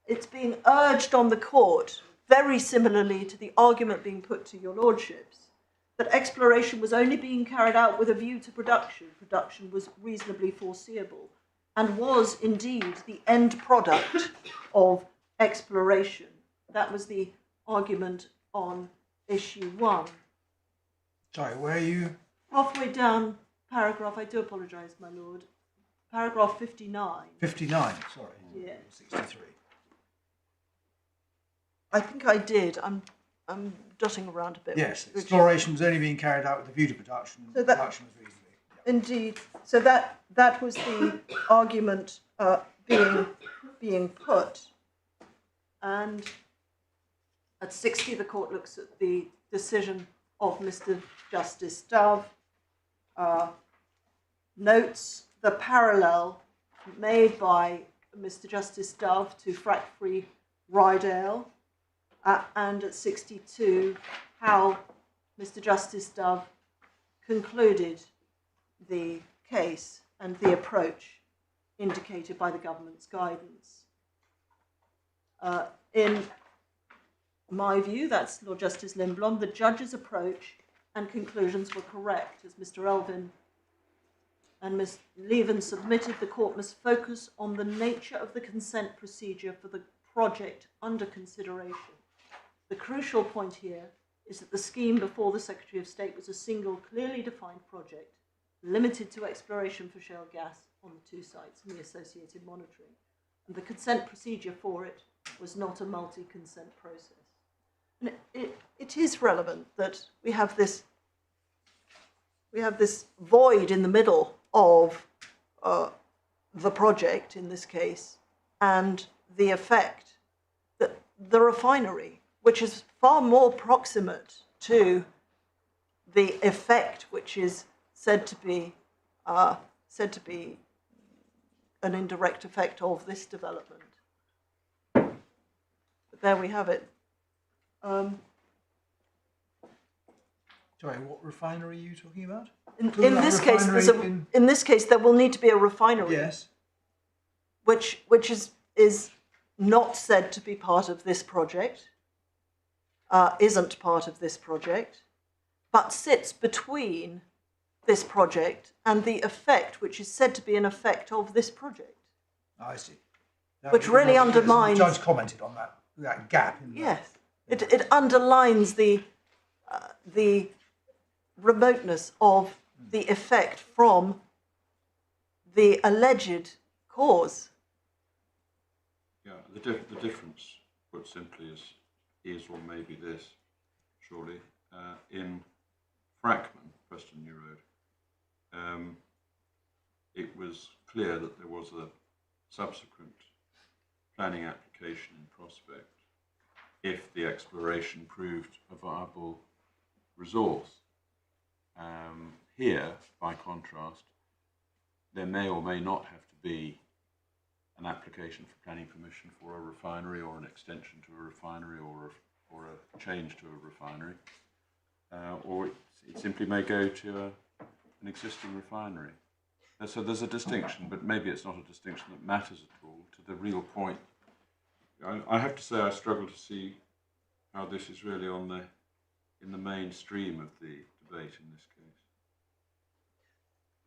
It's being urged on the court, very similarly to the argument being put to your lordships, that exploration was only being carried out with a view to production. Production was reasonably foreseeable and was indeed the end product of exploration. That was the argument on issue 1. Sorry, where are you? Halfway down paragraph, I do apologise, my lord. Paragraph 59. 59, sorry. Yeah. 63. I think I did. I'm dotting around a bit. Yes, exploration was only being carried out with a view to production. So that, production was reasonably. Yeah. Indeed. So that was the argument being put. And at 60, the court looks at the decision of Mr. Justice Dove, notes the parallel made by Mr. Justice Dove to frack-free Rydale, and at 62, how Mr. Justice Dove concluded the case and the approach indicated by the government's guidance. In my view, that's Lord Justice Lindblom, the judge's approach and conclusions were correct. As Mr. Elvin and Ms. Lewison submitted, the court must focus on the nature of the consent procedure for the project under consideration. The crucial point here is that the scheme before the Secretary of State was a single, clearly defined project, limited to exploration for shale gas on the 2 sites and the associated monitoring. And the consent procedure for it was not a multi-consent process. And it is relevant that we have this void in the middle of the project, in this case, and the effect that the refinery, which is far more proximate to the effect which is said to be an indirect effect of this development. But there we have it. Sorry, what refinery are you talking about? In this case, in this case, there will need to be a refinery. Yes. Which is not said to be part of this project, isn't part of this project, but sits between this project and the effect, which is said to be an effect of this project. I see. Which really undermines. The judge commented on that gap. Yes, it underlines the remoteness of the effect from the alleged cause. Yeah, the difference, put simply, is or maybe this, surely. In Frackman, question you wrote, it was clear that there was a subsequent planning application in prospect if the exploration proved a viable resource. Here, by contrast, there may or may not have to be an application for planning permission for a refinery or an extension to a refinery or a change to a refinery, or it simply may go to an existing refinery. So there's a distinction, but maybe it's not a distinction that matters at all to the real point. I have to say I struggle to see how this is really in the mainstream of the debate in this case.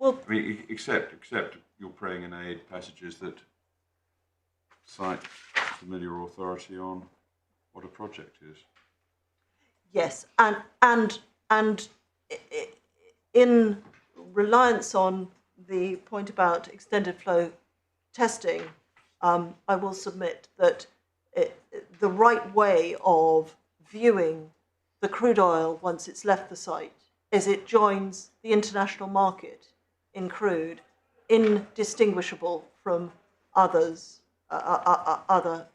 Well, I mean, except you're praying in aid passages that cite familiar authority on what a project is. yes, and in reliance on the point about extended flow testing, I will submit that the right way of viewing the crude oil once it's left the site is it joins the international market in crude, indistinguishable from other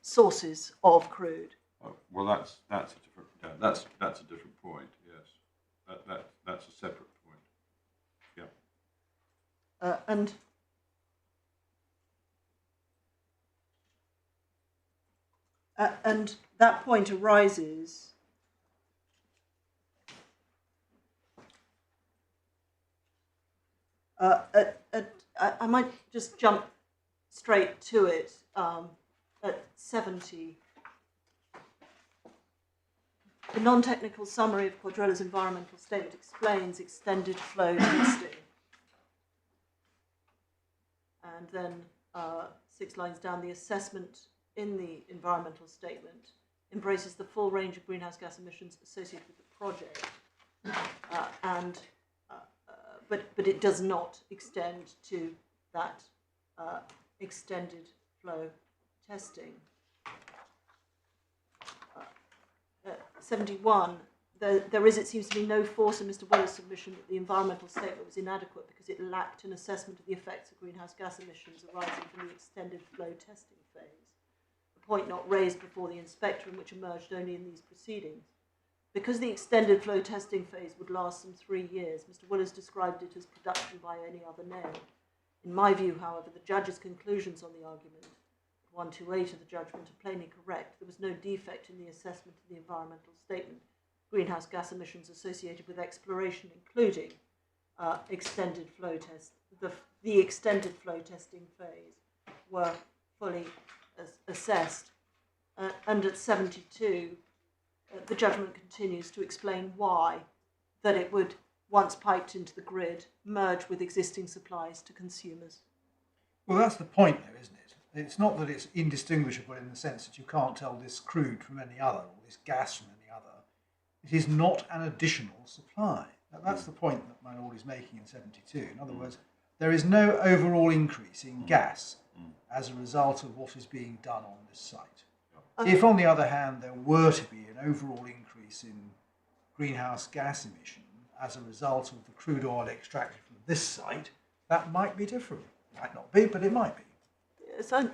sources of crude. Well, that's a different. Yeah, that's a different point. Yes, that's a separate point. Yeah. And that point arises I might just jump straight to it at 70. The non-technical summary of Quadrella's environmental statement explains extended flow testing. And then 6 lines down, the assessment in the environmental statement embraces the full range of greenhouse gas emissions associated with the project. But it does not extend to that extended flow testing. 71, there is, it seems to be, no force in Mr. Willer's submission that the environmental statement was inadequate because it lacked an assessment of the effects of greenhouse gas emissions arising from the extended flow testing phase, a point not raised before the inspector and which emerged only in these proceedings. Because the extended flow testing phase would last some 3 years, Mr. Willis described it as production by any other name. In my view, however, the judge's conclusions on the argument, 128 of the judgment, are plainly correct. There was no defect in the assessment of the environmental statement. Greenhouse gas emissions associated with exploration, including extended flow test, the extended flow testing phase, were fully assessed. And at 72, the judgment continues to explain why that it would, once piped into the grid, merge with existing supplies to consumers. Well, that's the point, though, isn't it? It's not that it's indistinguishable in the sense that you can't tell this crude from any other, or this gas from any other. It is not an additional supply. That's the point that my lord is making in 72. In other words, there is no overall increase in gas as a result of what is being done on this site. If, on the other hand, there were to be an overall increase in greenhouse gas emission as a result of the crude oil extracted from this site, that might be different. It might not be, but it might be. Yes, I'm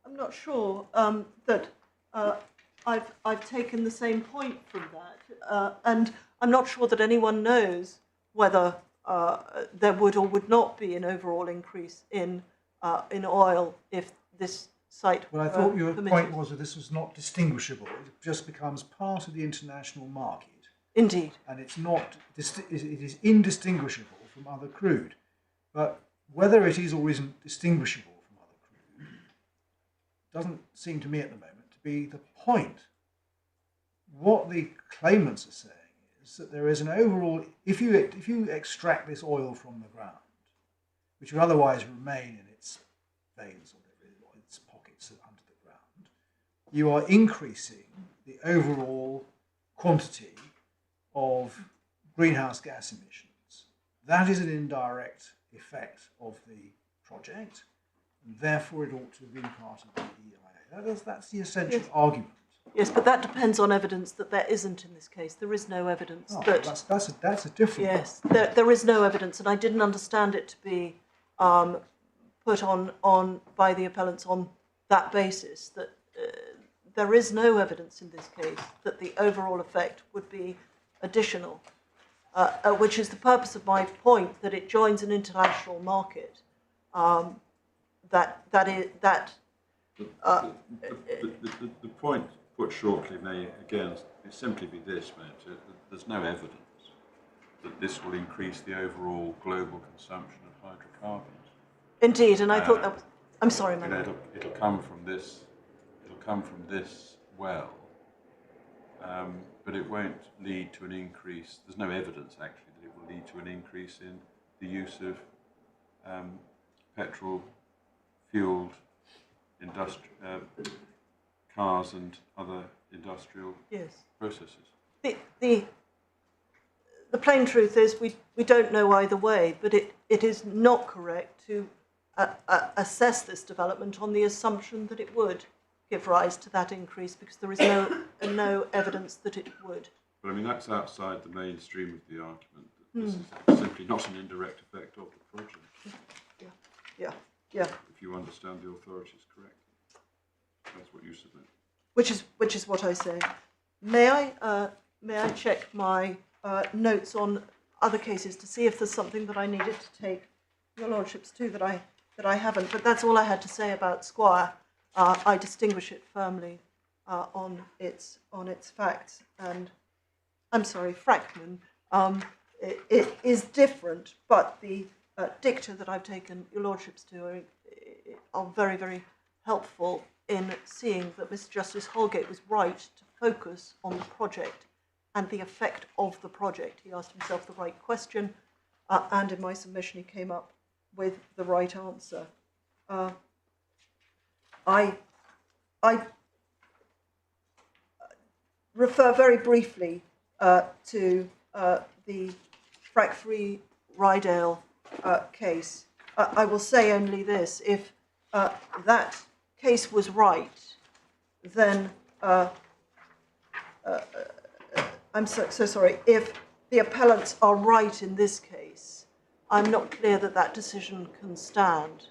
not sure that I've taken the same point from that, and I'm not sure that anyone knows whether there would or would not be an overall increase in oil if this site. Well, I thought your point was that this was not distinguishable. It just becomes part of the international market. Indeed. And it's not. It is indistinguishable from other crude, but whether it is or isn't distinguishable from other crude doesn't seem to me at the moment to be the point. What the claimants are saying is that there is an overall, if you extract this oil from the ground, which would otherwise remain in its veins or its pockets under the ground, you are increasing the overall quantity of greenhouse gas emissions. That is an indirect effect of the project, and therefore it ought to have been part of the EIA. That's the essential argument. Yes, but that depends on evidence that there isn't in this case. There is no evidence that... That's a different... Yes, there is no evidence, and I didn't understand it to be put on by the appellants on that basis, that there is no evidence in this case that the overall effect would be additional, which is the purpose of my point, that it joins an international market. The point put shortly may again simply be this, mate. There's no evidence that this will increase the overall global consumption of hydrocarbons. Indeed, and I thought that was... I'm sorry, ma'am. It'll come from this. It'll come from this well, but it won't lead to an increase. There's no evidence actually that it will lead to an increase in the use of petrol-fueled cars and other industrial processes. The plain truth is we don't know either way, but it is not correct to assess this development on the assumption that it would give rise to that increase, because there is no evidence that it would. But I mean, that's outside the mainstream of the argument. That this is simply not an indirect effect of the project. Yeah. If you understand the authorities correctly, that's what you submit. Which is what I say. May I check my notes on other cases to see if there's something that I needed to take your lordships to that I haven't. But that's all I had to say about Squire. I distinguish it firmly on its facts, and I'm sorry, Frackman. It is different, but the dicta that I've taken your lordships to are very, very helpful in seeing that Mr. Justice Holgate was right to focus on the project and the effect of the project. He asked himself the right question, and in my submission he came up with the right answer. I refer very briefly to the Frack 3 Rydale case. I will say only this: if that case was right, then I'm so sorry. If the appellants are right in this case, I'm not clear that that decision can stand,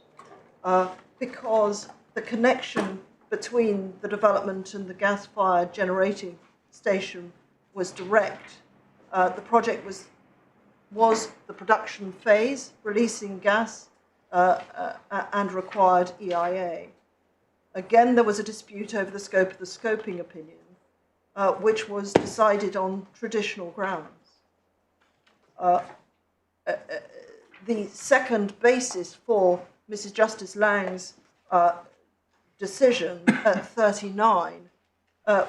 because the connection between the development and the gas-fired generating station was direct. The project was was the production phase, releasing gas, and required EIA. Again, there was a dispute over the scope of the scoping opinion, which was decided on traditional grounds. The second basis for Mrs. Justice Lang's decision at 39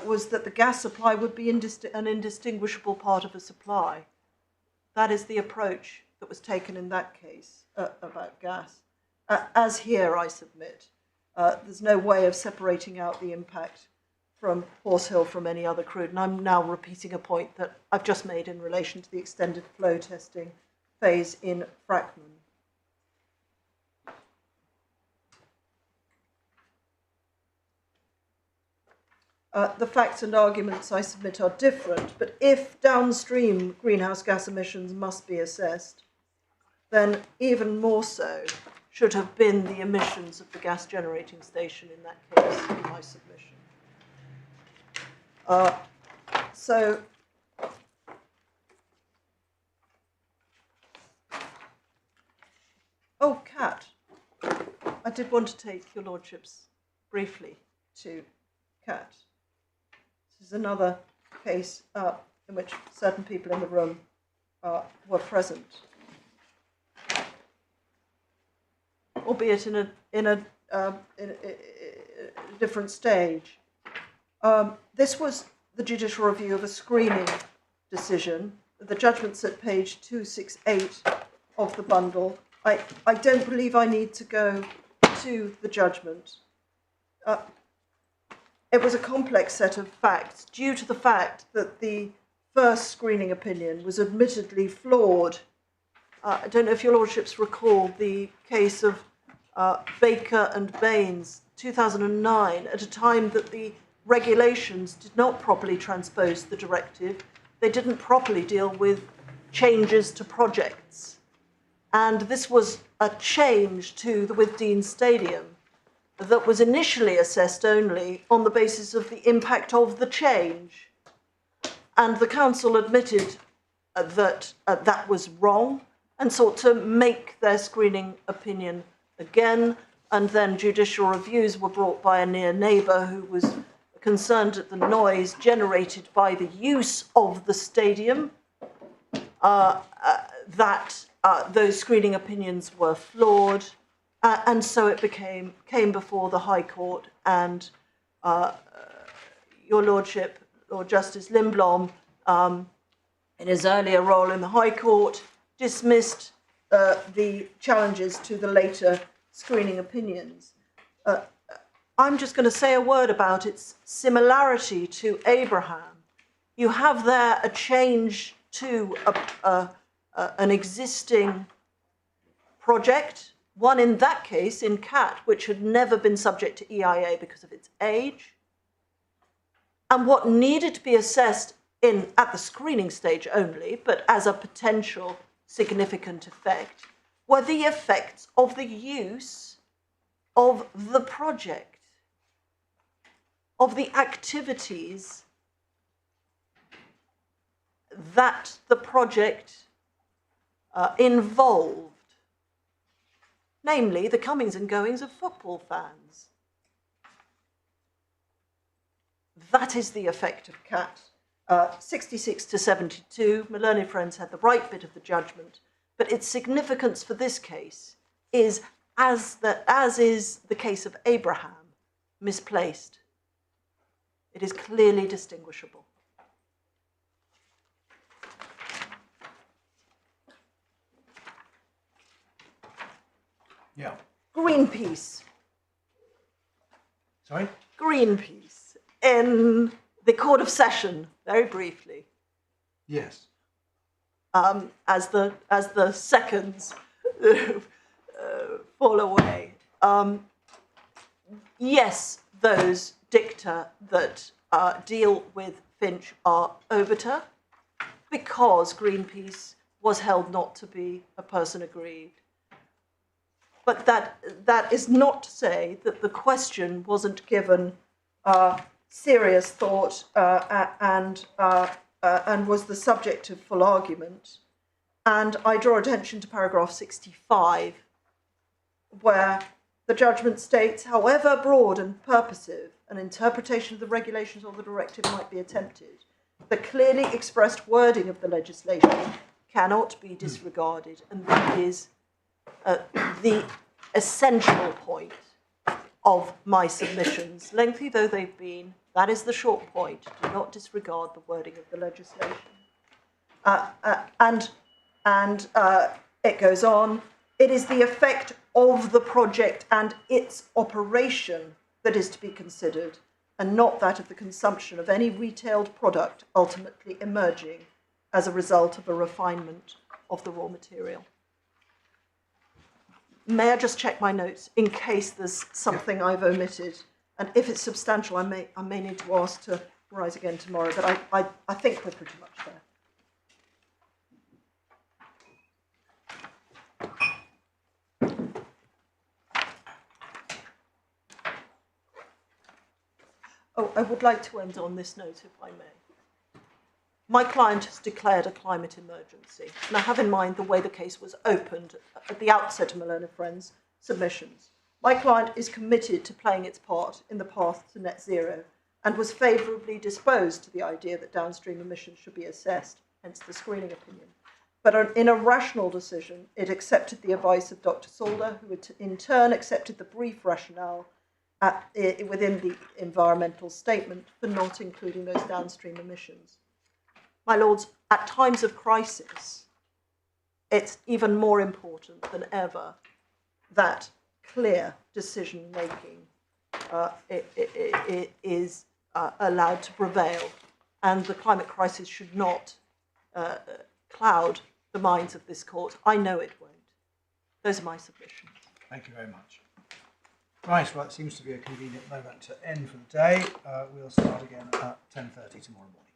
was that the gas supply would be an indistinguishable part of a supply. That is the approach that was taken in that case about gas. As here, I submit, there's no way of separating out the impact from Horse Hill from any other crude. And I'm now repeating a point that I've just made in relation to the extended flow testing phase in Frackman. The facts and arguments I submit are different, but if downstream greenhouse gas emissions must be assessed, then even more so should have been the emissions of the gas generating station in that case, in my submission. Oh, Cat. I did want to take your lordships briefly to Cat. This is another case in which certain people in the room were present, albeit in a different stage. This was the judicial review of a screening decision. The judgment's at page 268 of the bundle. I don't believe I need to go to the judgment. It was a complex set of facts due to the fact that the first screening opinion was admittedly flawed. I don't know if your lordships recall the case of Baker and Baines, 2009, at a time that the regulations did not properly transpose the directive. They didn't properly deal with changes to projects. And this was a change to the Withdean Stadium that was initially assessed only on the basis of the impact of the change. And the council admitted that that was wrong and sought to make their screening opinion again. And then judicial reviews were brought by a near neighbour who was concerned at the noise generated by the use of the stadium, that those screening opinions were flawed, and so it came before the High Court, and your lordship, Lord Justice Lindblom, in his earlier role in the High Court, dismissed the challenges to the later screening opinions. I'm just going to say a word about its similarity to Abraham. You have there a change to an existing project, one in that case, in CAT, which had never been subject to EIA because of its age. And what needed to be assessed at the screening stage only, but as a potential significant effect, were the effects of the use of the project, of the activities that the project involved, namely the comings and goings of football fans. That is the effect of CAT. 66 to 72, my learned friends had the right bit of the judgment, but its significance for this case is, as is the case of Abraham, misplaced. It is clearly distinguishable. Yeah. Greenpeace. Sorry? Greenpeace. In the Court of Session, very briefly. Yes. As the seconds fall away. Yes, those dicta that deal with Finch are obiter, because Greenpeace was held not to be a person aggrieved. But that is not to say that the question wasn't given serious thought and was the subject of full argument. And I draw attention to paragraph 65, where the judgment states, however broad and purposive an interpretation of the regulations or the directive might be attempted, the clearly expressed wording of the legislation cannot be disregarded. And that is the essential point of my submissions. Lengthy though they've been, that is the short point. Do not disregard the wording of the legislation. And it goes on. It is the effect of the project and its operation that is to be considered, and not that of the consumption of any retailed product ultimately emerging as a result of a refinement of the raw material. May I just check my notes in case there's something I've omitted? And if it's substantial, I may need to ask to rise again tomorrow, but I think we're pretty much there. Oh, I would like to end on this note, if I may. My client has declared a climate emergency, and I have in mind the way the case was opened at the outset of Moylan Friends' submissions. My client is committed to playing its part in the path to net zero and was favourably disposed to the idea that downstream emissions should be assessed, hence the screening opinion. But in a rational decision, it accepted the advice of Dr. Solder, who in turn accepted the brief rationale within the environmental statement for not including those downstream emissions. My lords, at times of crisis, it's even more important than ever that clear decision-making is allowed to prevail, and the climate crisis should not cloud the minds of this court. I know it won't. Those are my submissions. Thank you very much. Right, well, it seems to be a convenient moment to end for the day. We'll start again at 10:30 tomorrow morning.